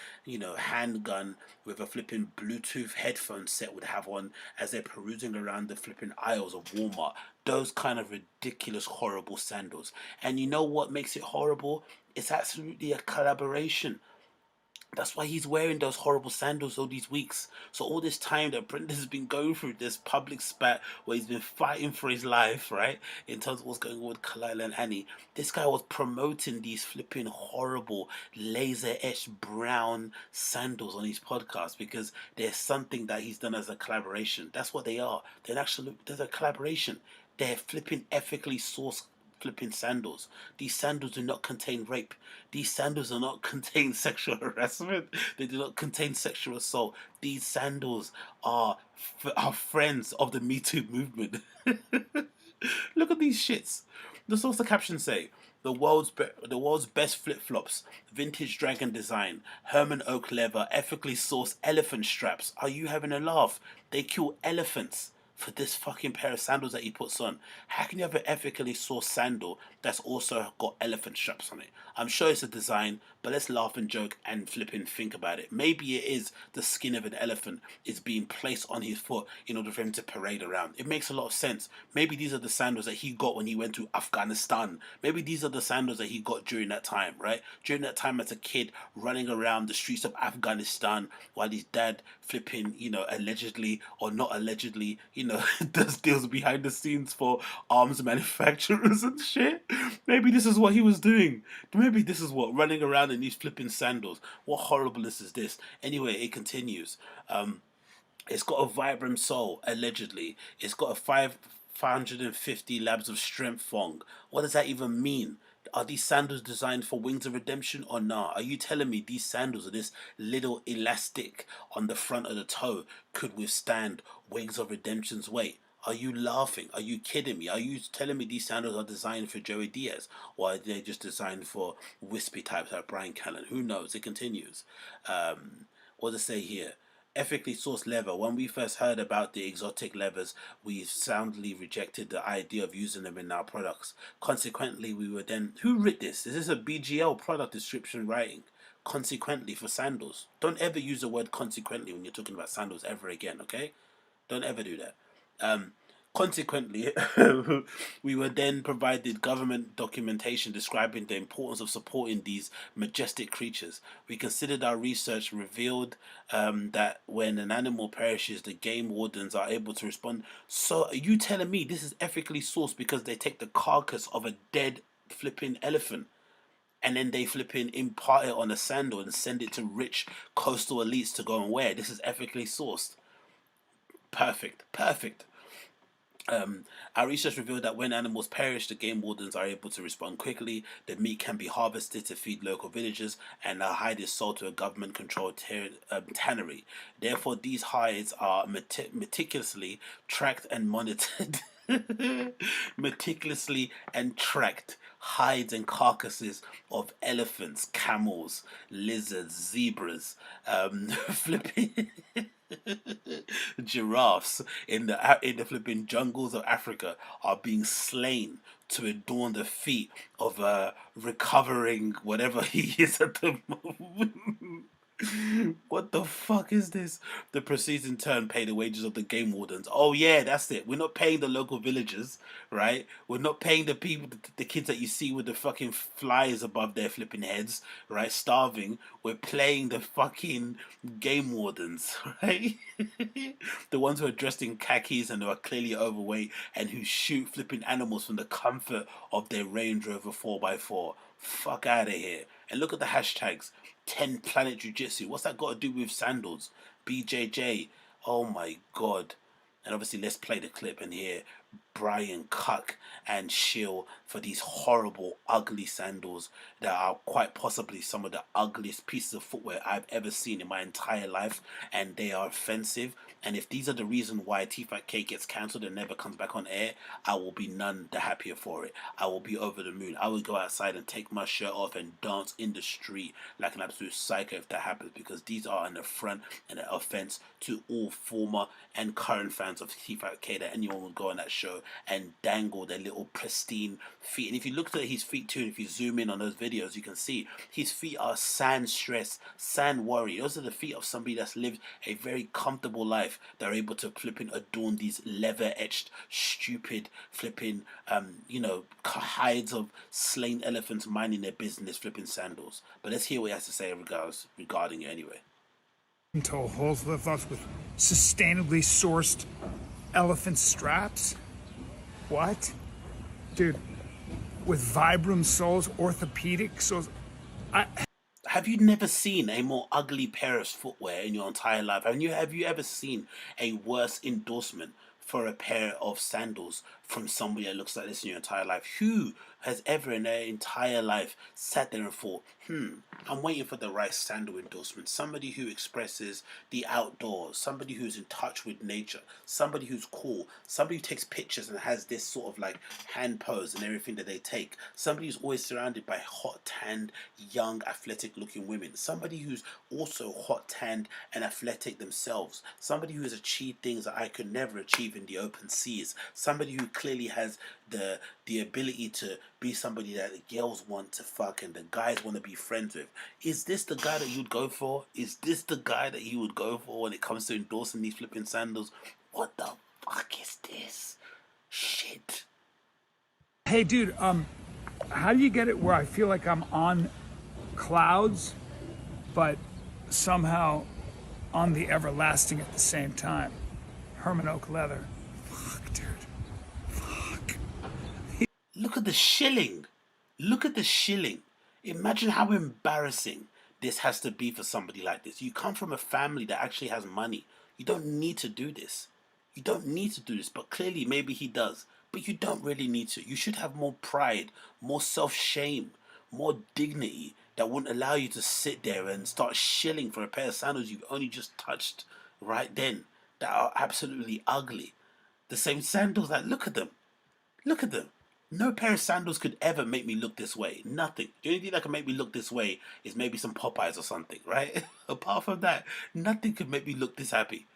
handgun with a flipping Bluetooth headphone set would have on as they're perusing around the flipping aisles of Walmart. Those kind of ridiculous, horrible sandals. And you know what makes it horrible? It's absolutely a collaboration. That's why he's wearing those horrible sandals all these weeks. So all this time that Brendan has been going through this public spat where he's been fighting for his life, right? In terms of what's going on with Kalila and Annie, this guy was promoting these flipping horrible laser-etched brown sandals on his podcast because there's something that he's done as a collaboration. That's what they are. There's a collaboration. They're flipping ethically sourced flipping sandals. These sandals do not contain rape. These sandals do not contain sexual harassment. They do not contain sexual assault. These sandals are friends of the Me Too movement. Look at these shits. This is what the caption say. The world's best flip-flops, vintage dragon design, Herman oak leather, ethically sourced elephant straps. Are you having a laugh? They kill elephants for this fucking pair of sandals that he puts on. How can you have an ethically sourced sandal that's also got elephant straps on it? I'm sure it's a design, but let's laugh and joke and flip and think about it. Maybe it is the skin of an elephant is being placed on his foot in order for him to parade around. It makes a lot of sense. Maybe these are the sandals that he got when he went to Afghanistan. Maybe these are the sandals that he got during that time, right? During that time as a kid running around the streets of Afghanistan while his dad flipping, allegedly or not allegedly, does deals behind the scenes for arms manufacturers and shit. Maybe this is what he was doing. Maybe this is what running around in these flipping sandals. What horribleness is this? Anyway, it continues. It's got a Vibram sole, allegedly. It's got a 550 labs of strength thong. What does that even mean? Are these sandals designed for Wings of Redemption or not? Are you telling me these sandals are this little elastic on the front of the toe could withstand Wings of Redemption's weight? Are you laughing? Are you kidding me? Are you telling me these sandals are designed for Joey Diaz? Or are they just designed for wispy types like Bryan Callen? Who knows? It continues. What does it say here? Ethically sourced leather. When we first heard about the exotic leathers, we soundly rejected the idea of using them in our products. Consequently, we were then... Who writ this? Is this a BGL product description writing? Consequently for sandals. Don't ever use the word consequently when you're talking about sandals ever again, okay? Don't ever do that. Consequently, we were then provided government documentation describing the importance of supporting these majestic creatures. We considered our research revealed that when an animal perishes, the game wardens are able to respond. So are you telling me this is ethically sourced because they take the carcass of a dead flipping elephant and then they flipping impart it on a sandal and send it to rich coastal elites to go and wear? This is ethically sourced. Perfect. Our research revealed that when animals perish, the game wardens are able to respond quickly. The meat can be harvested to feed local villagers, and the hide is sold to a government-controlled tannery. Therefore, these hides are meticulously tracked and monitored. Meticulously and tracked hides and carcasses of elephants, camels, lizards, zebras, flipping giraffes in the flipping jungles of Africa are being slain to adorn the feet of a recovering whatever he is at the moment. What the fuck is this? The proceeds in turn pay the wages of the game wardens. Oh yeah, that's it. We're not paying the local villagers, right? We're not paying the people, the kids that you see with the fucking flies above their flipping heads, right? Starving. We're playing the fucking game wardens, right? The ones who are dressed in khakis and who are clearly overweight and who shoot flipping animals from the comfort of their Range Rover 4x4. Fuck out of here. And look at the hashtags. 10 Planet Jiu-Jitsu. What's that got to do with sandals? BJJ. Oh my god. And obviously let's play the clip and hear Brian cuck and shill for these horrible, ugly sandals that are quite possibly some of the ugliest pieces of footwear I've ever seen in my entire life, and they are offensive. And if these are the reason why T5K gets cancelled and never comes back on air, I will be none the happier for it. I will be over the moon. I will go outside and take my shirt off and dance in the street like an absolute psycho if that happens, because these are an affront and an offense to all former and current fans of T5K, that anyone will go on that show and dangle their little pristine feet. And if you look at his feet too, if you zoom in on those videos, you can see his feet are sand stress, sand worry. Those are the feet of somebody that's lived a very comfortable life. They're able to flipping adorn these leather etched, stupid flipping, hides of slain elephants minding their business, flipping sandals. But let's hear what he has to say regarding it anyway. Toe whole flip-flops with sustainably sourced elephant straps? What? Dude, with Vibram soles, orthopedic soles. Have you never seen a more ugly pair of footwear in your entire life? Have you ever seen a worse endorsement for a pair of sandals from somebody that looks like this in your entire life? Who has ever in their entire life sat there and thought, I'm waiting for the right sandal endorsement? Somebody who expresses the outdoors, somebody who's in touch with nature, somebody who's cool, somebody who takes pictures and has this sort of like hand pose and everything that they take, somebody who's always surrounded by hot, tanned, young, athletic looking women, somebody who's also hot, tanned and athletic themselves, somebody who has achieved things that I could never achieve in the open seas, somebody who clearly has the ability to be somebody that the girls want to fuck and the guys want to be friends with. Is this the guy that you'd go for? Is this the guy that you would go for when it comes to endorsing these flipping sandals? What the fuck is this shit? Hey, dude, how do you get it where I feel like I'm on clouds, but somehow on the everlasting at the same time? Herman Oak leather. Fuck, dude. Fuck. Look at the shilling. Look at the shilling. Imagine how embarrassing this has to be for somebody like this. You come from a family that actually has money. You don't need to do this. You don't need to do this, but clearly maybe he does. But you don't really need to. You should have more pride, more self-shame, more dignity that wouldn't allow you to sit there and start shilling for a pair of sandals you've only just touched right then that are absolutely ugly. The same sandals that, look at them. Look at them. No pair of sandals could ever make me look this way. Nothing. The only thing that can make me look this way is maybe some Popeyes or something, right? Apart from that, nothing could make me look this happy.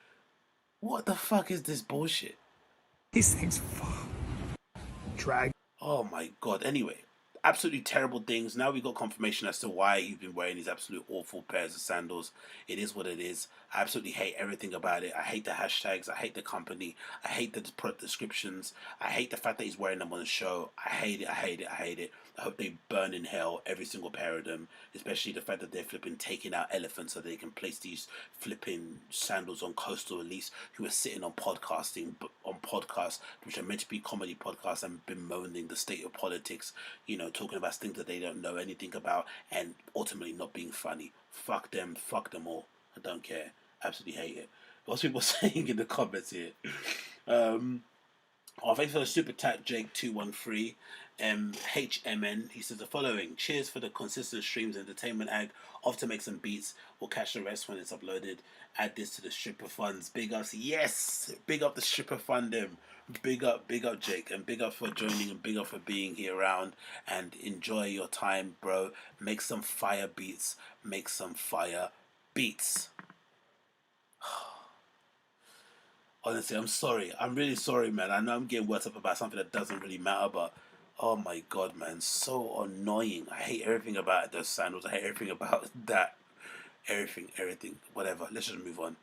What the fuck is this bullshit? These things drag. Oh my god. Anyway, absolutely terrible things. Now we got confirmation as to why he's been wearing these absolute awful pairs of sandals. It is what it is. I absolutely hate everything about it. I hate the hashtags. I hate the company. I hate the product descriptions. I hate the fact that he's wearing them on the show. I hate it. I hate it. I hate it. I hope they burn in hell, every single pair of them, especially the fact that they're flipping taking out elephants so they can place these flipping sandals on coastal elites who are sitting on podcasts which are meant to be comedy podcasts and bemoaning the state of politics, you know, talking about things that they don't know anything about and ultimately not being funny. Fuck them all. I don't care. Absolutely hate it. What's people saying in the comments here? Thanks for the super chat, Jake213. HMN, he says the following: cheers for the consistent streams. Entertainment Ag often make some beats. We'll catch the rest when it's uploaded. Add this to the stripper funds. Big ups, yes, big up the stripper funding. Big up Jake, and big up for joining and big up for being here around, and enjoy your time, bro. Make some fire beats. Make some fire beats. Honestly, I'm sorry. I'm really sorry, man. I know I'm getting worked up about something that doesn't really matter, but oh my god, man, so annoying. I hate everything about those sandals. I hate everything about that. Everything, whatever. Let's just move on.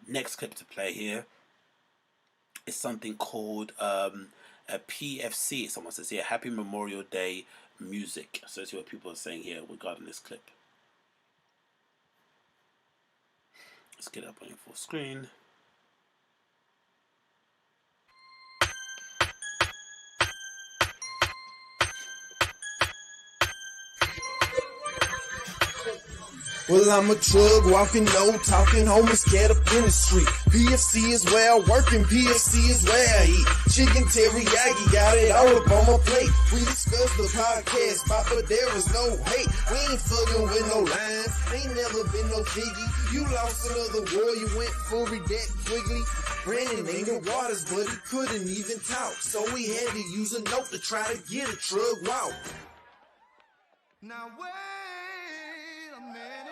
Next clip to play here is something called a PFC. Someone says here, Happy Memorial Day music. So let's see what people are saying here regarding this clip. Let's get it up on your full screen. Well, I'm a drug walking, no talking, homeless, scared up in the street. PFC is where I work and PFC is where I eat. Chicken teriyaki, got it all up on my plate. We discuss the podcast spot, but there is no hate. We ain't fucking with no lines, ain't never been no figgy. You lost another war, you went fully that quickly. Brandon ain't in waters, but he couldn't even talk. So we had to use a note to try to get a drug walk. Now wait a minute.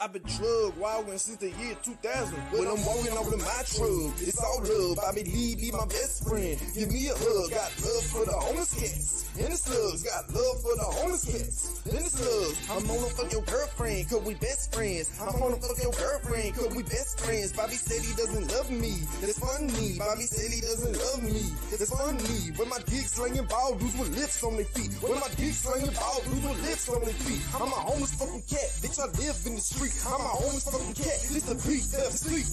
I've been drug walking since the year 2000. When I'm walking over to my truck, it's all love. Bobby Lee be my best friend. Give me a hug. Got love for the homeless cats. And the slugs got love for the homeless cats. And the slugs. I'm gonna fuck your girlfriend, cause we best friends. I'm gonna fuck your girlfriend, cause we best friends. Bobby said he doesn't love me. That's funny. Bobby said he doesn't love me. That's funny. When my dick slinging ball dudes with lips on their feet. When my dick slinging ball dudes with lips on their feet. I'm a homeless fucking cat. Bitch, I live in the street. I'm a homeless fucking cat. This a beat, sleep.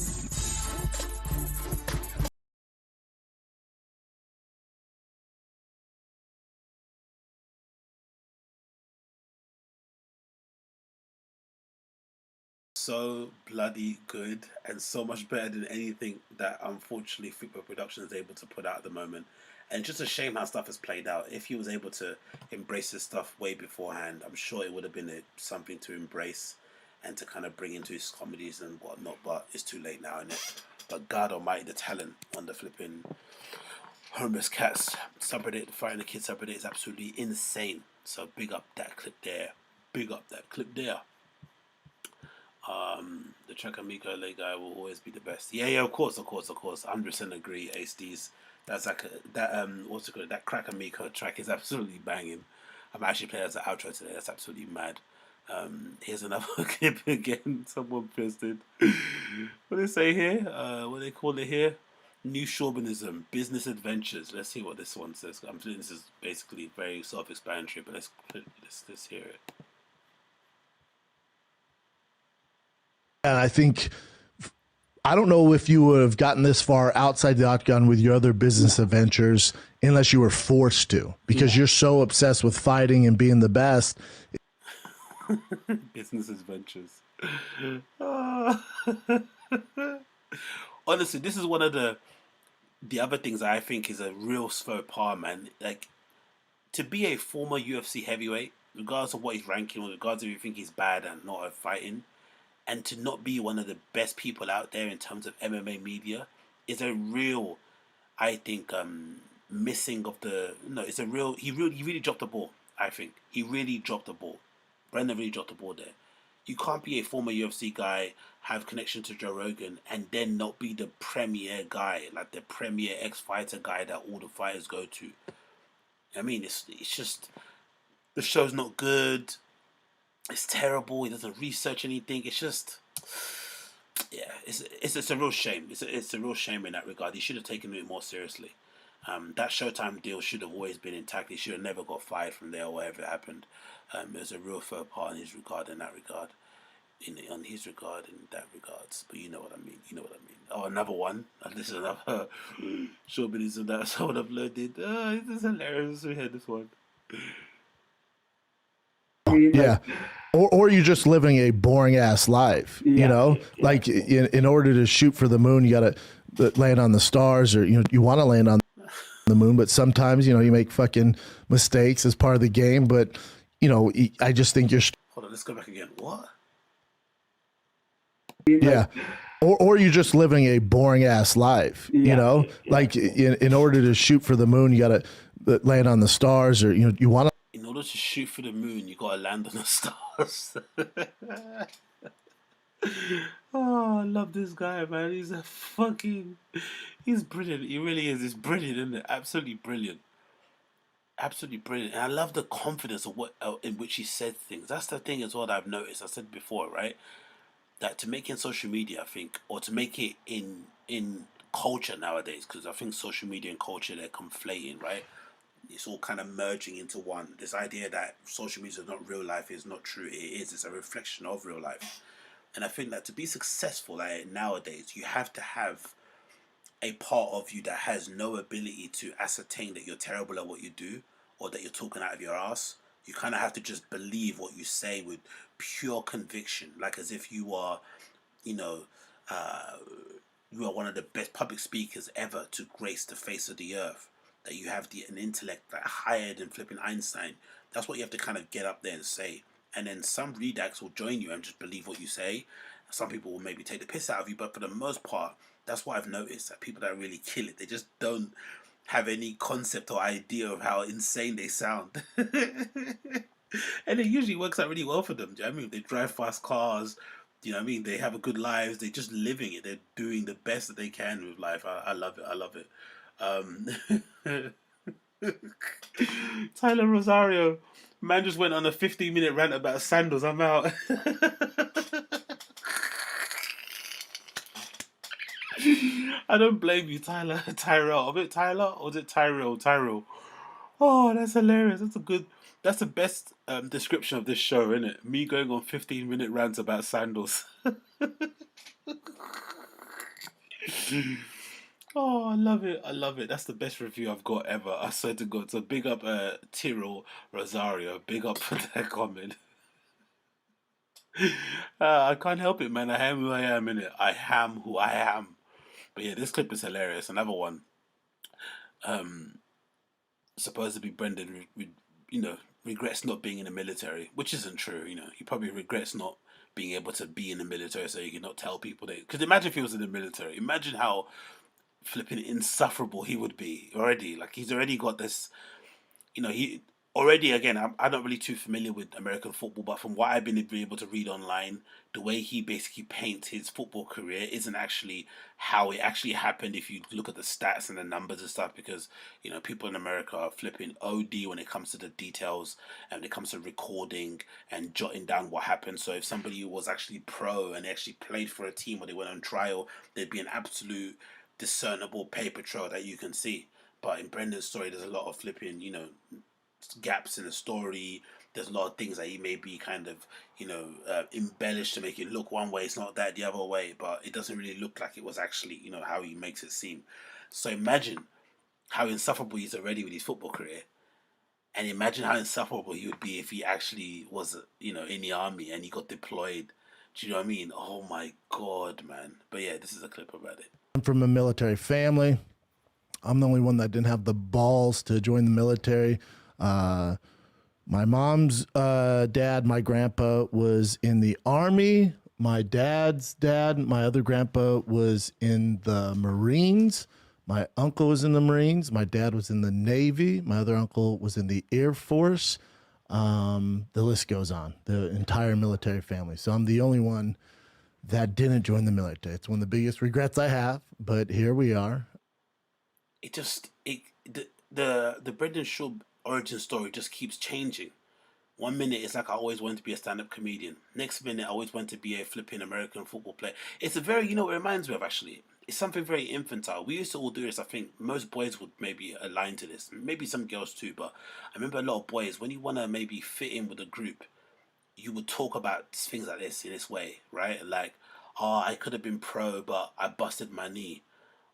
so bloody good and so much better than anything that unfortunately Football Production is able to put out at the moment. And just a shame how stuff has played out. If he was able to embrace this stuff way beforehand, I'm sure it would have been something to embrace and to kind of bring into his comedies and whatnot. But it's too late now, isn't it? But God Almighty, the talent on the flipping Homeless Cats subreddit, Fighting the Kids subreddit is absolutely insane. So big up that clip there. Big up that clip there. The track Amico LA guy will always be the best. Yeah, of course. 100% agree, Ace D's. That's like what's it called? That Crack Amico track is absolutely banging. I'm actually playing as an outro today. That's absolutely mad. Here's another clip again. Someone posted. What do they say here? What do they call it here? New Chauvinism, business adventures. Let's see what this one says. I'm feeling this is basically very self-explanatory, but let's hear it. And I think, I don't know if you would have gotten this far outside the octagon with your other business adventures unless you were forced to, because you're so obsessed with fighting and being the best. Business adventures. Honestly, this is one of the other things I think is a real faux pas, man. Like, to be a former UFC heavyweight, regardless of what he's ranking, regardless if you think he's bad and not at fighting, and to not be one of the best people out there in terms of MMA media is a real, I think, missing of the. No, it's a real. He really dropped the ball. I think he really dropped the ball. Brendan really dropped the ball there. You can't be a former UFC guy, have connection to Joe Rogan, and then not be the premier guy, like the premier ex-fighter guy that all the fighters go to. I mean, it's just the show's not good. It's terrible. He doesn't research anything. It's just, yeah, it's a real shame. It's a real shame in that regard. He should have taken it more seriously. That Showtime deal should have always been intact. He should have never got fired from there or whatever happened. It was a real faux pas in his regard, in that regard. On his regard, in that regards. But you know what I mean. Oh, another one. This is another chauvinism that someone uploaded. This is hilarious. We had this one. Yeah. Or you're just living a boring ass life, you know, like in order to shoot for the moon, you got to land on the stars, or, you know, you want to land on the moon, but sometimes, you know, you make fucking mistakes as part of the game. But, you know, I just think you're. Hold on, let's go back again. What? Yeah. Or you're just living a boring ass life, you know, like in order to shoot for the moon, you got to land on the stars, or, you know, you want to. In order to shoot for the moon, you gotta land on the stars. Oh, I love this guy, man. He's brilliant. He really is. He's brilliant, isn't it? Absolutely brilliant. Absolutely brilliant. And I love the confidence of in which he said things. That's the thing as well that I've noticed. I said before, right? That to make it in social media, I think, or to make it in culture nowadays, because I think social media and culture, they're conflating, right? It's all kind of merging into one. This idea that social media is not real life is not true. It is. It's a reflection of real life. And I think that to be successful at it nowadays, you have to have a part of you that has no ability to ascertain that you're terrible at what you do or that you're talking out of your ass. You kind of have to just believe what you say with pure conviction, like as if you are, you know, you are one of the best public speakers ever to grace the face of the earth. That you have an intellect that higher than flipping Einstein. That's what you have to kind of get up there and say. And then some redacts will join you and just believe what you say. Some people will maybe take the piss out of you, but for the most part, that's what I've noticed, that people that really kill it, they just don't have any concept or idea of how insane they sound. And it usually works out really well for them. Do you know what I mean? They drive fast cars, you know what I mean? They have a good lives. They're just living it. They're doing the best that they can with life. I love it. I love it. Tyler Rosario, man, just went on a 15-minute rant about sandals. I'm out. I don't blame you, Tyler. Tyrell. A bit Tyler, or is it Tyrell? Tyrell. Oh, that's hilarious. That's the best description of this show, isn't it? Me going on 15-minute rants about sandals. Oh, I love it. I love it. That's the best review I've got ever. I swear to God. So big up Tyrell Rosario. Big up for that comment. I can't help it, man. I am who I am, innit? I am who I am. But yeah, this clip is hilarious. Another one. Supposed to be Brendan, regrets not being in the military, which isn't true. He probably regrets not being able to be in the military, so he can not tell people that. Because imagine if he was in the military. Imagine how flipping insufferable he would be already. Like he's already got this. He already, again, I'm not really too familiar with American football, but from what I've been able to read online, the way he basically paints his football career isn't actually how it actually happened if you look at the stats and the numbers and stuff, because people in America are flipping OD when it comes to the details and when it comes to recording and jotting down what happened. So if somebody was actually pro and they actually played for a team or they went on trial, there'd be an absolute discernible paper trail that you can see. But in Brendan's story, there's a lot of flipping, gaps in the story. There's a lot of things that he may be kind of, embellished to make it look one way. It's not that the other way, but it doesn't really look like it was actually, how he makes it seem. So imagine how insufferable he's already with his football career. And imagine how insufferable he would be if he actually was, in the army and he got deployed. Do you know what I mean? Oh my God, man. But yeah, this is a clip about it. I'm from a military family. I'm the only one that didn't have the balls to join the military. My mom's dad, my grandpa, was in the Army. My dad's dad, my other grandpa, was in the Marines. My uncle was in the Marines. My dad was in the Navy. My other uncle was in the Air Force. The list goes on, the entire military family. So I'm the only one that didn't join the military. It's one of the biggest regrets I have, but here we are. The Brendan Schaub origin story just keeps changing. 1 minute it's like I always wanted to be a stand-up comedian. Next minute I always wanted to be a flipping American football player. It's a very, it reminds me of actually. It's something very infantile. We used to all do this. I think most boys would maybe align to this. Maybe some girls too, but I remember a lot of boys, when you want to maybe fit in with a group, you would talk about things like this in this way, right? Like, I could have been pro, but I busted my knee.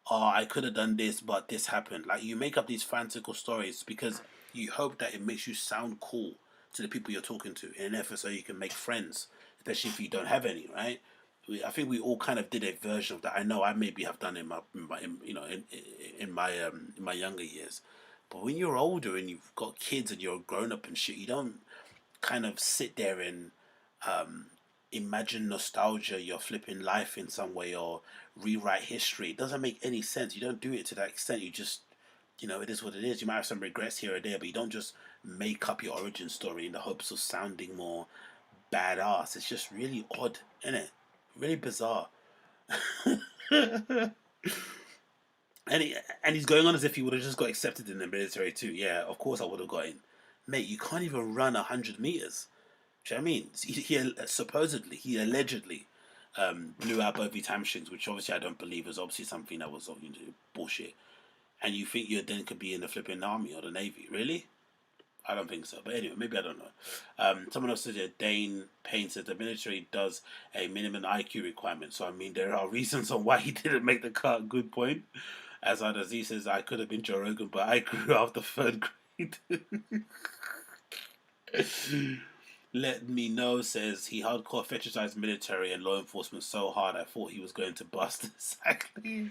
I could have done this, but this happened. Like, you make up these fanciful stories because you hope that it makes you sound cool to the people you're talking to in an effort so you can make friends, especially if you don't have any, right? I think we all kind of did a version of that. I know I maybe have done it in my younger years, but when you're older and you've got kids and you're grown up and shit, you don't kind of sit there and imagine nostalgia, you're flipping life in some way, or rewrite history. It doesn't make any sense. You don't do it to that extent. You just, it is what it is. You might have some regrets here or there, but you don't just make up your origin story in the hopes of sounding more badass. It's just really odd, isn't it? Really bizarre. And he's going on as if he would have just got accepted in the military too. Yeah, of course I would have got in. Mate, you can't even run 100 meters. Do you know what I mean? He allegedly blew out both his hamstrings, which obviously I don't believe was obviously something that was bullshit. And you think you then could be in the flipping army or the navy? Really? I don't think so. But anyway, maybe I don't know. Someone else said that Dane Payne said the military does a minimum IQ requirement. So, I mean, there are reasons on why he didn't make the cut. Good point. As Adazi says, I could have been Joe Rogan, but I grew after third grade. Let Me Know says he hardcore fetishized military and law enforcement so hard I thought he was going to bust. Exactly.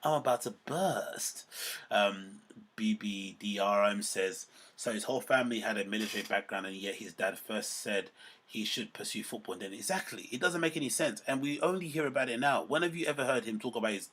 I'm about to burst. BBDRM says, so his whole family had a military background and yet his dad first said he should pursue football and then exactly. It doesn't make any sense. And we only hear about it now. When have you ever heard him talk about his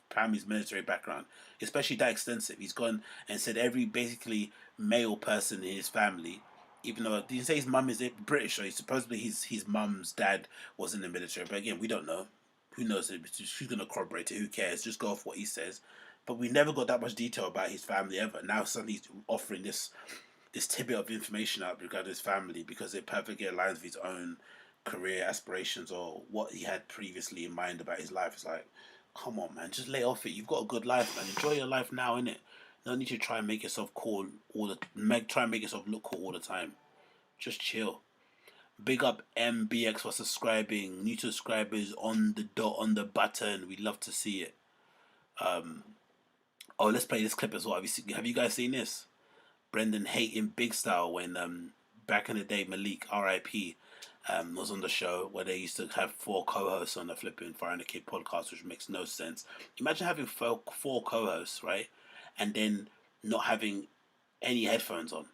family's military background? Especially that extensive. He's gone and said every basically male person in his family, even though, did you say his mum is British? So supposedly his mum's dad was in the military. But again, we don't know. Who knows? Who's going to corroborate it? Who cares? Just go off what he says. But we never got that much detail about his family ever. Now suddenly he's offering this tidbit of information out regarding his family because it perfectly aligns with his own career aspirations or what he had previously in mind about his life. It's like, come on, man, just lay off it. You've got a good life, man. Enjoy your life now, innit? No need to try and make yourself cool try and make yourself look cool all the time. Just chill. Big up MBX for subscribing. New subscribers on the dot on the button. We'd love to see it. Let's play this clip as well. Have you guys seen this? Brendan hating big style when back in the day Malik, R.I.P., was on the show where they used to have 4 co-hosts on the flipping Fire and the Kid podcast, which makes no sense. Imagine having 4 co-hosts, right? And then not having any headphones on.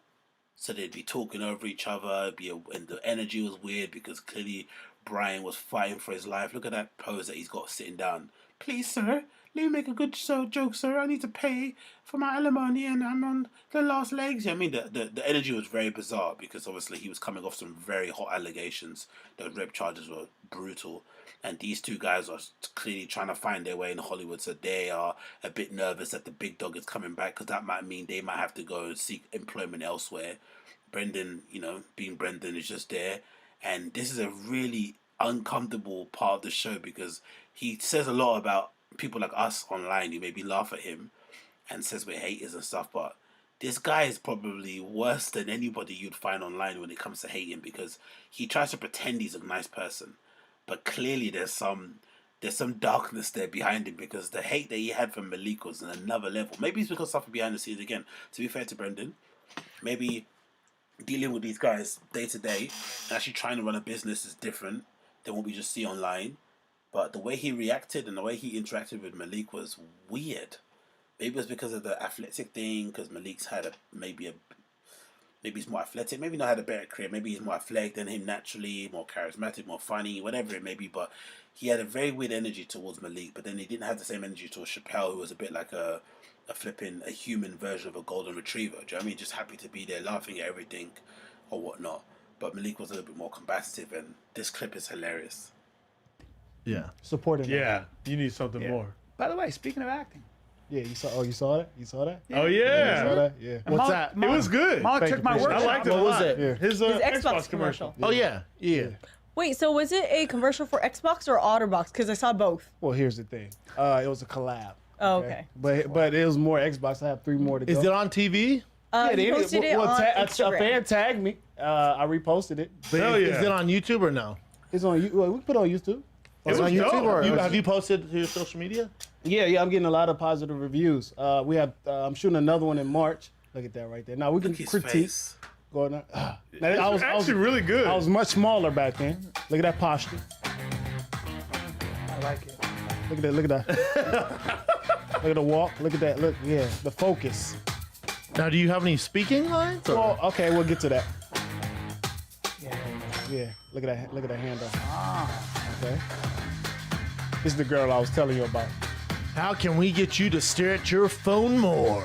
So they'd be talking over each other, and the energy was weird because clearly Bryan was fighting for his life. Look at that pose that he's got sitting down. Please, sir, let me make a good joke, sir. I need to pay for my alimony and I'm on the last legs. I mean, the energy was very bizarre because obviously he was coming off some very hot allegations. The rape charges were brutal. And these 2 guys are clearly trying to find their way in Hollywood, so they are a bit nervous that the big dog is coming back because that might mean they might have to go and seek employment elsewhere. Brendan, being Brendan, is just there. And this is a really uncomfortable part of the show because he says a lot about people like us online who maybe laugh at him and says we're haters and stuff, but this guy is probably worse than anybody you'd find online when it comes to hating because he tries to pretend he's a nice person, but clearly there's some darkness there behind him because the hate that he had from Malik was on another level. Maybe it's because stuff behind the scenes again. To be fair to Brendan, maybe dealing with these guys day to day, actually trying to run a business is different than what we just see online. But the way he reacted and the way he interacted with Malik was weird. Maybe it was because of the athletic thing, because Malik's had maybe he's more athletic, maybe not had a better career, maybe he's more athletic than him naturally, more charismatic, more funny, whatever it may be, but he had a very weird energy towards Malik, but then he didn't have the same energy towards Chappelle, who was a bit like a human version of a golden retriever. Do you know what I mean? Just happy to be there, laughing at everything or whatnot. But Malik was a little bit more combative, and this clip is hilarious. Yeah. Supporting. Yeah. You need something more. By the way, speaking of acting. Yeah, you saw that? You saw that? Oh, yeah. You saw that? Yeah. What's that? It was good. Mom took my word. I liked it a What was lot. it? Yeah. His Xbox commercial. Oh, yeah. Wait, so was it a commercial for Xbox or OtterBox? Because I saw both. Well, here's the thing. It was a collab. Oh, okay. But it was more Xbox. I have 3 more to go. Is it on TV? He posted it on Instagram. A fan tagged me. I reposted it. Hell yeah. Is it on YouTube or no? It's on. Well, we put it on YouTube. It's on YouTube. Or have you posted it to your social media? Yeah. I'm getting a lot of positive reviews. We have. I'm shooting another one in March. Look at that right there. Now we can critique. Going on. I was actually really good. I was much smaller back then. Look at that posture. I like it. Look at that. Look at that. Look at the walk. Look at that. Look. Yeah. The focus. Now, do you have any speaking lines? Or? Well, okay. We'll get to that. Yeah. Look at that. Look at that handle. Okay. This is the girl I was telling you about. How can we get you to stare at your phone more?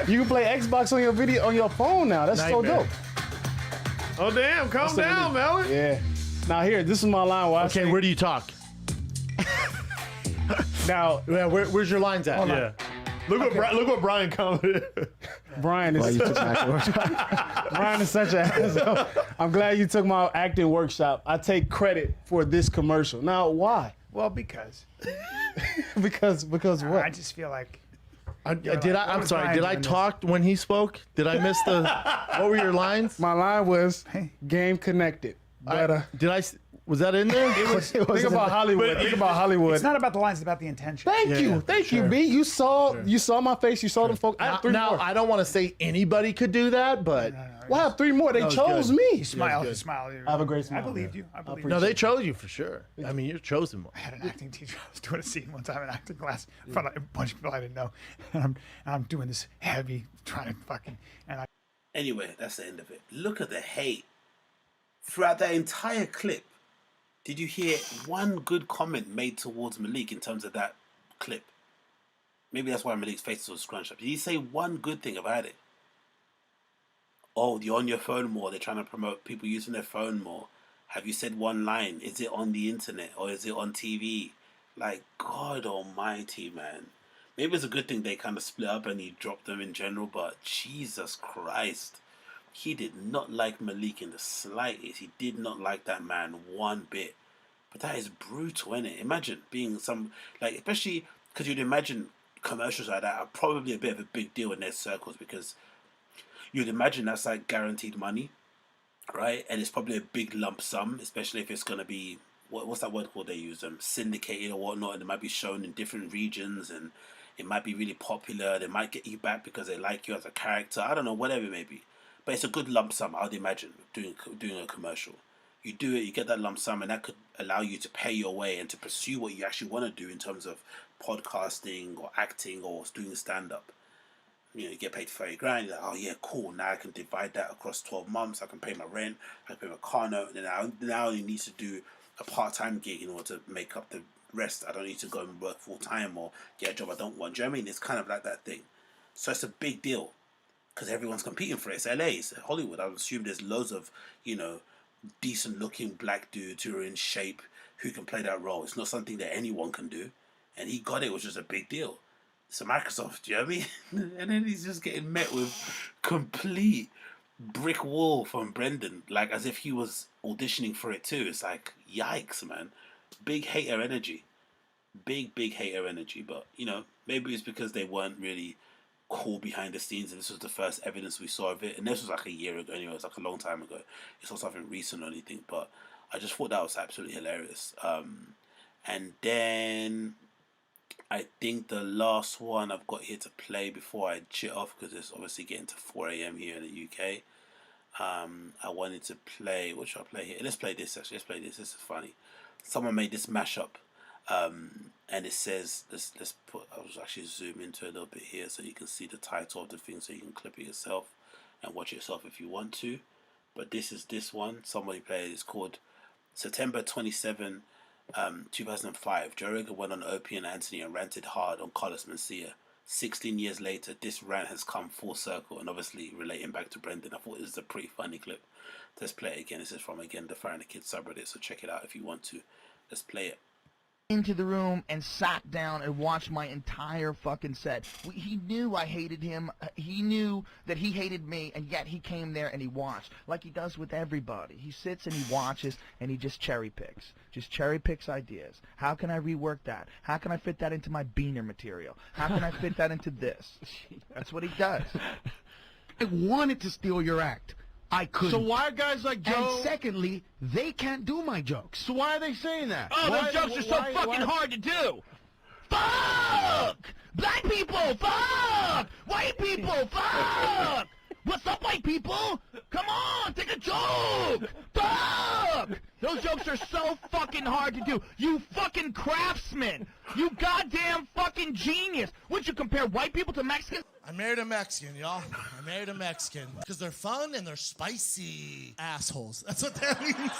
You can play Xbox on your phone now. That's so dope. Oh damn! Calm down, Melon. Yeah. Now here, this is my line. Okay, where do you talk? Now, where's your lines at? Yeah. Look what Bryan commented. Brian is Brian is such an asshole. I'm glad you took my acting workshop. I take credit for this commercial. Now, why? Well, because. because what? I just feel like. I'm sorry. Did I talk when he spoke? Did I miss the? What were your lines? My line was game connected. But, was that in there? Think about Hollywood. Think about Hollywood. It's not about the lines; it's about the intention. Thank you, B. You saw my face. You saw them folks. I have 3 more. I don't want to say anybody could do that, but I have 3 more. They chose me. You smile. I have a great smile. I believed you. I believed No, they chose you for sure. I mean, you're chosen one. I had an acting teacher. I was doing a scene one time in acting class in front of a bunch of people I didn't know, and I'm doing this heavy, trying to fucking, and I. Anyway, that's the end of it. Look at the hate throughout that entire clip. Did you hear one good comment made towards Malik in terms of that clip? Maybe that's why Malik's face was scrunched up. Did he say one good thing about it? Oh, you're on your phone more. They're trying to promote people using their phone more. Have you said one line? Is it on the internet or is it on TV? Like, God almighty, man. Maybe it's a good thing they kind of split up and he dropped them in general, but Jesus Christ. He did not like Malik in the slightest. He did not like that man one bit. But that is brutal, isn't it? Imagine being especially because you'd imagine commercials like that are probably a bit of a big deal in their circles because you'd imagine that's like guaranteed money, right? And it's probably a big lump sum, especially if it's going to be, what's that word called they use? Syndicated or whatnot, and it might be shown in different regions and it might be really popular. They might get you back because they like you as a character. I don't know, whatever it may be. But it's a good lump sum, I'd imagine, doing a commercial. You do it, you get that lump sum, and that could allow you to pay your way and to pursue what you actually want to do in terms of podcasting or acting or doing stand-up. You know, you get paid 30 grand, you're like, oh yeah, cool, now I can divide that across 12 months, I can pay my rent, I can pay my car note, and then I only need to do a part-time gig in order to make up the rest. I don't need to go and work full-time or get a job I don't want. Do you know what I mean? It's kind of like that thing. So it's a big deal because everyone's competing for it. It's LA, it's Hollywood. I would assume there's loads of, you know, decent-looking black dudes who are in shape who can play that role. It's not something that anyone can do. And he got it, which was a big deal. It's a Microsoft, do you know what I mean? And then he's just getting met with complete brick wall from Brendan, like as if he was auditioning for it too. It's like, yikes, man. Big hater energy. Big hater energy. But, you know, maybe it's because they weren't really cool behind the scenes and this was the first evidence we saw of it. And this was like a year ago anyway. It's like a long time ago. It's not something recent or anything. But I just thought that was absolutely hilarious. And then I think the last one I've got here to play before I shit off, because it's obviously getting to 4 a.m. here in the UK. I wanted to play, what should I play here? Let's play this actually. Let's play this. This is funny. Someone made this mashup, and it says, I'll just actually zoom into it a little bit here so you can see the title of the thing so you can clip it yourself and watch it yourself if you want to. But this is this one. Somebody played it. It's called September 27, 2005. Joe Rogan went on Opie and Anthony and ranted hard on Carlos Mencia. 16 years later, this rant has come full circle and obviously relating back to Brendan. I thought this was a pretty funny clip. Let's play it again. This is from, again, the Fire and the Kids subreddit, so check it out if you want to. Let's play it. Into the room and sat down and watched my entire fucking set. He knew I hated him. He knew that he hated me, and yet he came there and he watched, like he does with everybody. He sits and he watches and he just cherry picks ideas. How can I rework that? How can I fit that into my beaner material? How can I fit that into this? That's what he does. I wanted to steal your act. I couldn't. So why are guys like Joe? And secondly, they can't do my jokes. So why are they saying that? Oh, Why- those jokes are so why- fucking why- hard to do. Fuck! Black people, fuck! White people, fuck! What's up, white people? Come on, take a joke! Fuck! Those jokes are so fucking hard to do. You fucking craftsman! You goddamn fucking genius! Would you compare white people to Mexicans? I married a Mexican, y'all. I married a Mexican. Because they're fun and they're spicy assholes. That's what that means.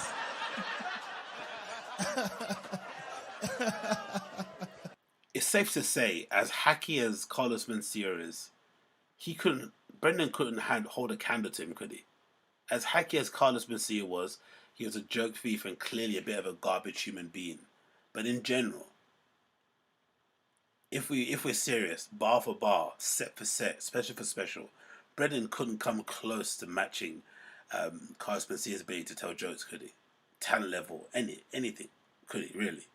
It's safe to say, as hacky as Carlos Mencia is, Brendan couldn't hold a candle to him, could he? As hacky as Carlos Mencia was, he was a joke thief and clearly a bit of a garbage human being. But in general, if we're serious, bar for bar, set for set, special for special, Brendan couldn't come close to matching Carlos Mencia's ability to tell jokes, could he? Talent level, anything, could he really?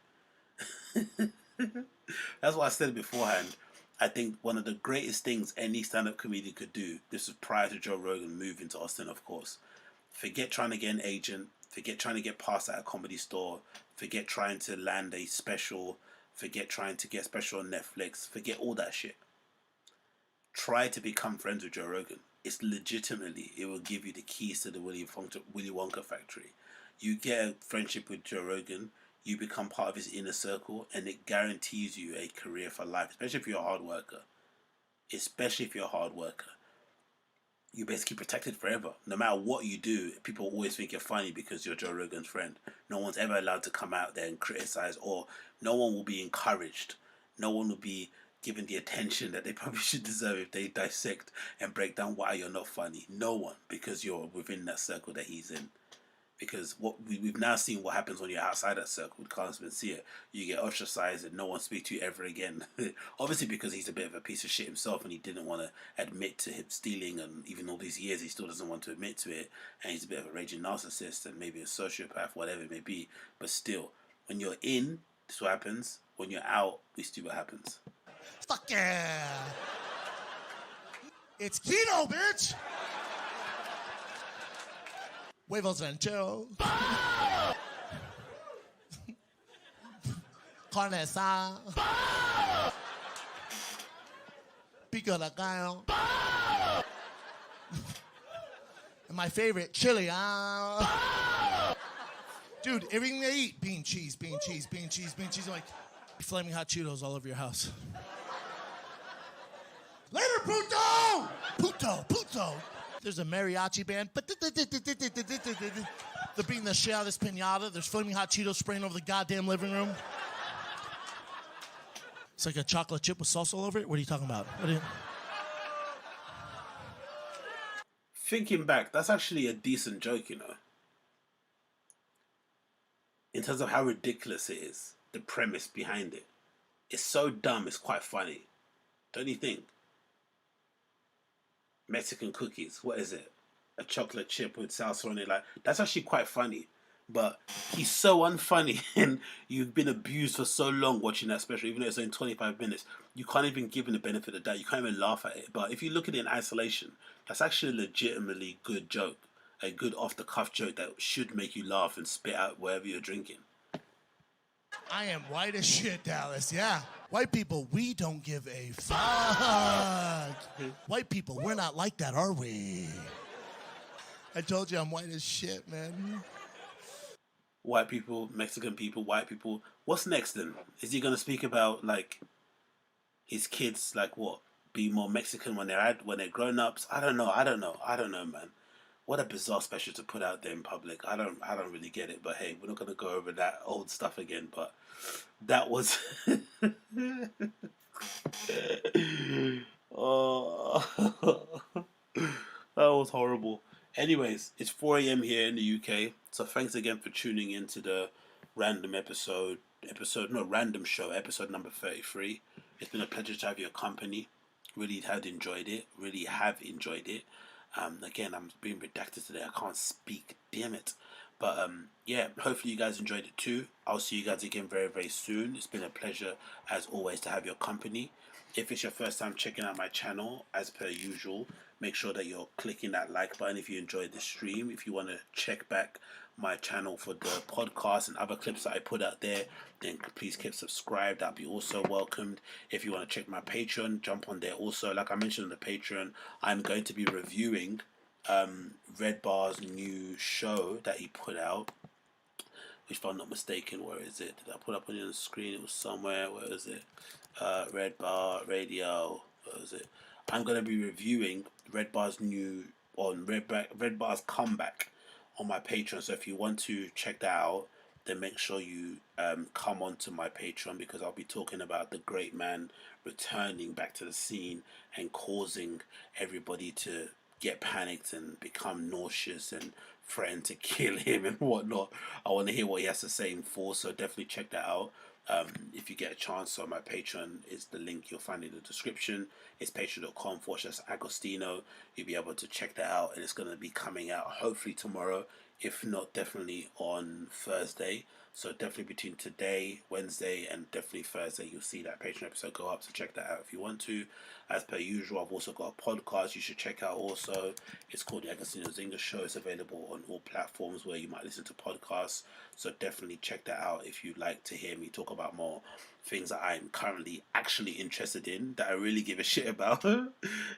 That's what I said beforehand. I think one of the greatest things any stand-up comedian could do, this was prior to Joe Rogan moving to Austin, of course, forget trying to get an agent, forget trying to get past at a comedy store, forget trying to land a special, forget trying to get special on Netflix, forget all that shit. Try to become friends with Joe Rogan. It's legitimately, it will give you the keys to the Willy Wonka factory. You get a friendship with Joe Rogan, you become part of his inner circle, and it guarantees you a career for life, especially if you're a hard worker. You're basically protected forever. No matter what you do, people always think you're funny because you're Joe Rogan's friend. No one's ever allowed to come out there and criticize, or no one will be encouraged. No one will be given the attention that they probably should deserve if they dissect and break down why you're not funny. No one, because you're within that circle that he's in. Because what we've now seen what happens when you're outside that circle with Carlos Mencia. You get ostracized and no one speaks to you ever again. Obviously because he's a bit of a piece of shit himself and he didn't want to admit to him stealing, and even all these years he still doesn't want to admit to it, and he's a bit of a raging narcissist and maybe a sociopath, whatever it may be. But still, when you're in, this is what happens. When you're out, we see what happens. Fuck yeah. It's keto, bitch. Huevos rancheros. Carne asada. Pico de gallo. And my favorite, chili. Dude, everything they eat, bean cheese, bean cheese, bean cheese, bean cheese. Like, flaming hot Cheetos all over your house. Later, puto! Puto. There's a mariachi band. They're beating the shit out of this pinata. There's flaming hot Cheetos spraying over the goddamn living room. It's like a chocolate chip with sauce all over it. What are you talking about? Thinking back, that's actually a decent joke, you know. In terms of how ridiculous it is, the premise behind it. It's so dumb, it's quite funny. Don't you think? Mexican cookies, what is it? A chocolate chip with salsa on it. Like, that's actually quite funny. But he's so unfunny, and you've been abused for so long watching that special, even though it's only 25 minutes. You can't even give him the benefit of that. You can't even laugh at it. But if you look at it in isolation, that's actually a legitimately good joke. A good off-the-cuff joke that should make you laugh and spit out wherever you're drinking. I am white as shit, Dallas. Yeah. White people, we don't give a fuck. White people, we're not like that, are we? I told you I'm white as shit, man. White people, Mexican people, white people. What's next then? Is he going to speak about, like, his kids, like what? Be more Mexican when they're grown ups? I don't know, man. What a bizarre special to put out there in public. I don't really get it. But hey, we're not going to go over that old stuff again. But that was... oh, that was horrible. Anyways, it's 4 a.m. here in the UK. So thanks again for tuning in to the random show, episode number 33. It's been a pleasure to have your company. Really have enjoyed it. Again, I'm being redacted today. I can't speak. Damn it. But yeah, hopefully you guys enjoyed it too. I'll see you guys again very, very soon. It's been a pleasure, as always, to have your company. If it's your first time checking out my channel, as per usual, make sure that you're clicking that like button if you enjoyed the stream. If you want to check back my channel for the podcast and other clips that I put out there, then please keep subscribed. That'll be also welcomed. If you want to check my Patreon, jump on there also. Like I mentioned on the Patreon, I'm going to be reviewing Red Bar's new show that he put out, which, if I'm not mistaken, where is it? Did I put up on the screen? It was somewhere. Where is it? Red Bar Radio. Where is it? I'm going to be reviewing Red Bar's Red Bar's comeback on my Patreon. So if you want to check that out, then make sure you come onto my Patreon, because I'll be talking about the great man returning back to the scene and causing everybody to get panicked and become nauseous and threaten to kill him and whatnot. I want to hear what he has to say in full, so definitely check that out. If you get a chance. So my Patreon is the link you'll find in the description. It's patreon.com/Agostino. You'll be able to check that out, and it's going to be coming out hopefully tomorrow, if not definitely on Thursday. So definitely between today, Wednesday, and definitely Thursday, you'll see that Patreon episode go up. So check that out if you want to. As per usual, I've also got a podcast you should check out also. It's called the AgostinhoZinga Show. It's available on all platforms where you might listen to podcasts. So definitely check that out if you'd like to hear me talk about more things that I'm currently actually interested in, that I really give a shit about,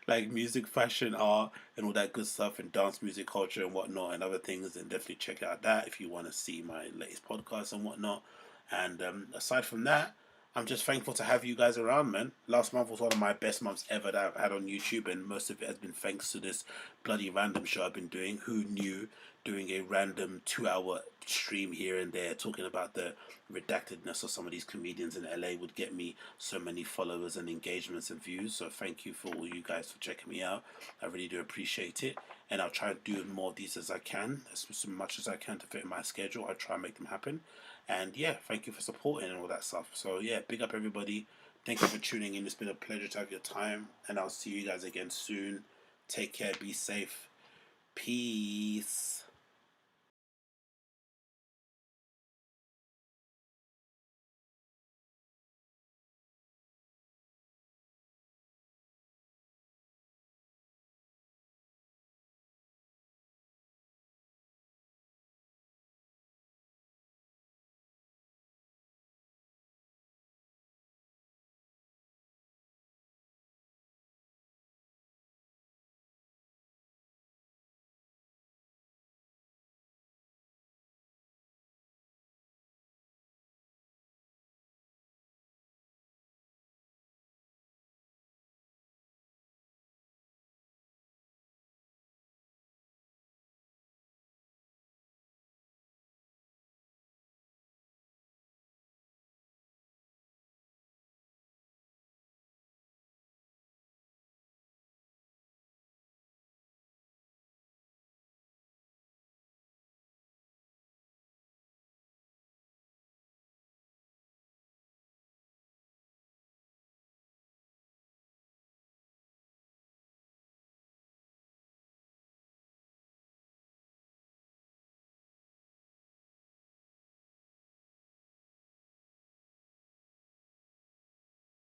like music, fashion, art, and all that good stuff, and dance music culture and whatnot, and other things. Then definitely check out that if you want to see my latest podcast and whatnot. And aside from that, I'm just thankful to have you guys around, man. Last month was one of my best months ever that I've had on YouTube, and most of it has been thanks to this bloody random show I've been doing. Who knew doing a random 2-hour stream here and there talking about the redactedness of some of these comedians in LA would get me so many followers and engagements and views. So thank you for all you guys for checking me out. I really do appreciate it, and I'll try to do more of these as I can, as much as I can to fit in my schedule. I try and make them happen. And yeah, thank you for supporting and all that stuff. So yeah, big up everybody. Thank you for tuning in. It's been a pleasure to have your time, and I'll see you guys again soon. Take care, be safe. Peace.